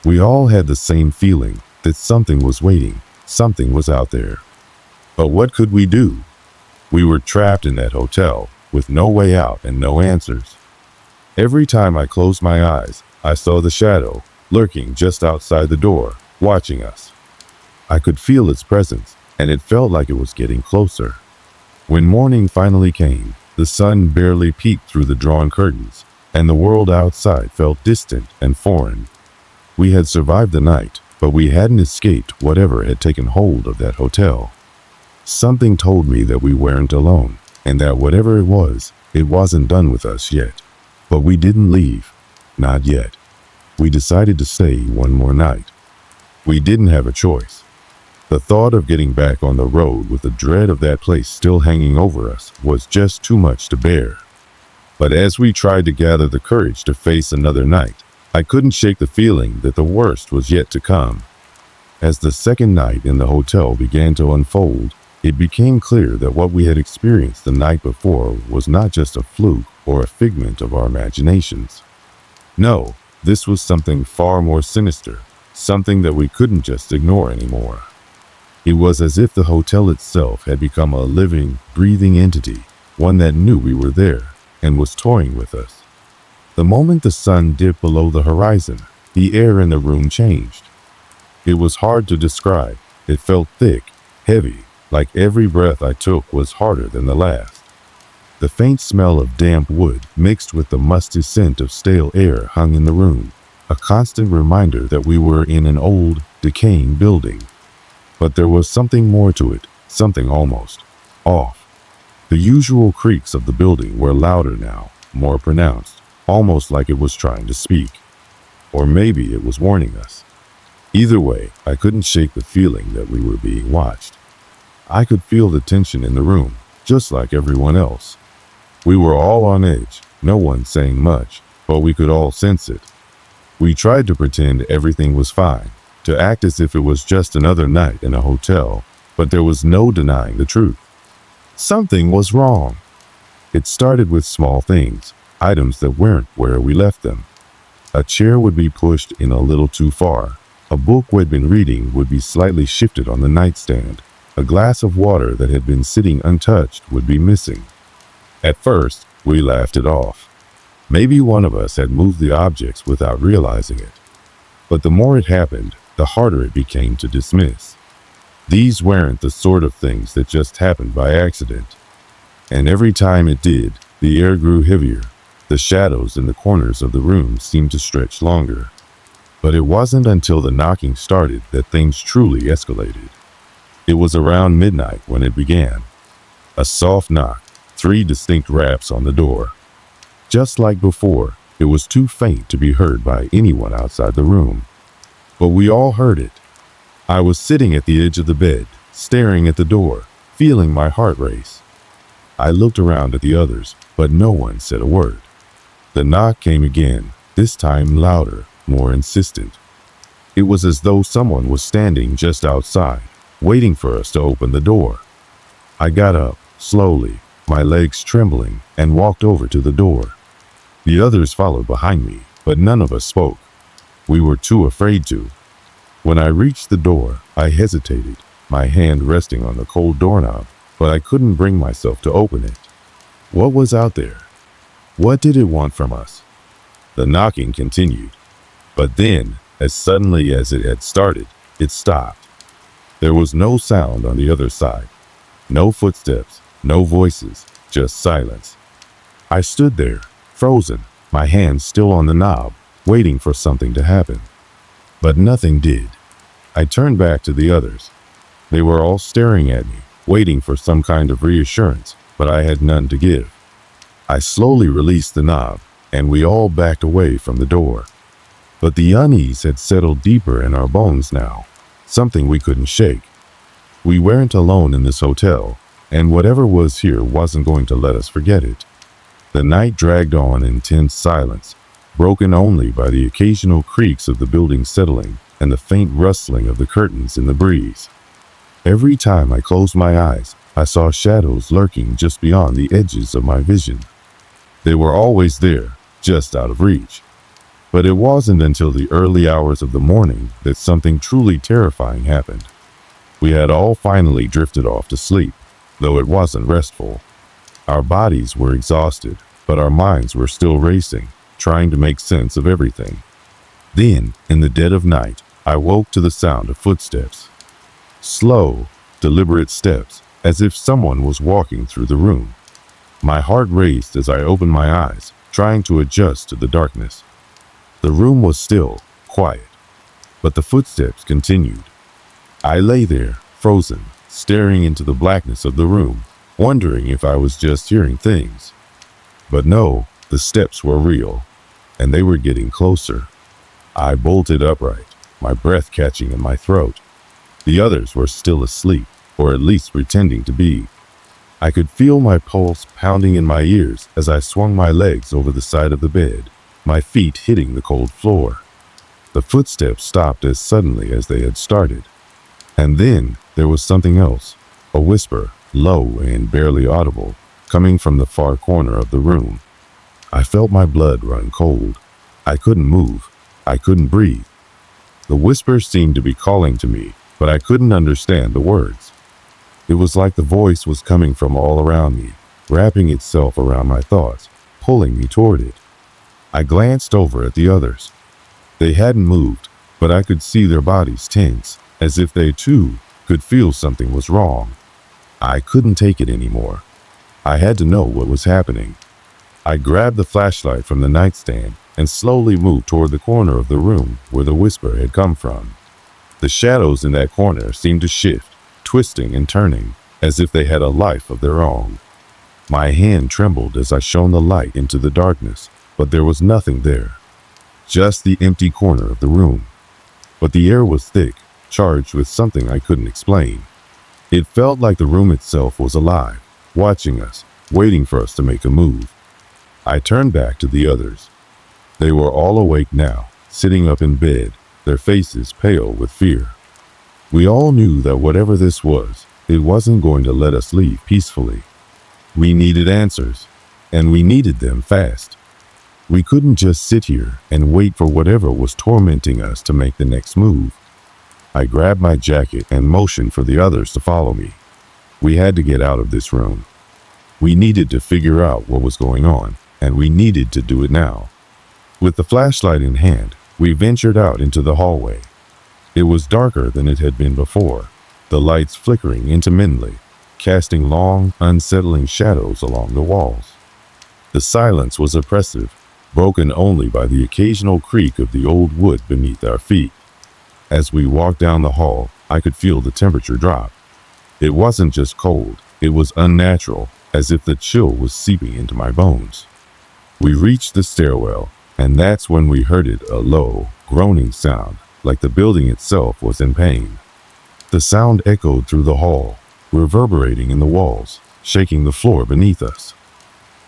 We all had the same feeling that something was waiting, something was out there. But what could we do? We were trapped in that hotel, with no way out and no answers. Every time I closed my eyes, I saw the shadow, lurking just outside the door, watching us. I could feel its presence, and it felt like it was getting closer. When morning finally came, the sun barely peeked through the drawn curtains, and the world outside felt distant and foreign. We had survived the night, but we hadn't escaped whatever had taken hold of that hotel. Something told me that we weren't alone, and that whatever it wasn't done with us yet. But we didn't leave. Not yet. We decided to stay one more night. We didn't have a choice. The thought of getting back on the road with the dread of that place still hanging over us was just too much to bear. But as we tried to gather the courage to face another night, I couldn't shake the feeling that the worst was yet to come. As the second night in the hotel began to unfold, it became clear that what we had experienced the night before was not just a fluke or a figment of our imaginations. No, this was something far more sinister, something that we couldn't just ignore anymore. It was as if the hotel itself had become a living, breathing entity, one that knew we were there and was toying with us. The moment the sun dipped below the horizon, the air in the room changed. It was hard to describe. It felt thick, heavy, like every breath I took was harder than the last. The faint smell of damp wood mixed with the musty scent of stale air hung in the room, a constant reminder that we were in an old, decaying building. But there was something more to it, something almost off. The usual creaks of the building were louder now, more pronounced, almost like it was trying to speak. Or maybe it was warning us. Either way, I couldn't shake the feeling that we were being watched. I could feel the tension in the room, just like everyone else. We were all on edge, no one saying much, but we could all sense it. We tried to pretend everything was fine, to act as if it was just another night in a hotel, but there was no denying the truth. Something was wrong. It started with small things, items that weren't where we left them. A chair would be pushed in a little too far. A book we'd been reading would be slightly shifted on the nightstand. A glass of water that had been sitting untouched would be missing. At first, we laughed it off. Maybe one of us had moved the objects without realizing it. But the more it happened, the harder it became to dismiss. These weren't the sort of things that just happened by accident. And every time it did, the air grew heavier. The shadows in the corners of the room seemed to stretch longer. But it wasn't until the knocking started that things truly escalated. It was around midnight when it began. A soft knock, 3 distinct raps on the door. Just like before, it was too faint to be heard by anyone outside the room. But we all heard it. I was sitting at the edge of the bed, staring at the door, feeling my heart race. I looked around at the others, but no one said a word. The knock came again, this time louder, more insistent. It was as though someone was standing just outside, waiting for us to open the door. I got up, slowly, my legs trembling, and walked over to the door. The others followed behind me, but none of us spoke. We were too afraid to. When I reached the door, I hesitated, my hand resting on the cold doorknob, but I couldn't bring myself to open it. What was out there? What did it want from us? The knocking continued. But then, as suddenly as it had started, it stopped. There was no sound on the other side. No footsteps, no voices, just silence. I stood there, frozen, my hands still on the knob, waiting for something to happen. But nothing did. I turned back to the others. They were all staring at me, waiting for some kind of reassurance, but I had none to give. I slowly released the knob, and we all backed away from the door. But the unease had settled deeper in our bones now, something we couldn't shake. We weren't alone in this hotel, and whatever was here wasn't going to let us forget it. The night dragged on in tense silence, broken only by the occasional creaks of the building settling and the faint rustling of the curtains in the breeze. Every time I closed my eyes, I saw shadows lurking just beyond the edges of my vision. They were always there, just out of reach. But it wasn't until the early hours of the morning that something truly terrifying happened. We had all finally drifted off to sleep, though it wasn't restful. Our bodies were exhausted, but our minds were still racing, trying to make sense of everything. Then, in the dead of night, I woke to the sound of footsteps. Slow, deliberate steps, as if someone was walking through the room. My heart raced as I opened my eyes, trying to adjust to the darkness. The room was still, quiet, but the footsteps continued. I lay there, frozen, staring into the blackness of the room, wondering if I was just hearing things. But no, the steps were real, and they were getting closer. I bolted upright, my breath catching in my throat. The others were still asleep, or at least pretending to be. I could feel my pulse pounding in my ears as I swung my legs over the side of the bed, my feet hitting the cold floor. The footsteps stopped as suddenly as they had started. And then there was something else, a whisper, low and barely audible, coming from the far corner of the room. I felt my blood run cold. I couldn't move. I couldn't breathe. The whisper seemed to be calling to me, but I couldn't understand the words. It was like the voice was coming from all around me, wrapping itself around my thoughts, pulling me toward it. I glanced over at the others. They hadn't moved, but I could see their bodies tense, as if they too could feel something was wrong. I couldn't take it anymore. I had to know what was happening. I grabbed the flashlight from the nightstand and slowly moved toward the corner of the room where the whisper had come from. The shadows in that corner seemed to shift, twisting and turning, as if they had a life of their own. My hand trembled as I shone the light into the darkness, but there was nothing there. Just the empty corner of the room. But the air was thick, charged with something I couldn't explain. It felt like the room itself was alive, watching us, waiting for us to make a move. I turned back to the others. They were all awake now, sitting up in bed, their faces pale with fear. We all knew that whatever this was, it wasn't going to let us leave peacefully. We needed answers, and we needed them fast. We couldn't just sit here and wait for whatever was tormenting us to make the next move. I grabbed my jacket and motioned for the others to follow me. We had to get out of this room. We needed to figure out what was going on, and we needed to do it now. With the flashlight in hand, we ventured out into the hallway. It was darker than it had been before, the lights flickering intermittently, casting long, unsettling shadows along the walls. The silence was oppressive, broken only by the occasional creak of the old wood beneath our feet. As we walked down the hall, I could feel the temperature drop. It wasn't just cold, it was unnatural, as if the chill was seeping into my bones. We reached the stairwell, and that's when we heard it, a low, groaning sound, like the building itself was in pain. The sound echoed through the hall, reverberating in the walls, shaking the floor beneath us.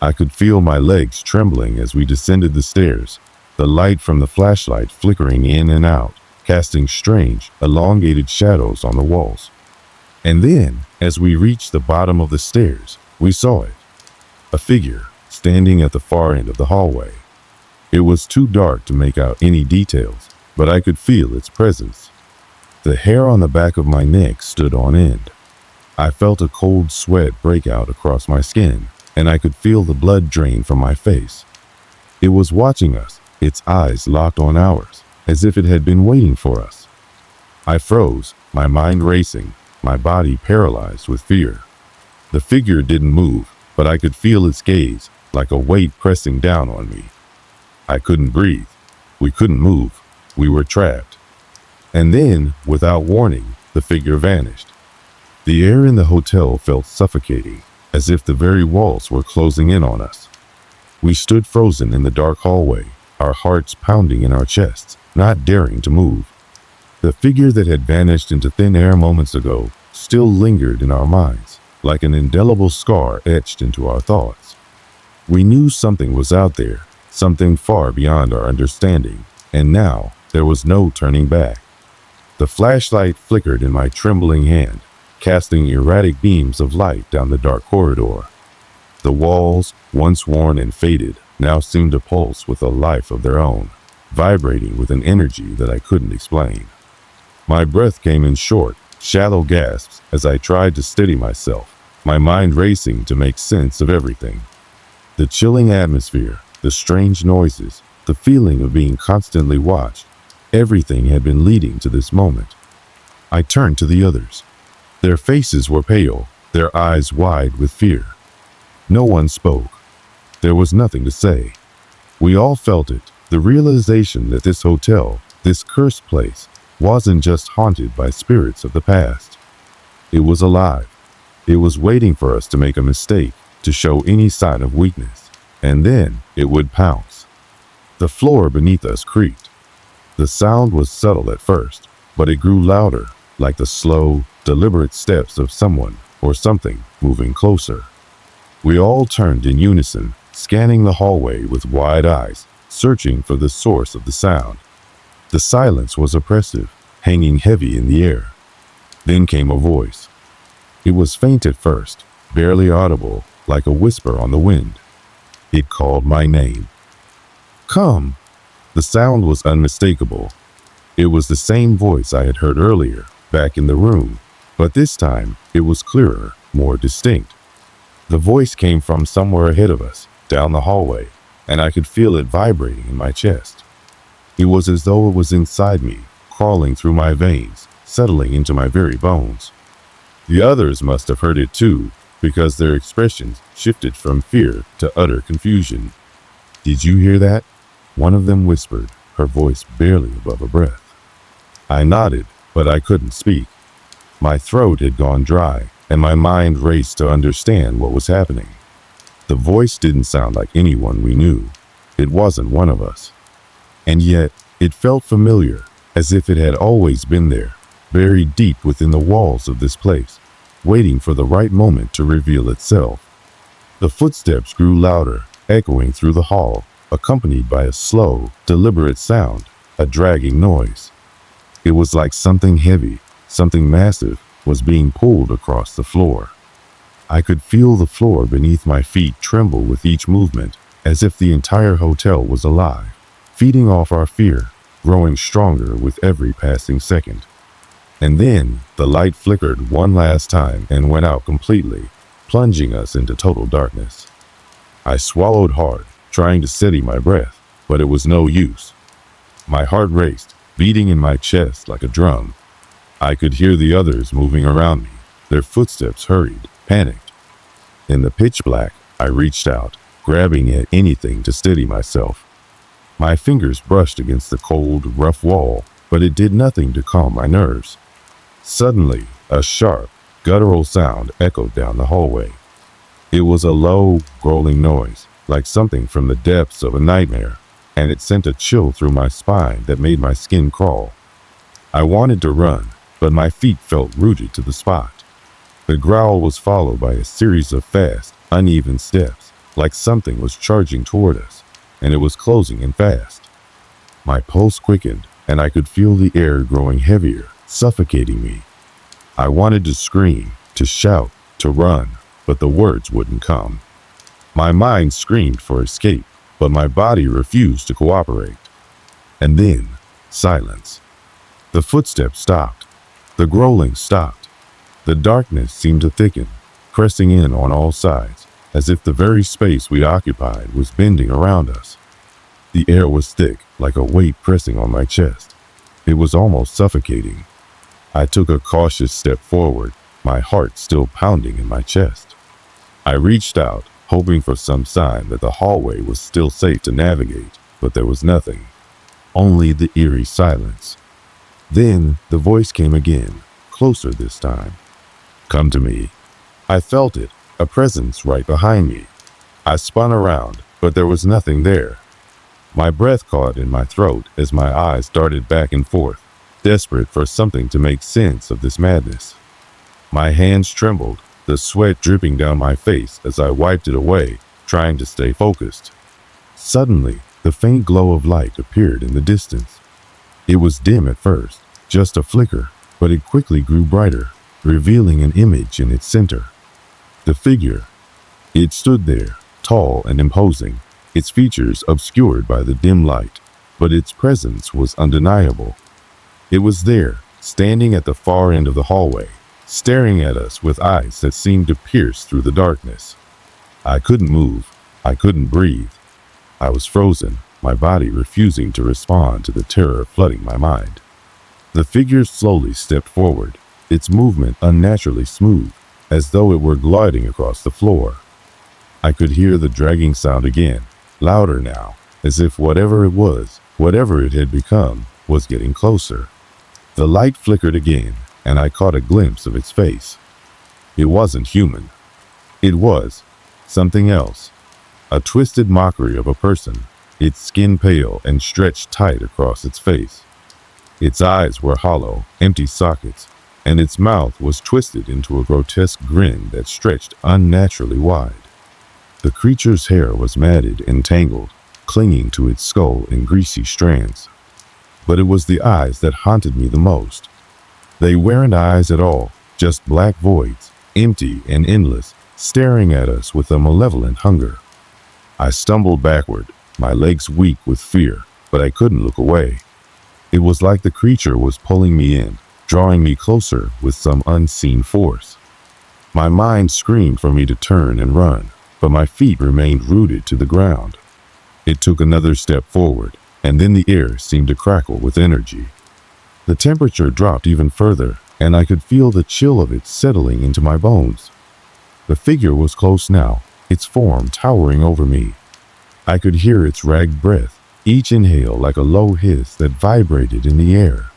I could feel my legs trembling as we descended the stairs, the light from the flashlight flickering in and out, casting strange, elongated shadows on the walls. And then, as we reached the bottom of the stairs, we saw it. A figure, standing at the far end of the hallway. It was too dark to make out any details, but I could feel its presence. The hair on the back of my neck stood on end. I felt a cold sweat break out across my skin, and I could feel the blood drain from my face. It was watching us, its eyes locked on ours, as if it had been waiting for us. I froze, my mind racing, my body paralyzed with fear. The figure didn't move, but I could feel its gaze, like a weight pressing down on me. I couldn't breathe. We couldn't move. We were trapped. And then, without warning, the figure vanished. The air in the hotel felt suffocating, as if the very walls were closing in on us. We stood frozen in the dark hallway, our hearts pounding in our chests, not daring to move. The figure that had vanished into thin air moments ago still lingered in our minds, like an indelible scar etched into our thoughts. We knew something was out there, something far beyond our understanding, and now there was no turning back. The flashlight flickered in my trembling hand, casting erratic beams of light down the dark corridor. The walls, once worn and faded, now seemed to pulse with a life of their own, vibrating with an energy that I couldn't explain. My breath came in short, shallow gasps as I tried to steady myself, my mind racing to make sense of everything. The chilling atmosphere, the strange noises, the feeling of being constantly watched, everything had been leading to this moment. I turned to the others. Their faces were pale, their eyes wide with fear. No one spoke. There was nothing to say. We all felt it, the realization that this hotel, this cursed place, wasn't just haunted by spirits of the past. It was alive. It was waiting for us to make a mistake, to show any sign of weakness, and then it would pounce. The floor beneath us creaked. The sound was subtle at first, but it grew louder, like the slow, deliberate steps of someone or something moving closer. We all turned in unison, scanning the hallway with wide eyes, searching for the source of the sound. The silence was oppressive, hanging heavy in the air. Then came a voice. It was faint at first, barely audible, like a whisper on the wind. It called my name. Come! The sound was unmistakable. It was the same voice I had heard earlier, back in the room, but this time it was clearer, more distinct. The voice came from somewhere ahead of us, down the hallway, and I could feel it vibrating in my chest. It was as though it was inside me, crawling through my veins, settling into my very bones. The others must have heard it too, because their expressions shifted from fear to utter confusion. Did you hear that? One of them whispered, her voice barely above a breath. I nodded, but I couldn't speak. My throat had gone dry, and my mind raced to understand what was happening. The voice didn't sound like anyone we knew. It wasn't one of us. And yet, it felt familiar, as if it had always been there, buried deep within the walls of this place, waiting for the right moment to reveal itself. The footsteps grew louder, echoing through the hall, accompanied by a slow, deliberate sound, a dragging noise. It was like something heavy, something massive, was being pulled across the floor. I could feel the floor beneath my feet tremble with each movement, as if the entire hotel was alive, feeding off our fear, growing stronger with every passing second. And then the light flickered one last time and went out completely, plunging us into total darkness. I swallowed hard, trying to steady my breath, but it was no use. My heart raced, beating in my chest like a drum. I could hear the others moving around me, their footsteps hurried, panicked. In the pitch black, I reached out, grabbing at anything to steady myself. My fingers brushed against the cold, rough wall, but it did nothing to calm my nerves. Suddenly, a sharp, guttural sound echoed down the hallway. It was a low, growling noise, like something from the depths of a nightmare, and it sent a chill through my spine that made my skin crawl. I wanted to run, but my feet felt rooted to the spot. The growl was followed by a series of fast, uneven steps, like something was charging toward us, and it was closing in fast. My pulse quickened, and I could feel the air growing heavier, suffocating me. I wanted to scream, to shout, to run, but the words wouldn't come. My mind screamed for escape, but my body refused to cooperate. And then, silence. The footsteps stopped. The growling stopped. The darkness seemed to thicken, pressing in on all sides, as if the very space we occupied was bending around us. The air was thick, like a weight pressing on my chest. It was almost suffocating. I took a cautious step forward, my heart still pounding in my chest. I reached out, hoping for some sign that the hallway was still safe to navigate, but there was nothing. Only the eerie silence. Then the voice came again, closer this time. Come to me. I felt it, a presence right behind me. I spun around, but there was nothing there. My breath caught in my throat as my eyes darted back and forth, desperate for something to make sense of this madness. My hands trembled, the sweat dripping down my face as I wiped it away, trying to stay focused. Suddenly, the faint glow of light appeared in the distance. It was dim at first, just a flicker, but it quickly grew brighter, revealing an image in its center. The figure. It stood there, tall and imposing, its features obscured by the dim light, but its presence was undeniable. It was there, standing at the far end of the hallway, staring at us with eyes that seemed to pierce through the darkness. I couldn't move. I couldn't breathe. I was frozen, my body refusing to respond to the terror flooding my mind. The figure slowly stepped forward, its movement unnaturally smooth, as though it were gliding across the floor. I could hear the dragging sound again, louder now, as if whatever it was, whatever it had become, was getting closer. The light flickered again, and I caught a glimpse of its face. It wasn't human. It was something else. A twisted mockery of a person, its skin pale and stretched tight across its face. Its eyes were hollow, empty sockets, and its mouth was twisted into a grotesque grin that stretched unnaturally wide. The creature's hair was matted and tangled, clinging to its skull in greasy strands. But it was the eyes that haunted me the most. They weren't eyes at all, just black voids, empty and endless, staring at us with a malevolent hunger. I stumbled backward, my legs weak with fear, but I couldn't look away. It was like the creature was pulling me in, drawing me closer with some unseen force. My mind screamed for me to turn and run, but my feet remained rooted to the ground. It took another step forward, and then the air seemed to crackle with energy. The temperature dropped even further, and I could feel the chill of it settling into my bones. The figure was close now, its form towering over me. I could hear its ragged breath, each inhale like a low hiss that vibrated in the air.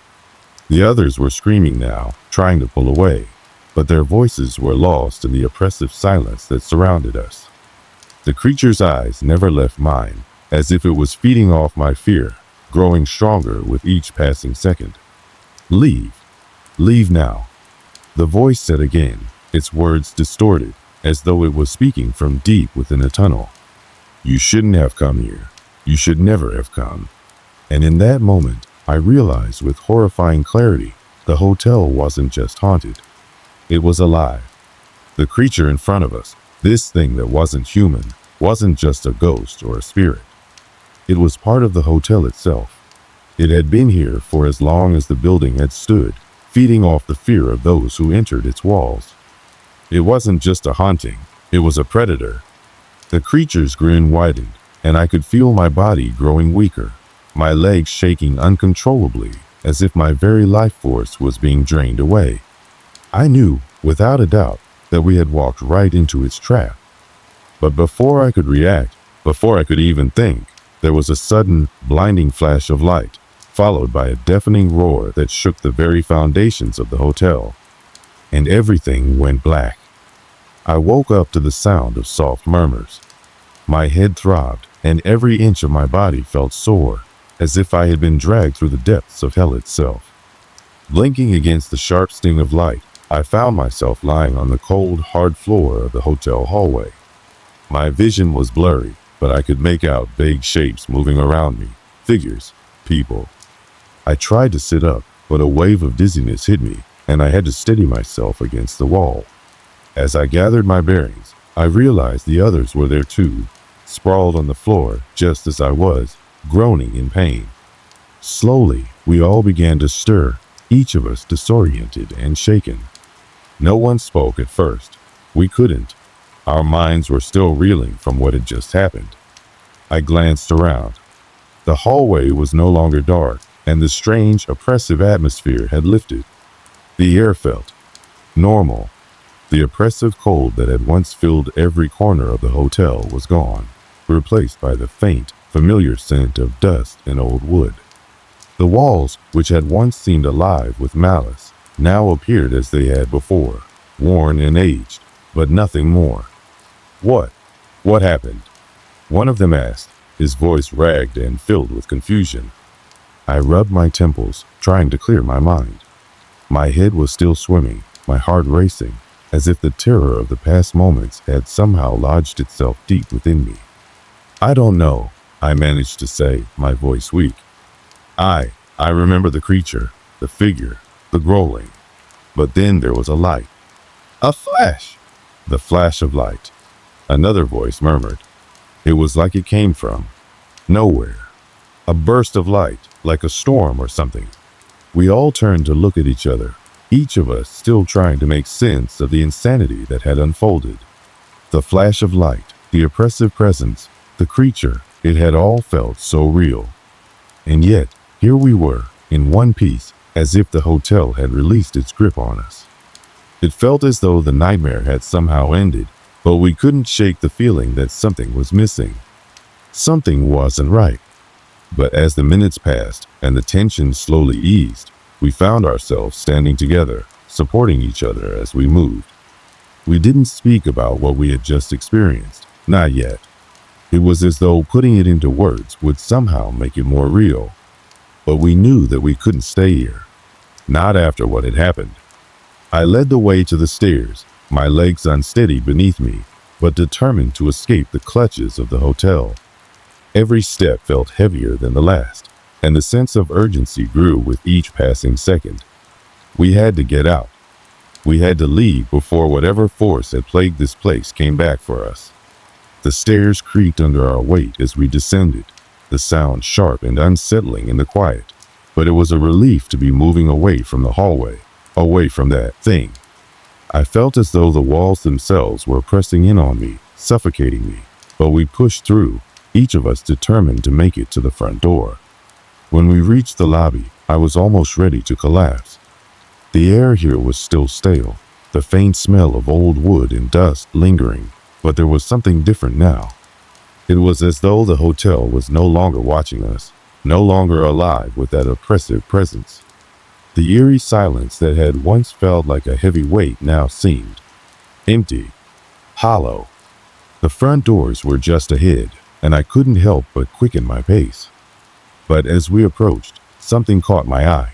The others were screaming now, trying to pull away, but their voices were lost in the oppressive silence that surrounded us. The creature's eyes never left mine, as if it was feeding off my fear, growing stronger with each passing second. "Leave. Leave now," the voice said again, its words distorted, as though it was speaking from deep within a tunnel. "You shouldn't have come here. You should never have come." And in that moment, I realized with horrifying clarity, the hotel wasn't just haunted. It was alive. The creature in front of us, this thing that wasn't human, wasn't just a ghost or a spirit. It was part of the hotel itself. It had been here for as long as the building had stood, feeding off the fear of those who entered its walls. It wasn't just a haunting, it was a predator. The creature's grin widened, and I could feel my body growing weaker, my legs shaking uncontrollably, as if my very life force was being drained away. I knew, without a doubt, that we had walked right into its trap. But before I could react, before I could even think, there was a sudden, blinding flash of light, followed by a deafening roar that shook the very foundations of the hotel. And everything went black. I woke up to the sound of soft murmurs. My head throbbed, and every inch of my body felt sore, as if I had been dragged through the depths of hell itself. Blinking against the sharp sting of light, I found myself lying on the cold, hard floor of the hotel hallway. My vision was blurry, but I could make out vague shapes moving around me, figures, people. I tried to sit up, but a wave of dizziness hit me, and I had to steady myself against the wall. As I gathered my bearings, I realized the others were there too, sprawled on the floor just as I was, groaning in pain. Slowly, we all began to stir, each of us disoriented and shaken. No one spoke at first. We couldn't. Our minds were still reeling from what had just happened. I glanced around. The hallway was no longer dark, and the strange, oppressive atmosphere had lifted. The air felt normal. The oppressive cold that had once filled every corner of the hotel was gone, replaced by the faint, familiar scent of dust and old wood. The walls, which had once seemed alive with malice, now appeared as they had before, worn and aged, but nothing more. What happened?" one of them asked, his voice ragged and filled with confusion. I rubbed my temples, trying to clear my mind. My head was still swimming, my heart racing, as if the terror of the past moments had somehow lodged itself deep within me. "I don't know," I managed to say, my voice weak. I remember the creature, the figure, the growling. But then there was a light. "A flash!" The flash of light. Another voice murmured. It was like it came from nowhere. A burst of light, like a storm or something. We all turned to look at each other, each of us still trying to make sense of the insanity that had unfolded. The flash of light, the oppressive presence, the creature, it had all felt so real. And yet, here we were, in one piece, as if the hotel had released its grip on us. It felt as though the nightmare had somehow ended, but we couldn't shake the feeling that something was missing. Something wasn't right. But as the minutes passed and the tension slowly eased, we found ourselves standing together, supporting each other as we moved. We didn't speak about what we had just experienced, not yet. It was as though putting it into words would somehow make it more real. But we knew that we couldn't stay here. Not after what had happened. I led the way to the stairs, my legs unsteady beneath me, but determined to escape the clutches of the hotel. Every step felt heavier than the last, and the sense of urgency grew with each passing second. We had to get out. We had to leave before whatever force had plagued this place came back for us. The stairs creaked under our weight as we descended, the sound sharp and unsettling in the quiet. But it was a relief to be moving away from the hallway, away from that thing. I felt as though the walls themselves were pressing in on me, suffocating me, but we pushed through, each of us determined to make it to the front door. When we reached the lobby, I was almost ready to collapse. The air here was still stale, the faint smell of old wood and dust lingering, but there was something different now. It was as though the hotel was no longer watching us, no longer alive with that oppressive presence. The eerie silence that had once felt like a heavy weight now seemed empty, hollow. The front doors were just ahead, and I couldn't help but quicken my pace. But as we approached, something caught my eye.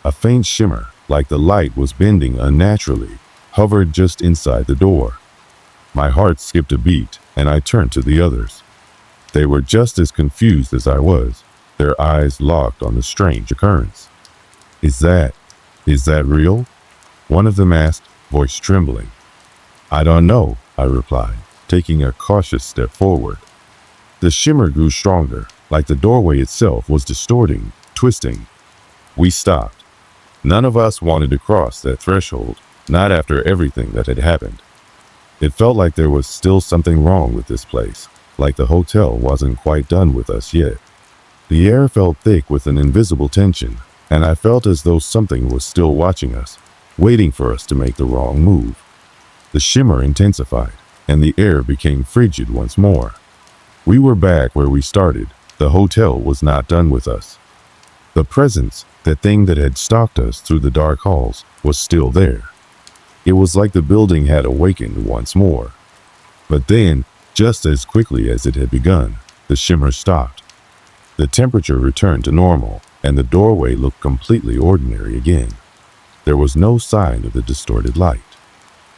A faint shimmer, like the light was bending unnaturally, hovered just inside the door. My heart skipped a beat, and I turned to the others. They were just as confused as I was, their eyes locked on the strange occurrence. Is that real?" one of them asked, voice trembling. "I don't know," I replied, taking a cautious step forward. The shimmer grew stronger, like the doorway itself was distorting, twisting. We stopped. None of us wanted to cross that threshold, not after everything that had happened. It felt like there was still something wrong with this place, like the hotel wasn't quite done with us yet. The air felt thick with an invisible tension, and I felt as though something was still watching us, waiting for us to make the wrong move. The shimmer intensified, and the air became frigid once more. We were back where we started. The hotel was not done with us. The presence, that thing that had stalked us through the dark halls, was still there. It was like the building had awakened once more. But then, just as quickly as it had begun, the shimmer stopped. The temperature returned to normal, and the doorway looked completely ordinary again. There was no sign of the distorted light.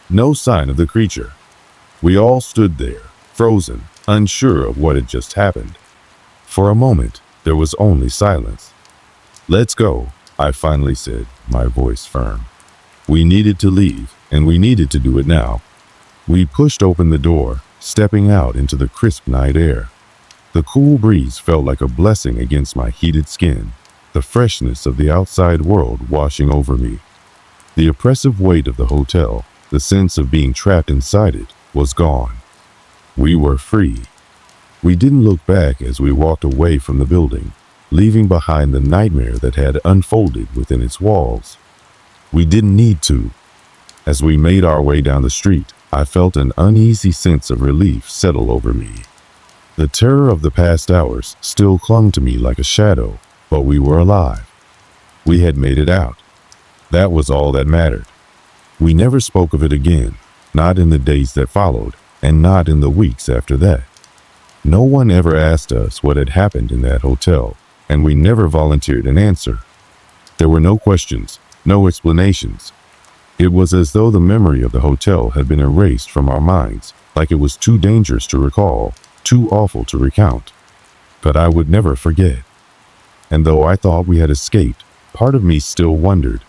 No sign of the creature. We all stood there, frozen, unsure of what had just happened. For a moment, there was only silence. "Let's go," I finally said, my voice firm. We needed to leave, and we needed to do it now. We pushed open the door, stepping out into the crisp night air. The cool breeze felt like a blessing against my heated skin, the freshness of the outside world washing over me. The oppressive weight of the hotel, the sense of being trapped inside it, was gone. We were free. We didn't look back as we walked away from the building, leaving behind the nightmare that had unfolded within its walls. We didn't need to. As we made our way down the street, I felt an uneasy sense of relief settle over me. The terror of the past hours still clung to me like a shadow, but we were alive. We had made it out. That was all that mattered. We never spoke of it again, not in the days that followed, and not in the weeks after that. No one ever asked us what had happened in that hotel, and we never volunteered an answer. There were no questions, no explanations. It was as though the memory of the hotel had been erased from our minds, like it was too dangerous to recall, too awful to recount. But I would never forget. And though I thought we had escaped, part of me still wondered,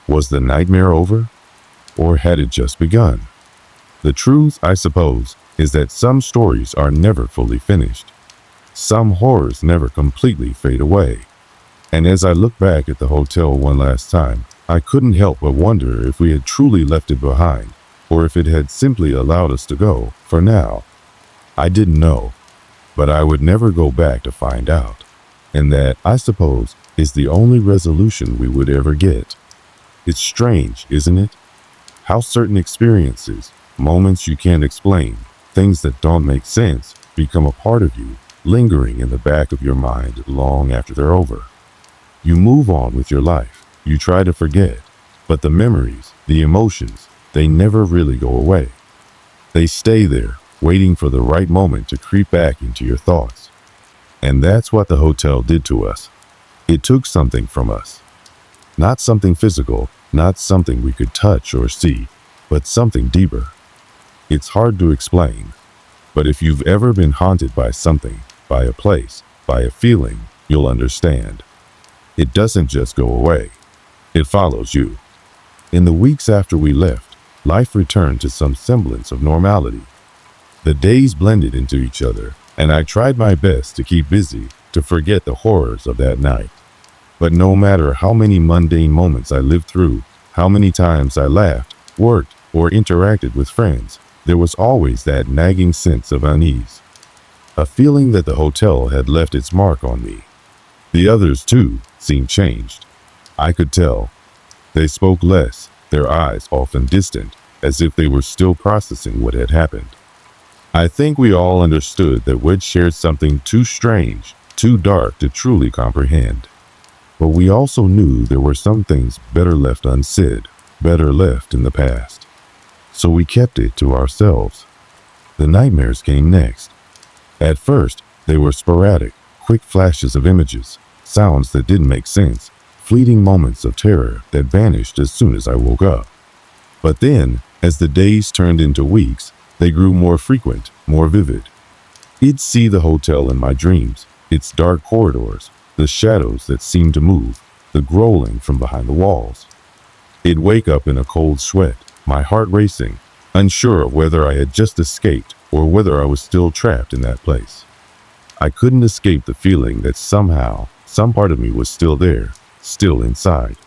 was the nightmare over? Or had it just begun? The truth, I suppose, is that some stories are never fully finished. Some horrors never completely fade away. And as I look back at the hotel one last time, I couldn't help but wonder if we had truly left it behind, or if it had simply allowed us to go, for now. I didn't know, but I would never go back to find out. And that, I suppose, is the only resolution we would ever get. It's strange, isn't it? How certain experiences, moments you can't explain, things that don't make sense, become a part of you, lingering in the back of your mind long after they're over. You move on with your life. You try to forget, but the memories, the emotions, they never really go away. They stay there, waiting for the right moment to creep back into your thoughts. And that's what the hotel did to us. It took something from us. Not something physical, Not something we could touch or see, but something deeper. It's hard to explain, but if you've ever been haunted by something, by a place, by a feeling, you'll understand. It doesn't just go away. It follows you. In the weeks after we left, life returned to some semblance of normality. The days blended into each other, and I tried my best to keep busy, to forget the horrors of that night. But no matter how many mundane moments I lived through, how many times I laughed, worked, or interacted with friends, there was always that nagging sense of unease. A feeling that the hotel had left its mark on me. The others, too, seemed changed. I could tell. They spoke less, their eyes often distant, as if they were still processing what had happened. I think we all understood that we'd shared something too strange, too dark to truly comprehend. But we also knew there were some things better left unsaid, better left in the past. So we kept it to ourselves. The nightmares came next. At first, they were sporadic, quick flashes of images, sounds that didn't make sense, fleeting moments of terror that vanished as soon as I woke up. But then, as the days turned into weeks, they grew more frequent, more vivid. I'd see the hotel in my dreams, its dark corridors, the shadows that seemed to move, the growling from behind the walls. I'd wake up in a cold sweat, my heart racing, unsure of whether I had just escaped or whether I was still trapped in that place. I couldn't escape the feeling that somehow, some part of me was still there, still inside.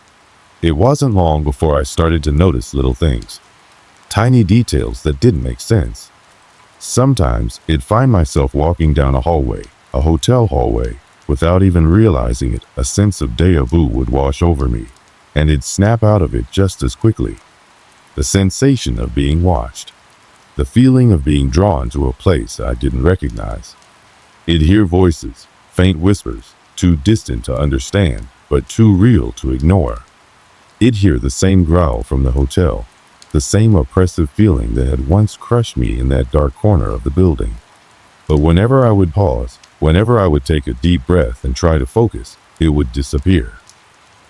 It wasn't long before I started to notice little things, tiny details that didn't make sense. Sometimes I'd find myself walking down a hallway, a hotel hallway, without even realizing it. A sense of déjà vu would wash over me, and I'd snap out of it just as quickly. The sensation of being watched, the feeling of being drawn to a place I didn't recognize. I'd hear voices, faint whispers, too distant to understand, but too real to ignore. I'd hear the same growl from the hotel, the same oppressive feeling that had once crushed me in that dark corner of the building. But whenever I would pause, whenever I would take a deep breath and try to focus, it would disappear.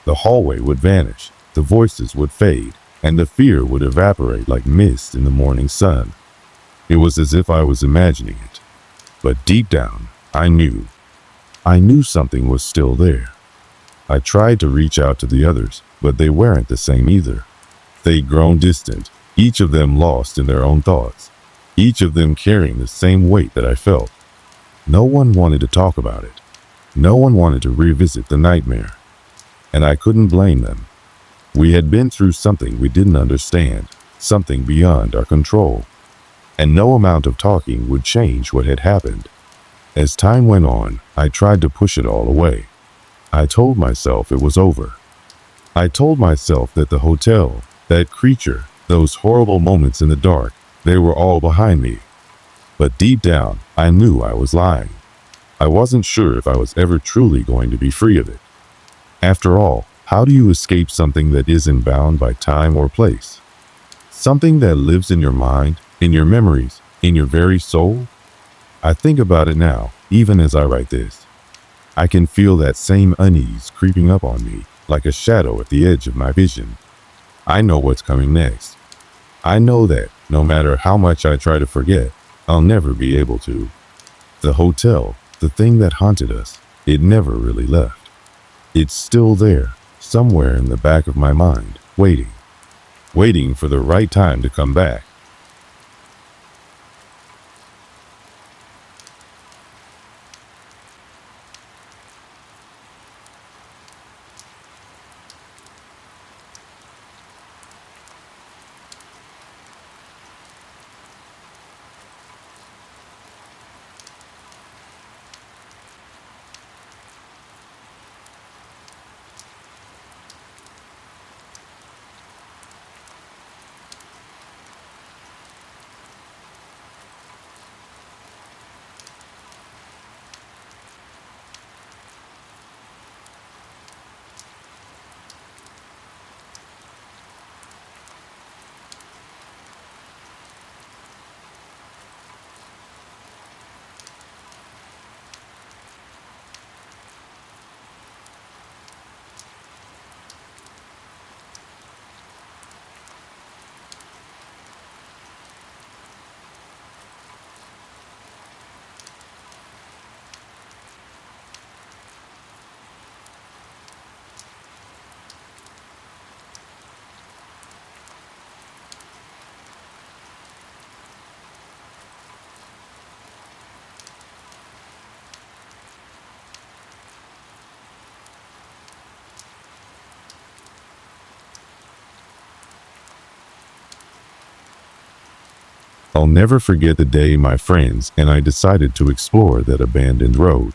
The hallway would vanish, the voices would fade, and the fear would evaporate like mist in the morning sun. It was as if I was imagining it. But deep down, I knew. I knew something was still there. I tried to reach out to the others, but they weren't the same either. They'd grown distant, each of them lost in their own thoughts, each of them carrying the same weight that I felt. No one wanted to talk about it. No one wanted to revisit the nightmare. And I couldn't blame them. We had been through something we didn't understand, something beyond our control. And no amount of talking would change what had happened. As time went on, I tried to push it all away. I told myself it was over. I told myself that the hotel, that creature, those horrible moments in the dark, they were all behind me. But deep down, I knew I was lying. I wasn't sure if I was ever truly going to be free of it. After all, how do you escape something that isn't bound by time or place? Something that lives in your mind, in your memories, in your very soul? I think about it now, even as I write this. I can feel that same unease creeping up on me, like a shadow at the edge of my vision. I know what's coming next. I know that, no matter how much I try to forget, I'll never be able to. The hotel, the thing that haunted us, it never really left. It's still there, somewhere in the back of my mind, waiting for the right time to come back. I'll never forget the day my friends and I decided to explore that abandoned road.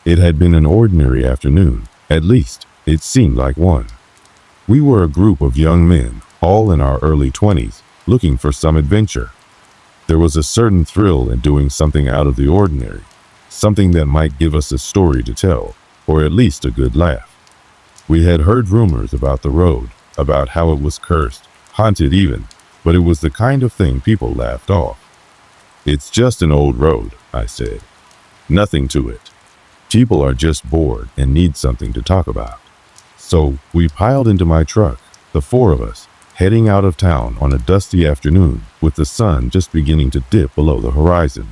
It had been an ordinary afternoon, at least it seemed like one. We were a group of young men, all in our early 20s, looking for some adventure. There was a certain thrill in doing something out of the ordinary, something that might give us a story to tell, or at least a good laugh. We had heard rumors about the road, about how it was cursed, haunted even, but it was the kind of thing people laughed off. "It's just an old road," I said. "Nothing to it. People are just bored and need something to talk about." So we piled into my truck, the four of us, heading out of town on a dusty afternoon with the sun just beginning to dip below the horizon.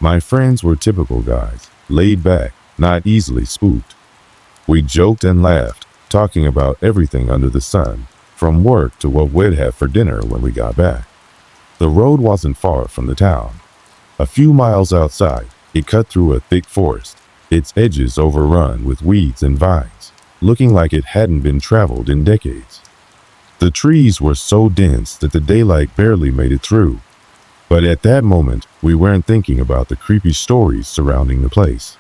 My friends were typical guys, laid back, not easily spooked. We joked and laughed, talking about everything under the sun, from work to what we'd have for dinner when we got back. The road wasn't far from the town. A few miles outside, it cut through a thick forest, its edges overrun with weeds and vines, looking like it hadn't been traveled in decades. The trees were so dense that the daylight barely made it through. But at that moment, we weren't thinking about the creepy stories surrounding the place.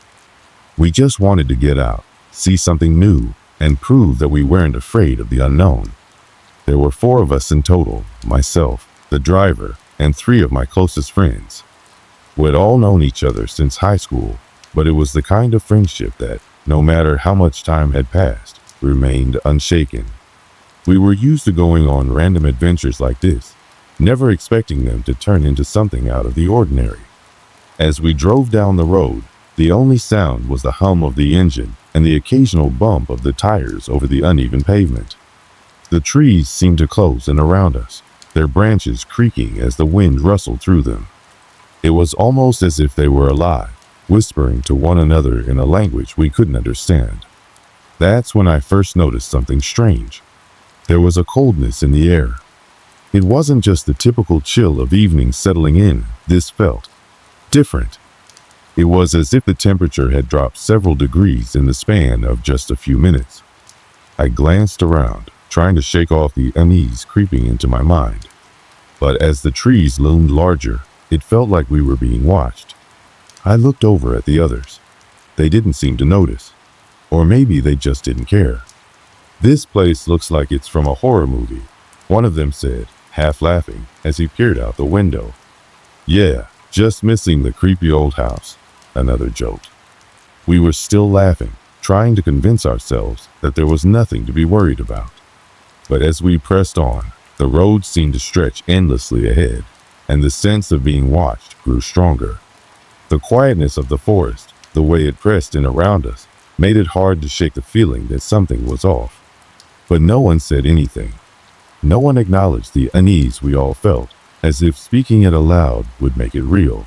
We just wanted to get out, see something new, and prove that we weren't afraid of the unknown. There were four of us in total, myself, the driver, and three of my closest friends. We'd all known each other since high school, but it was the kind of friendship that, no matter how much time had passed, remained unshaken. We were used to going on random adventures like this, never expecting them to turn into something out of the ordinary. As we drove down the road, the only sound was the hum of the engine and the occasional bump of the tires over the uneven pavement. The trees seemed to close in around us, their branches creaking as the wind rustled through them. It was almost as if they were alive, whispering to one another in a language we couldn't understand. That's when I first noticed something strange. There was a coldness in the air. It wasn't just the typical chill of evening settling in. This felt different. It was as if the temperature had dropped several degrees in the span of just a few minutes. I glanced around, trying to shake off the unease creeping into my mind. But as the trees loomed larger, it felt like we were being watched. I looked over at the others. They didn't seem to notice. Or maybe they just didn't care. "This place looks like it's from a horror movie," one of them said, half laughing, as he peered out the window. "Yeah, just missing the creepy old house," another joked. We were still laughing, trying to convince ourselves that there was nothing to be worried about. But as we pressed on, the road seemed to stretch endlessly ahead, and the sense of being watched grew stronger. The quietness of the forest, the way it pressed in around us, made it hard to shake the feeling that something was off. But no one said anything. No one acknowledged the unease we all felt, as if speaking it aloud would make it real.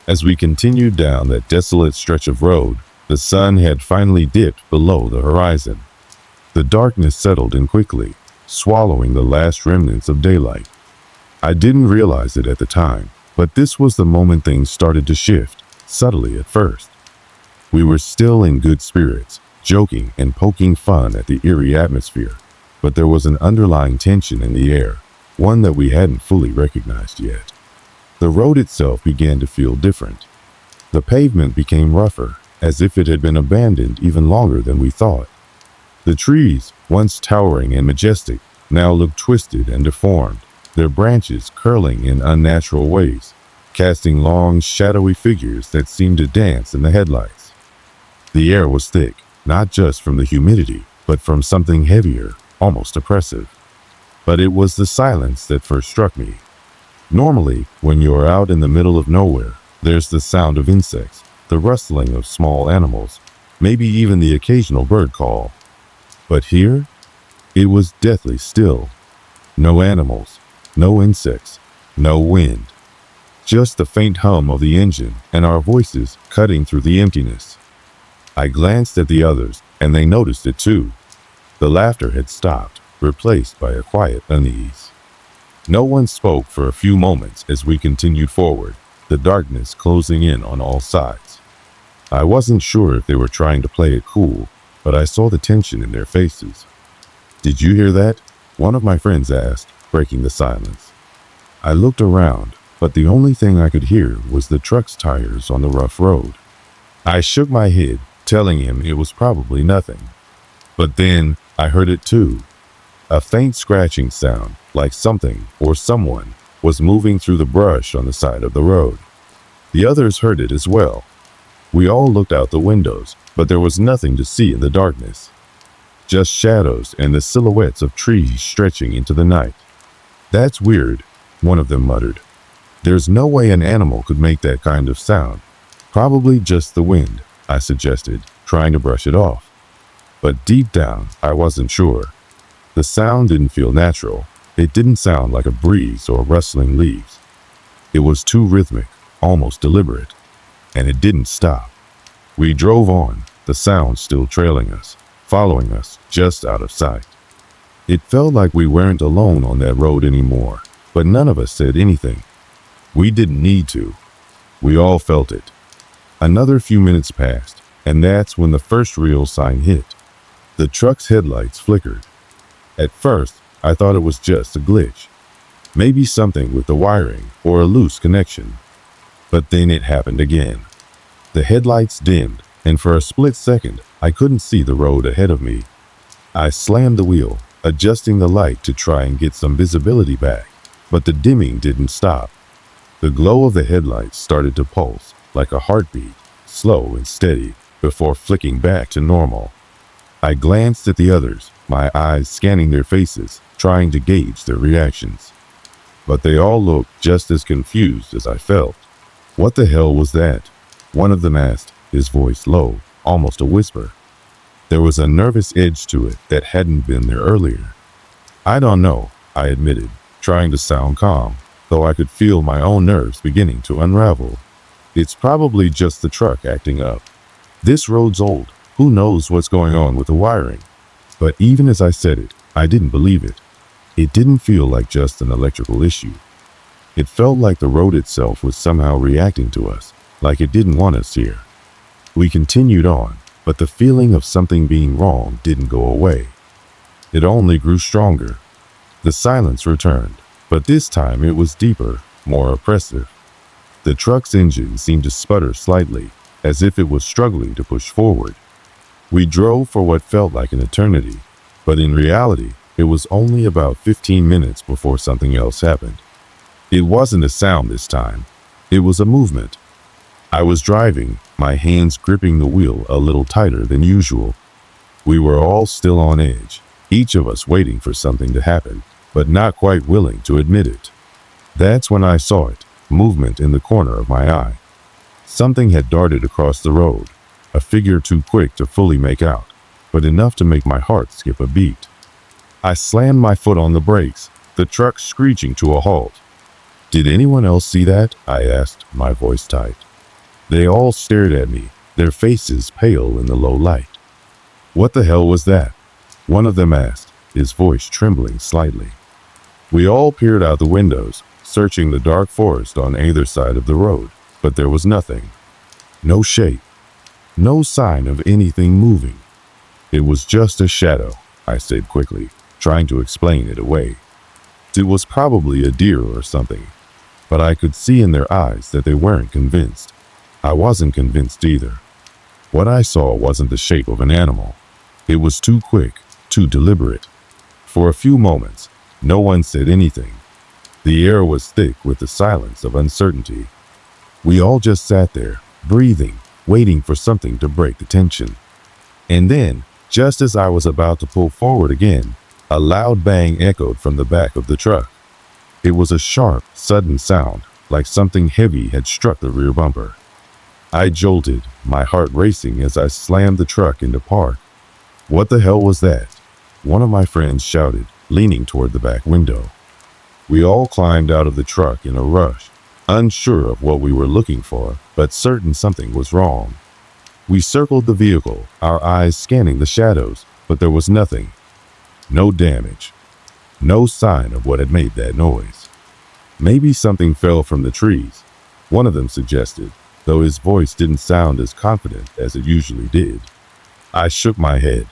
As we continued down that desolate stretch of road, the sun had finally dipped below the horizon. The darkness settled in quickly, swallowing the last remnants of daylight. I didn't realize it at the time, but this was the moment things started to shift, subtly at first. We were still in good spirits, joking and poking fun at the eerie atmosphere, but there was an underlying tension in the air, one that we hadn't fully recognized yet. The road itself began to feel different. The pavement became rougher, as if it had been abandoned even longer than we thought. The trees, once towering and majestic, now looked twisted and deformed, their branches curling in unnatural ways, casting long, shadowy figures that seemed to dance in the headlights. The air was thick, not just from the humidity, but from something heavier, almost oppressive. But it was the silence that first struck me. Normally, when you're out in the middle of nowhere, there's the sound of insects, the rustling of small animals, maybe even the occasional bird call. But here, it was deathly still. No animals, no insects, no wind. Just the faint hum of the engine and our voices cutting through the emptiness. I glanced at the others, and they noticed it too. The laughter had stopped, replaced by a quiet unease. No one spoke for a few moments as we continued forward, the darkness closing in on all sides. I wasn't sure if they were trying to play it cool, but I saw the tension in their faces. "Did you hear that?" one of my friends asked, breaking the silence. I looked around, but the only thing I could hear was the truck's tires on the rough road. I shook my head, telling him it was probably nothing. But then I heard it too. A faint scratching sound, like something or someone was moving through the brush on the side of the road. The others heard it as well. We all looked out the windows, but there was nothing to see in the darkness. Just shadows and the silhouettes of trees stretching into the night. "That's weird," one of them muttered. "There's no way an animal could make that kind of sound." "Probably just the wind," I suggested, trying to brush it off. But deep down, I wasn't sure. The sound didn't feel natural. It didn't sound like a breeze or rustling leaves. It was too rhythmic, almost deliberate. And it didn't stop. We drove on, the sound still trailing us, following us just out of sight. It felt like we weren't alone on that road anymore, but none of us said anything. We didn't need to. We all felt it. Another few minutes passed, and that's when the first real sign hit. The truck's headlights flickered. At first, I thought it was just a glitch. Maybe something with the wiring or a loose connection. But then it happened again. The headlights dimmed, and for a split second, I couldn't see the road ahead of me. I slammed the wheel, adjusting the light to try and get some visibility back, but the dimming didn't stop. The glow of the headlights started to pulse, like a heartbeat, slow and steady, before flicking back to normal. I glanced at the others, my eyes scanning their faces, trying to gauge their reactions. But they all looked just as confused as I felt. "What the hell was that?" one of them asked, his voice low, almost a whisper. There was a nervous edge to it that hadn't been there earlier. "I don't know," I admitted, trying to sound calm, though I could feel my own nerves beginning to unravel. "It's probably just the truck acting up. This road's old. Who knows what's going on with the wiring?" But even as I said it, I didn't believe it. It didn't feel like just an electrical issue. It felt like the road itself was somehow reacting to us, like it didn't want us here. We continued on, but the feeling of something being wrong didn't go away. It only grew stronger. The silence returned, but this time it was deeper, more oppressive. The truck's engine seemed to sputter slightly, as if it was struggling to push forward. We drove for what felt like an eternity, but in reality, it was only about 15 minutes before something else happened. It wasn't a sound this time. It was a movement. I was driving, my hands gripping the wheel a little tighter than usual. We were all still on edge, each of us waiting for something to happen, but not quite willing to admit it. That's when I saw it, movement in the corner of my eye. Something had darted across the road, a figure too quick to fully make out, but enough to make my heart skip a beat. I slammed my foot on the brakes, the truck screeching to a halt. "Did anyone else see that?" I asked, my voice tight. They all stared at me, their faces pale in the low light. "What the hell was that?" one of them asked, his voice trembling slightly. We all peered out the windows, searching the dark forest on either side of the road, but there was nothing. No shape. No sign of anything moving. "It was just a shadow," I said quickly, trying to explain it away. It was probably a deer or something, but I could see in their eyes that they weren't convinced. I wasn't convinced either. What I saw wasn't the shape of an animal. It was too quick, too deliberate. For a few moments, no one said anything. The air was thick with the silence of uncertainty. We all just sat there, breathing, waiting for something to break the tension. And then, just as I was about to pull forward again, a loud bang echoed from the back of the truck. It was a sharp, sudden sound, like something heavy had struck the rear bumper. I jolted, my heart racing as I slammed the truck into park. "What the hell was that?" one of my friends shouted, leaning toward the back window. We all climbed out of the truck in a rush, unsure of what we were looking for, but certain something was wrong. We circled the vehicle, our eyes scanning the shadows, but there was nothing. No damage. No sign of what had made that noise. "Maybe something fell from the trees," one of them suggested, though his voice didn't sound as confident as it usually did. I shook my head.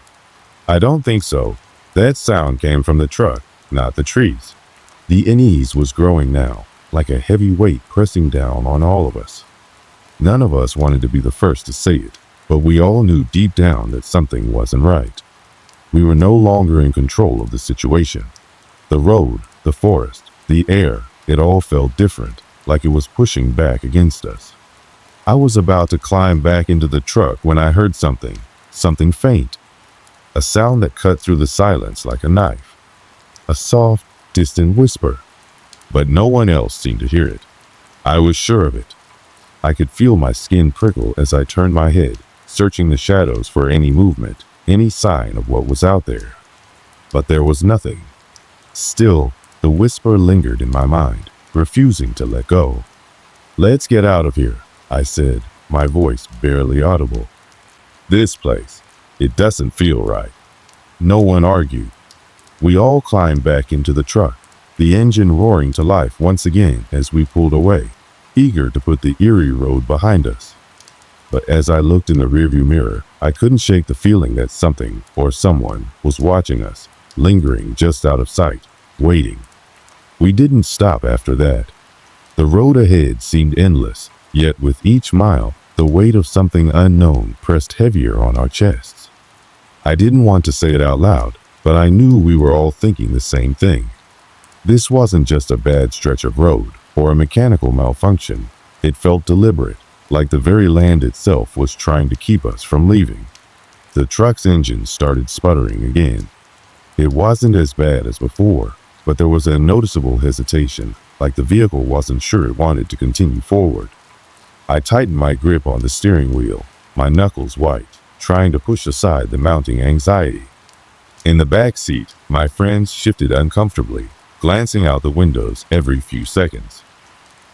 "I don't think so. That sound came from the truck, not the trees." The unease was growing now. like a heavy weight pressing down on all of us. None of us wanted to be the first to say it, but we all knew deep down that something wasn't right. We were no longer in control of the situation. The road, the forest, the air, it all felt different, like it was pushing back against us. I was about to climb back into the truck when I heard something faint. A sound that cut through the silence like a knife. A soft, distant whisper. But no one else seemed to hear it. I was sure of it. I could feel my skin prickle as I turned my head, searching the shadows for any movement, any sign of what was out there. But there was nothing. Still, the whisper lingered in my mind, refusing to let go. "Let's get out of here," I said, my voice barely audible. "This place, it doesn't feel right." No one argued. We all climbed back into the truck, the engine roaring to life once again as we pulled away, eager to put the eerie road behind us. But as I looked in the rearview mirror, I couldn't shake the feeling that something or someone was watching us, lingering just out of sight, waiting. We didn't stop after that. The road ahead seemed endless, yet with each mile, the weight of something unknown pressed heavier on our chests. I didn't want to say it out loud, but I knew we were all thinking the same thing. This wasn't just a bad stretch of road or a mechanical malfunction. It felt deliberate, like the very land itself was trying to keep us from leaving. The truck's engine started sputtering again. It wasn't as bad as before, but there was a noticeable hesitation, like the vehicle wasn't sure it wanted to continue forward. I tightened my grip on the steering wheel, my knuckles white, trying to push aside the mounting anxiety. In the back seat, my friends shifted uncomfortably, glancing out the windows every few seconds.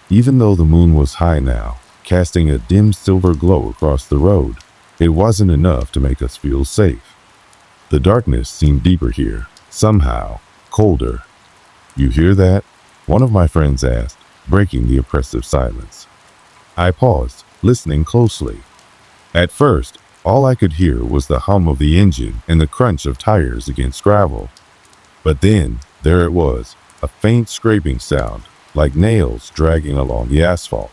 Even though the moon was high now, casting a dim silver glow across the road, it wasn't enough to make us feel safe. The darkness seemed deeper here, somehow, colder. "You hear that?" one of my friends asked, breaking the oppressive silence. I paused, listening closely. At first, all I could hear was the hum of the engine and the crunch of tires against gravel. But then, there it was, a faint scraping sound, like nails dragging along the asphalt.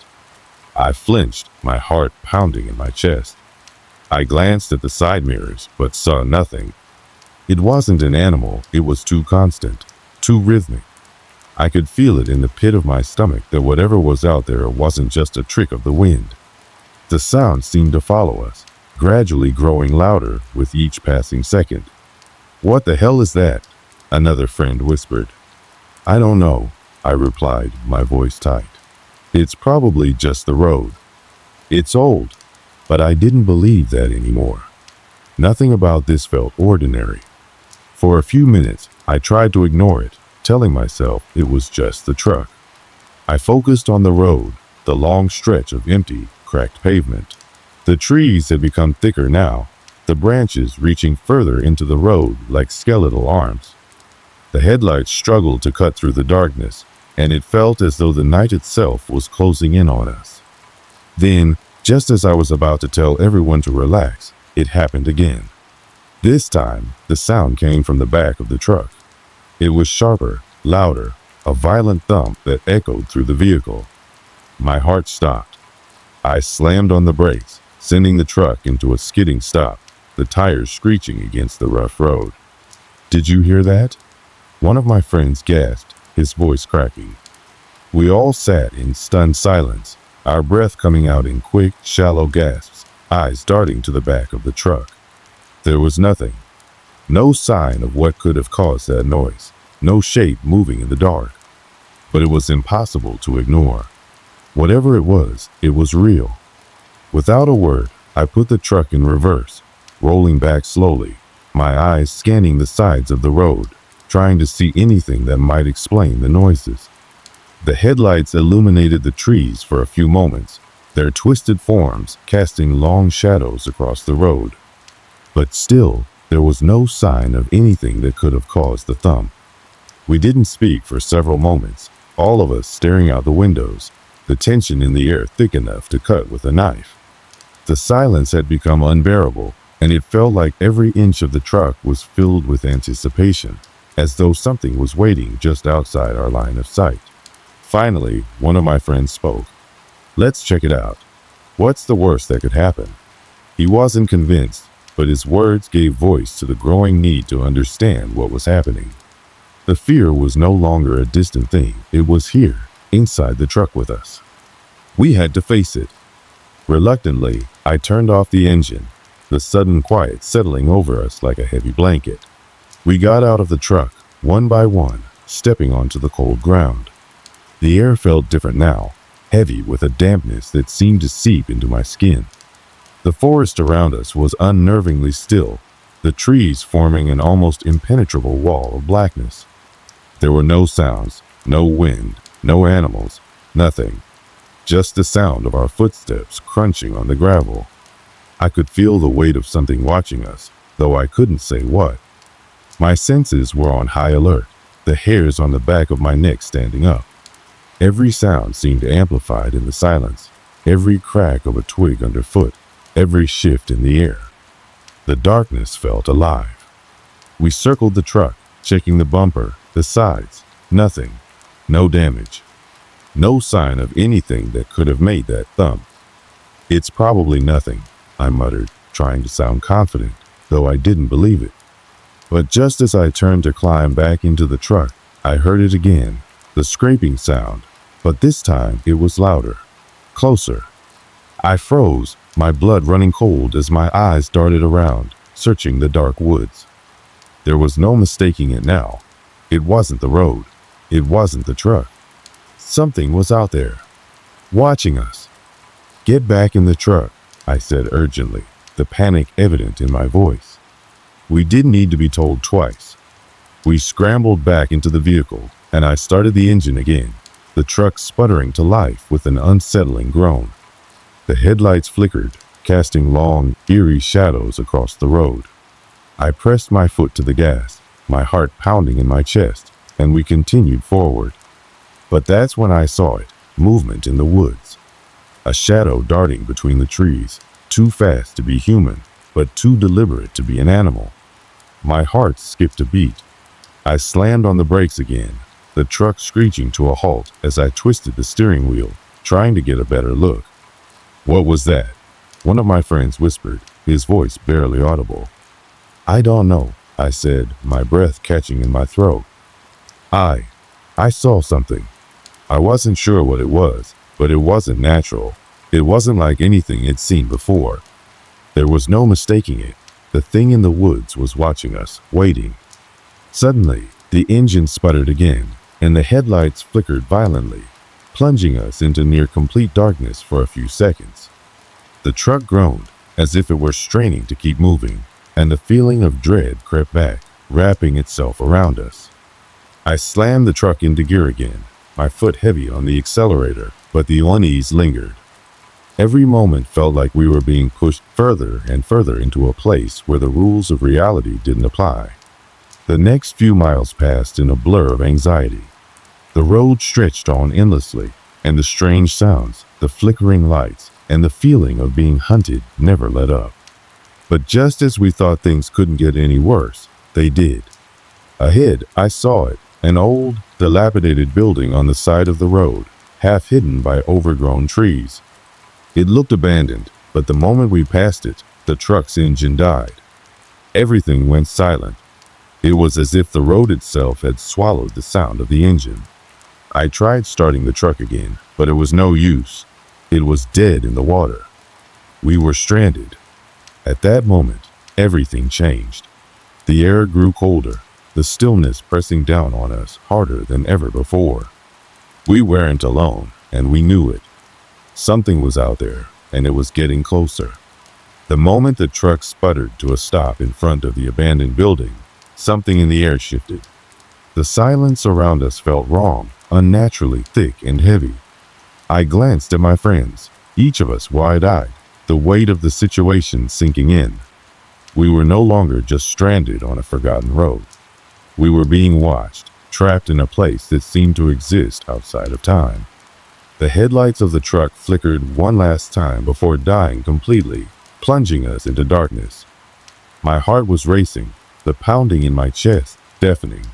I flinched, my heart pounding in my chest. I glanced at the side mirrors, but saw nothing. It wasn't an animal, it was too constant, too rhythmic. I could feel it in the pit of my stomach that whatever was out there wasn't just a trick of the wind. The sound seemed to follow us, gradually growing louder with each passing second. "What the hell is that?" another friend whispered. "I don't know," I replied, my voice tight. "It's probably just the road. It's old." But I didn't believe that anymore. Nothing about this felt ordinary. For a few minutes, I tried to ignore it, telling myself it was just the truck. I focused on the road, the long stretch of empty, cracked pavement. The trees had become thicker now, the branches reaching further into the road like skeletal arms. The headlights struggled to cut through the darkness, and it felt as though the night itself was closing in on us. Then, just as I was about to tell everyone to relax, it happened again. This time, the sound came from the back of the truck. It was sharper, louder, a violent thump that echoed through the vehicle. My heart stopped. I slammed on the brakes, sending the truck into a skidding stop, the tires screeching against the rough road. "Did you hear that?" one of my friends gasped, his voice cracking. We all sat in stunned silence, our breath coming out in quick, shallow gasps, eyes darting to the back of the truck. There was nothing. No sign of what could have caused that noise, no shape moving in the dark. But it was impossible to ignore. Whatever it was real. Without a word, I put the truck in reverse, rolling back slowly, my eyes scanning the sides of the road, trying to see anything that might explain the noises. The headlights illuminated the trees for a few moments, their twisted forms casting long shadows across the road. But still, there was no sign of anything that could have caused the thump. We didn't speak for several moments, all of us staring out the windows, the tension in the air thick enough to cut with a knife. The silence had become unbearable, and it felt like every inch of the truck was filled with anticipation, as though something was waiting just outside our line of sight. Finally, one of my friends spoke. "Let's check it out. What's the worst that could happen?" He wasn't convinced, but his words gave voice to the growing need to understand what was happening. The fear was no longer a distant thing. It was here, inside the truck with us. We had to face it. Reluctantly, I turned off the engine, the sudden quiet settling over us like a heavy blanket. We got out of the truck, one by one, stepping onto the cold ground. The air felt different now, heavy with a dampness that seemed to seep into my skin. The forest around us was unnervingly still, the trees forming an almost impenetrable wall of blackness. There were no sounds, no wind, no animals, nothing. Just the sound of our footsteps crunching on the gravel. I could feel the weight of something watching us, though I couldn't say what. My senses were on high alert, the hairs on the back of my neck standing up. Every sound seemed amplified in the silence, every crack of a twig underfoot, every shift in the air. The darkness felt alive. We circled the truck, checking the bumper, the sides. Nothing. No damage. No sign of anything that could have made that thump. "It's probably nothing," I muttered, trying to sound confident, though I didn't believe it. But just as I turned to climb back into the truck, I heard it again, the scraping sound, but this time it was louder, closer. I froze, my blood running cold as my eyes darted around, searching the dark woods. There was no mistaking it now. It wasn't the road. It wasn't the truck. Something was out there, watching us. "Get back in the truck," I said urgently, the panic evident in my voice. We didn't need to be told twice. We scrambled back into the vehicle, and I started the engine again, the truck sputtering to life with an unsettling groan. The headlights flickered, casting long, eerie shadows across the road. I pressed my foot to the gas, my heart pounding in my chest, and we continued forward. But that's when I saw it, movement in the woods. A shadow darting between the trees, too fast to be human, but too deliberate to be an animal. My heart skipped a beat. I slammed on the brakes again, the truck screeching to a halt as I twisted the steering wheel, trying to get a better look. "What was that?" one of my friends whispered, his voice barely audible. "I don't know," I said, my breath catching in my throat. I saw something. I wasn't sure what it was, but it wasn't natural. It wasn't like anything I'd seen before. There was no mistaking it. The thing in the woods was watching us, waiting. Suddenly, the engine sputtered again, and the headlights flickered violently, plunging us into near complete darkness for a few seconds. The truck groaned, as if it were straining to keep moving, and the feeling of dread crept back, wrapping itself around us. I slammed the truck into gear again, my foot heavy on the accelerator, but the unease lingered. Every moment felt like we were being pushed further and further into a place where the rules of reality didn't apply. The next few miles passed in a blur of anxiety. The road stretched on endlessly, and the strange sounds, the flickering lights, and the feeling of being hunted never let up. But just as we thought things couldn't get any worse, they did. Ahead, I saw it, an old, dilapidated building on the side of the road, half hidden by overgrown trees. It looked abandoned, but the moment we passed it, the truck's engine died. Everything went silent. It was as if the road itself had swallowed the sound of the engine. I tried starting the truck again, but it was no use. It was dead in the water. We were stranded. At that moment, everything changed. The air grew colder, the stillness pressing down on us harder than ever before. We weren't alone, and we knew it. Something was out there, and it was getting closer. The moment the truck sputtered to a stop in front of the abandoned building, something in the air shifted. The silence around us felt wrong, unnaturally thick and heavy. I glanced at my friends, each of us wide-eyed, the weight of the situation sinking in. We were no longer just stranded on a forgotten road. We were being watched, trapped in a place that seemed to exist outside of time. The headlights of the truck flickered one last time before dying completely, plunging us into darkness. My heart was racing, the pounding in my chest deafening.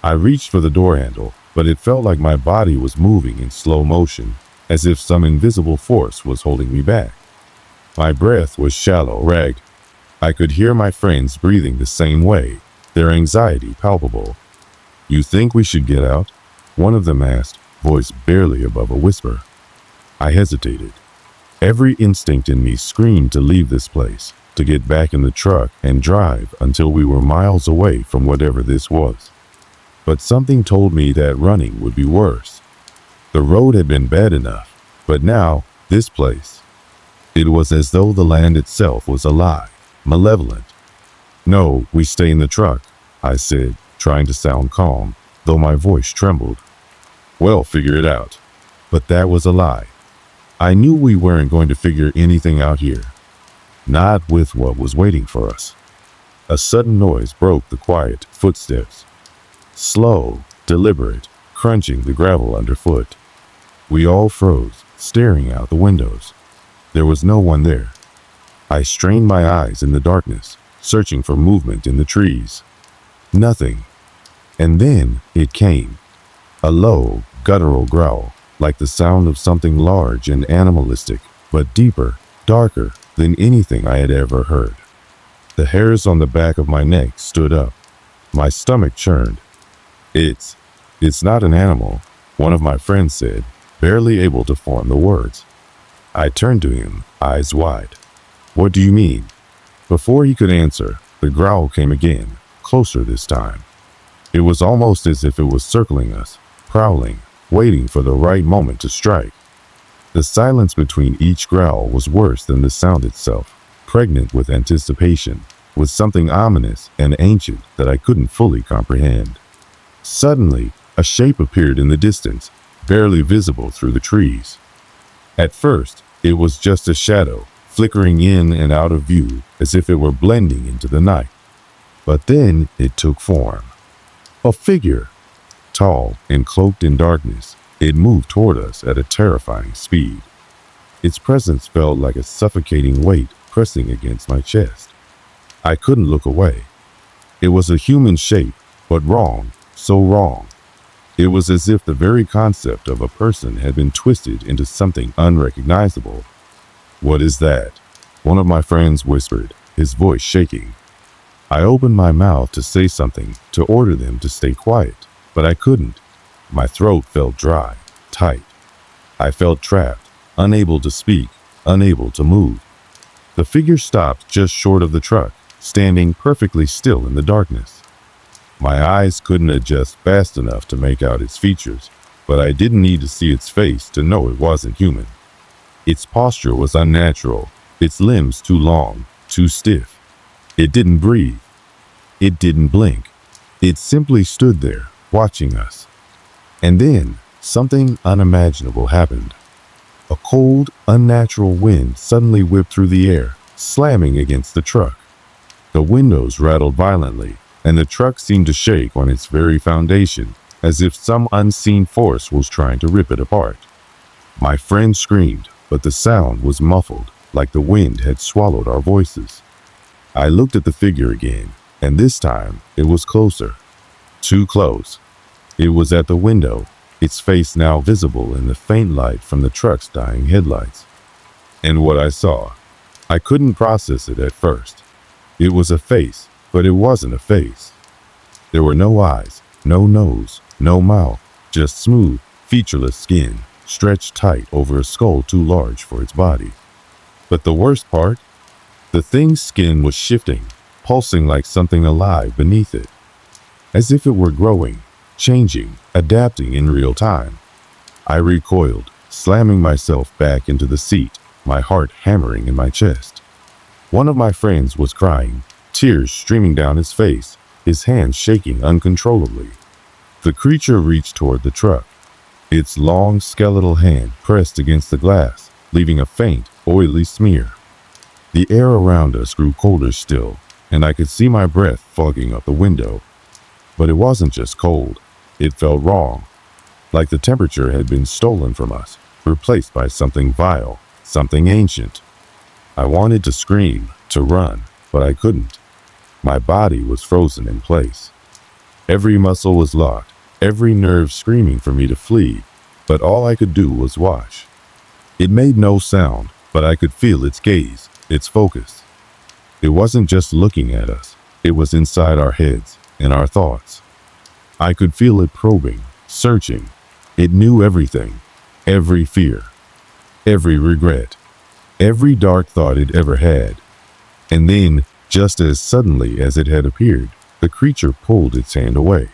I reached for the door handle, but it felt like my body was moving in slow motion, as if some invisible force was holding me back. My breath was shallow, ragged. I could hear my friends breathing the same way, their anxiety palpable. "You think we should get out?" one of them asked, voice barely above a whisper. I hesitated. Every instinct in me screamed to leave this place, to get back in the truck and drive until we were miles away from whatever this was. But something told me that running would be worse. The road had been bad enough, but now, this place. It was as though the land itself was alive, malevolent. "No, we stay in the truck," I said, trying to sound calm, though my voice trembled. "Well, figure it out." But that was a lie. I knew we weren't going to figure anything out here. Not with what was waiting for us. A sudden noise broke the quiet footsteps. Slow, deliberate, crunching the gravel underfoot. We all froze, staring out the windows. There was no one there. I strained my eyes in the darkness, searching for movement in the trees. Nothing. And then it came. A low, guttural growl, like the sound of something large and animalistic, but deeper, darker than anything I had ever heard. The hairs on the back of my neck stood up. My stomach churned. It's not an animal," one of my friends said, barely able to form the words. I turned to him, eyes wide. "What do you mean?" Before he could answer, the growl came again, closer this time. It was almost as if it was circling us, prowling, waiting for the right moment to strike. The silence between each growl was worse than the sound itself, pregnant with anticipation, with something ominous and ancient that I couldn't fully comprehend. Suddenly, a shape appeared in the distance, barely visible through the trees. At first, it was just a shadow, flickering in and out of view as if it were blending into the night. But then it took form. A figure. Tall and cloaked in darkness, it moved toward us at a terrifying speed. Its presence felt like a suffocating weight pressing against my chest. I couldn't look away. It was a human shape, but wrong, so wrong. It was as if the very concept of a person had been twisted into something unrecognizable. "What is that?" one of my friends whispered, his voice shaking. I opened my mouth to say something, to order them to stay quiet, but I couldn't. My throat felt dry, tight. I felt trapped, unable to speak, unable to move. The figure stopped just short of the truck, standing perfectly still in the darkness. My eyes couldn't adjust fast enough to make out its features, but I didn't need to see its face to know it wasn't human. Its posture was unnatural, its limbs too long, too stiff. It didn't breathe. It didn't blink. It simply stood there, watching us. And then, something unimaginable happened. A cold, unnatural wind suddenly whipped through the air, slamming against the truck. The windows rattled violently, and the truck seemed to shake on its very foundation, as if some unseen force was trying to rip it apart. My friend screamed, but the sound was muffled, like the wind had swallowed our voices. I looked at the figure again, and this time it was closer. Too close. It was at the window, its face now visible in the faint light from the truck's dying headlights. And what I saw, I couldn't process it at first. It was a face, but it wasn't a face. There were no eyes, no nose, no mouth, just smooth, featureless skin, stretched tight over a skull too large for its body. But the worst part? The thing's skin was shifting, pulsing like something alive beneath it. As if it were growing, changing, adapting in real time. I recoiled, slamming myself back into the seat, my heart hammering in my chest. One of my friends was crying, tears streaming down his face, his hands shaking uncontrollably. The creature reached toward the truck, its long skeletal hand pressed against the glass, leaving a faint, oily smear. The air around us grew colder still, and I could see my breath fogging up the window. But it wasn't just cold. It felt wrong, like the temperature had been stolen from us, replaced by something vile, something ancient. I wanted to scream, to run, but I couldn't. My body was frozen in place. Every muscle was locked, every nerve screaming for me to flee, but all I could do was watch. It made no sound, but I could feel its gaze, its focus. It wasn't just looking at us, it was inside our heads and our thoughts. I could feel it probing, searching. It knew everything, every fear, every regret, every dark thought it ever had. And then, just as suddenly as it had appeared, the creature pulled its hand away.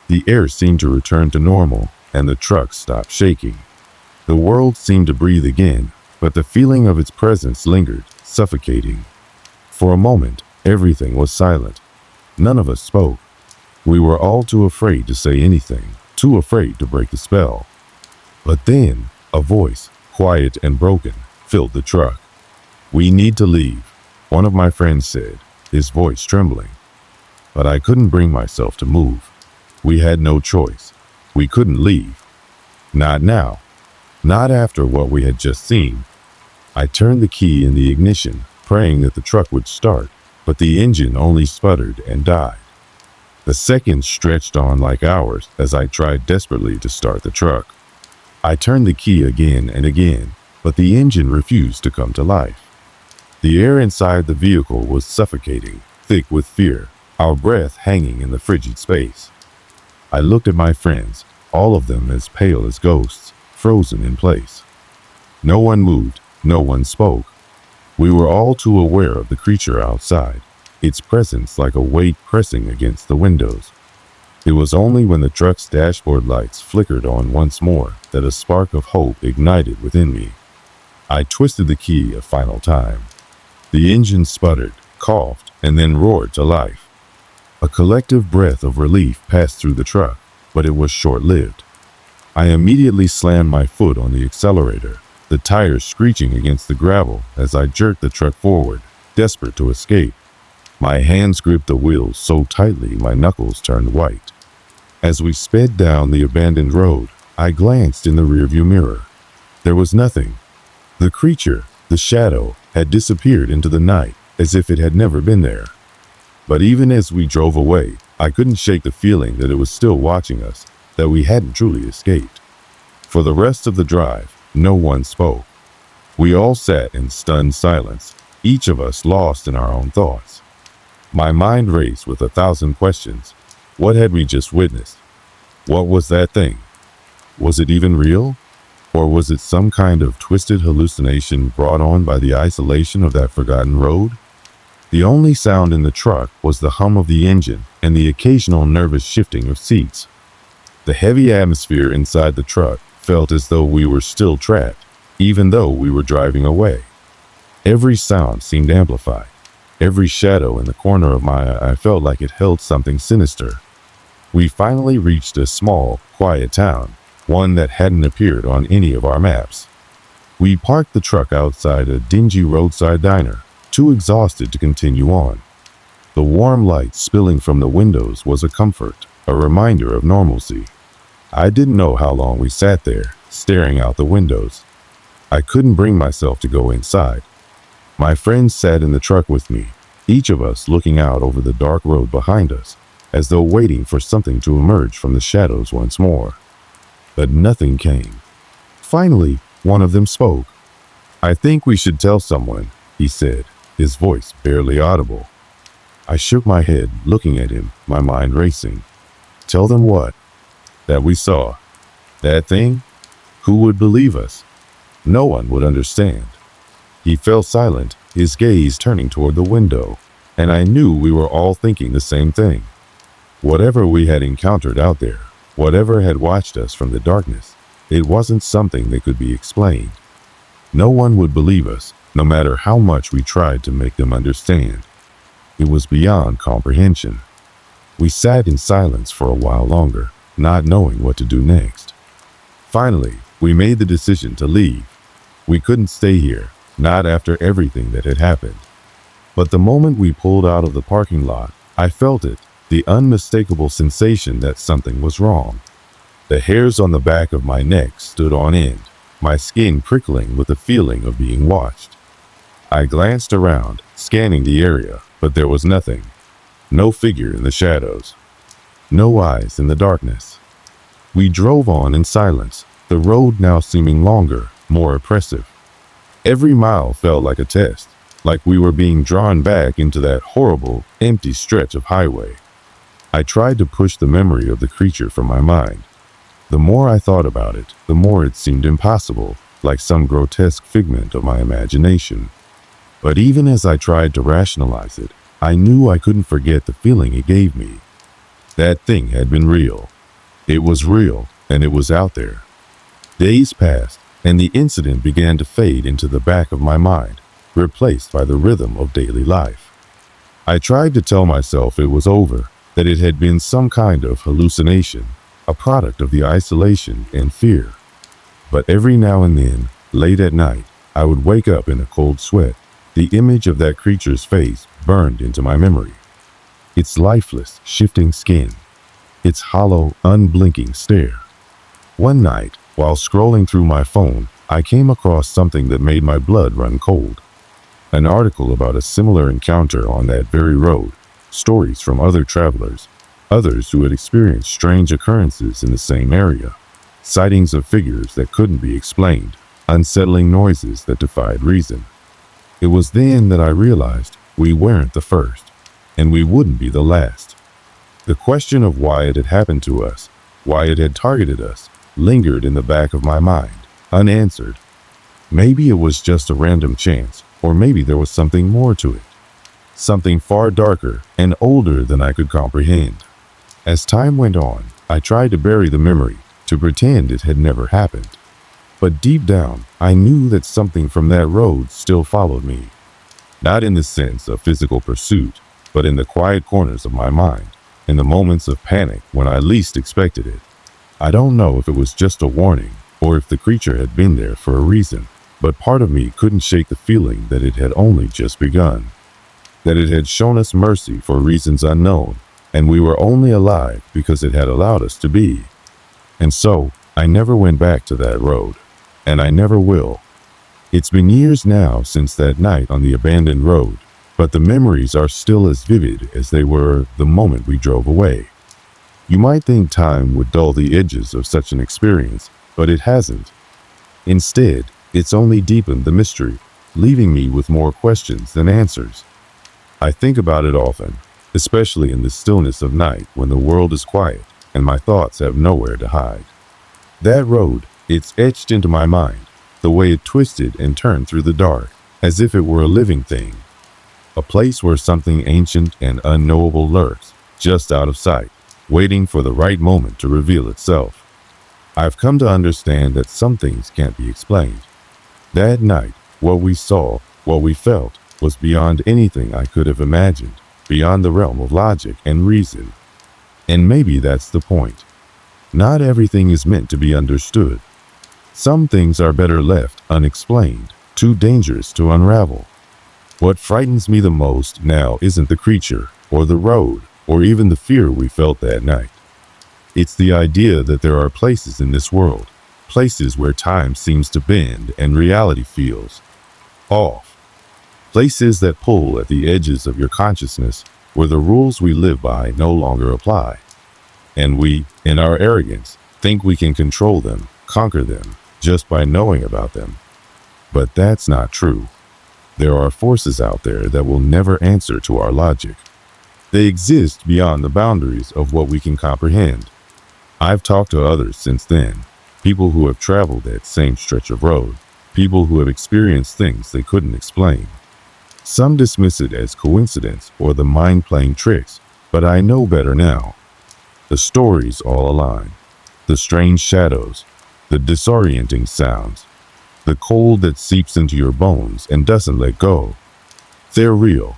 The air seemed to return to normal, and the truck stopped shaking. The world seemed to breathe again, but the feeling of its presence lingered, suffocating. For a moment, everything was silent. None of us spoke. We were all too afraid to say anything, too afraid to break the spell. But then, a voice, quiet and broken, filled the truck. "We need to leave," one of my friends said, his voice trembling. But I couldn't bring myself to move. We had no choice. We couldn't leave. Not now. Not after what we had just seen. I turned the key in the ignition, praying that the truck would start, but the engine only sputtered and died. The seconds stretched on like hours as I tried desperately to start the truck. I turned the key again and again, but the engine refused to come to life. The air inside the vehicle was suffocating, thick with fear, our breath hanging in the frigid space. I looked at my friends, all of them as pale as ghosts, frozen in place. No one moved, no one spoke. We were all too aware of the creature outside, its presence like a weight pressing against the windows. It was only when the truck's dashboard lights flickered on once more that a spark of hope ignited within me. I twisted the key a final time. The engine sputtered, coughed, and then roared to life. A collective breath of relief passed through the truck, but it was short-lived. I immediately slammed my foot on the accelerator, the tires screeching against the gravel as I jerked the truck forward, desperate to escape. My hands gripped the wheels so tightly my knuckles turned white. As we sped down the abandoned road, I glanced in the rearview mirror. There was nothing. The creature, the shadow, had disappeared into the night as if it had never been there. But even as we drove away, I couldn't shake the feeling that it was still watching us, that we hadn't truly escaped. For the rest of the drive, no one spoke. We all sat in stunned silence, each of us lost in our own thoughts. My mind raced with 1,000 questions. What had we just witnessed? What was that thing? Was it even real? Or was it some kind of twisted hallucination brought on by the isolation of that forgotten road? The only sound in the truck was the hum of the engine and the occasional nervous shifting of seats. The heavy atmosphere inside the truck felt as though we were still trapped, even though we were driving away. Every sound seemed amplified. Every shadow in the corner of my eye felt like it held something sinister. We finally reached a small, quiet town, one that hadn't appeared on any of our maps. We parked the truck outside a dingy roadside diner, too exhausted to continue on. The warm light spilling from the windows was a comfort, a reminder of normalcy. I didn't know how long we sat there, staring out the windows. I couldn't bring myself to go inside. My friends sat in the truck with me, each of us looking out over the dark road behind us, as though waiting for something to emerge from the shadows once more. But nothing came. Finally, one of them spoke. "I think we should tell someone," he said, his voice barely audible. I shook my head, looking at him, my mind racing. Tell them what? That we saw. That thing? Who would believe us? No one would understand. He fell silent, his gaze turning toward the window, and I knew we were all thinking the same thing. Whatever we had encountered out there, whatever had watched us from the darkness, it wasn't something that could be explained. No one would believe us, no matter how much we tried to make them understand. It was beyond comprehension. We sat in silence for a while longer, not knowing what to do next. Finally, we made the decision to leave. We couldn't stay here, not after everything that had happened. But the moment we pulled out of the parking lot, I felt it, the unmistakable sensation that something was wrong. The hairs on the back of my neck stood on end, my skin prickling with the feeling of being watched. I glanced around, scanning the area, but there was nothing. No figure in the shadows. no eyes in the darkness. We drove on in silence, the road now seeming longer, more oppressive. Every mile felt like a test, like we were being drawn back into that horrible, empty stretch of highway. I tried to push the memory of the creature from my mind. The more I thought about it, the more it seemed impossible, like some grotesque figment of my imagination. But even as I tried to rationalize it, I knew I couldn't forget the feeling it gave me. That thing had been real. It was real, and it was out there. Days passed, and the incident began to fade into the back of my mind, replaced by the rhythm of daily life. I tried to tell myself it was over, that it had been some kind of hallucination, a product of the isolation and fear. But every now and then, late at night, I would wake up in a cold sweat. The image of that creature's face burned into my memory. Its lifeless, shifting skin, its hollow, unblinking stare. One night, while scrolling through my phone, I came across something that made my blood run cold. An article about a similar encounter on that very road, stories from other travelers, others who had experienced strange occurrences in the same area, sightings of figures that couldn't be explained, unsettling noises that defied reason. It was then that I realized we weren't the first, and we wouldn't be the last. The question of why it had happened to us, why it had targeted us, lingered in the back of my mind, unanswered. Maybe it was just a random chance, or maybe there was something more to it. Something far darker and older than I could comprehend. As time went on, I tried to bury the memory, to pretend it had never happened. But deep down, I knew that something from that road still followed me. Not in the sense of physical pursuit, but in the quiet corners of my mind, in the moments of panic when I least expected it. I don't know if it was just a warning, or if the creature had been there for a reason, but part of me couldn't shake the feeling that it had only just begun. That it had shown us mercy for reasons unknown, and we were only alive because it had allowed us to be. And so, I never went back to that road, and I never will. It's been years now since that night on the abandoned road, but the memories are still as vivid as they were the moment we drove away. You might think time would dull the edges of such an experience, but it hasn't. Instead, it's only deepened the mystery, leaving me with more questions than answers. I think about it often, especially in the stillness of night when the world is quiet and my thoughts have nowhere to hide. That road, it's etched into my mind, the way it twisted and turned through the dark, as if it were a living thing. A place where something ancient and unknowable lurks, just out of sight, waiting for the right moment to reveal itself. I've come to understand that some things can't be explained. That night, what we saw, what we felt, was beyond anything I could have imagined, beyond the realm of logic and reason. And maybe that's the point. Not everything is meant to be understood. Some things are better left unexplained, too dangerous to unravel. What frightens me the most now isn't the creature, or the road, or even the fear we felt that night. It's the idea that there are places in this world, places where time seems to bend and reality feels off. Places that pull at the edges of your consciousness, where the rules we live by no longer apply. And we, in our arrogance, think we can control them, conquer them, just by knowing about them. But that's not true. There are forces out there that will never answer to our logic. They exist beyond the boundaries of what we can comprehend. I've talked to others since then, people who have traveled that same stretch of road, people who have experienced things they couldn't explain. Some dismiss it as coincidence or the mind playing tricks, but I know better now. The stories all align. The strange shadows, the disorienting sounds, the cold that seeps into your bones and doesn't let go. They're real.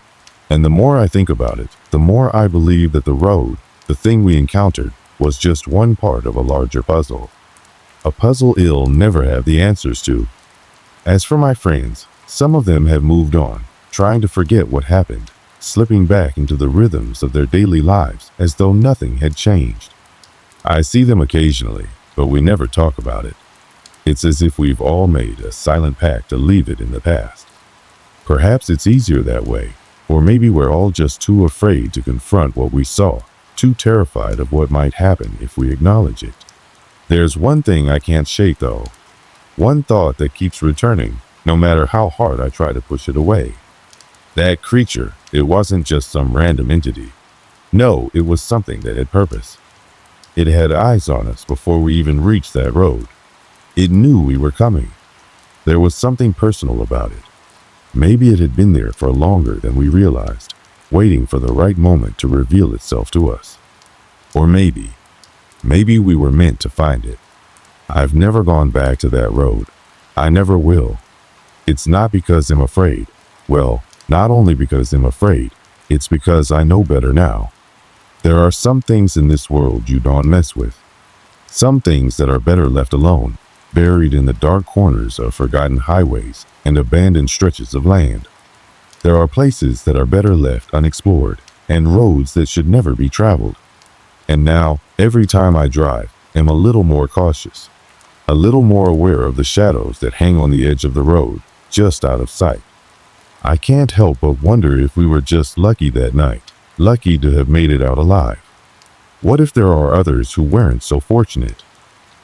And the more I think about it, the more I believe that the road, the thing we encountered, was just one part of a larger puzzle. A puzzle I'll never have the answers to. As for my friends, some of them have moved on, trying to forget what happened, slipping back into the rhythms of their daily lives as though nothing had changed. I see them occasionally, but we never talk about it. It's as if we've all made a silent pact to leave it in the past. Perhaps it's easier that way, or maybe we're all just too afraid to confront what we saw, too terrified of what might happen if we acknowledge it. There's one thing I can't shake though. One thought that keeps returning, no matter how hard I try to push it away. That creature, it wasn't just some random entity. No, it was something that had purpose. It had eyes on us before we even reached that road. It knew we were coming. There was something personal about it. Maybe it had been there for longer than we realized, waiting for the right moment to reveal itself to us. Or maybe we were meant to find it. I've never gone back to that road. I never will. It's not because I'm afraid. Well, not only because I'm afraid, it's because I know better now. There are some things in this world you don't mess with. Some things that are better left alone, buried in the dark corners of forgotten highways and abandoned stretches of land. There are places that are better left unexplored, and roads that should never be traveled. And now, every time I drive, I'm a little more cautious, a little more aware of the shadows that hang on the edge of the road, just out of sight. I can't help but wonder if we were just lucky that night, lucky to have made it out alive. What if there are others who weren't so fortunate?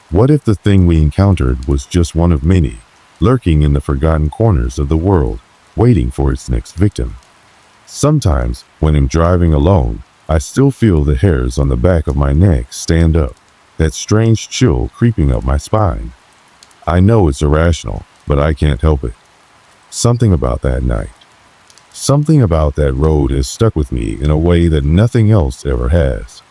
What if the thing we encountered was just one of many, lurking in the forgotten corners of the world, waiting for its next victim? Sometimes, when I'm driving alone, I still feel the hairs on the back of my neck stand up, that strange chill creeping up my spine. I know it's irrational, but I can't help it. Something about that night, something about that road has stuck with me in a way that nothing else ever has.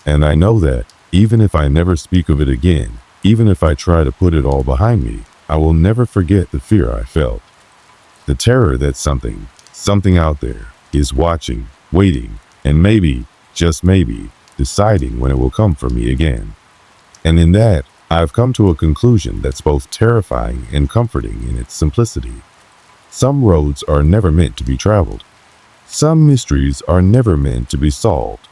And I know that, even if I never speak of it again, even if I try to put it all behind me, I will never forget the fear I felt. The terror that something out there, is watching, waiting, and maybe, just maybe, deciding when it will come for me again. And in that, I've come to a conclusion that's both terrifying and comforting in its simplicity. Some roads are never meant to be traveled. Some mysteries are never meant to be solved.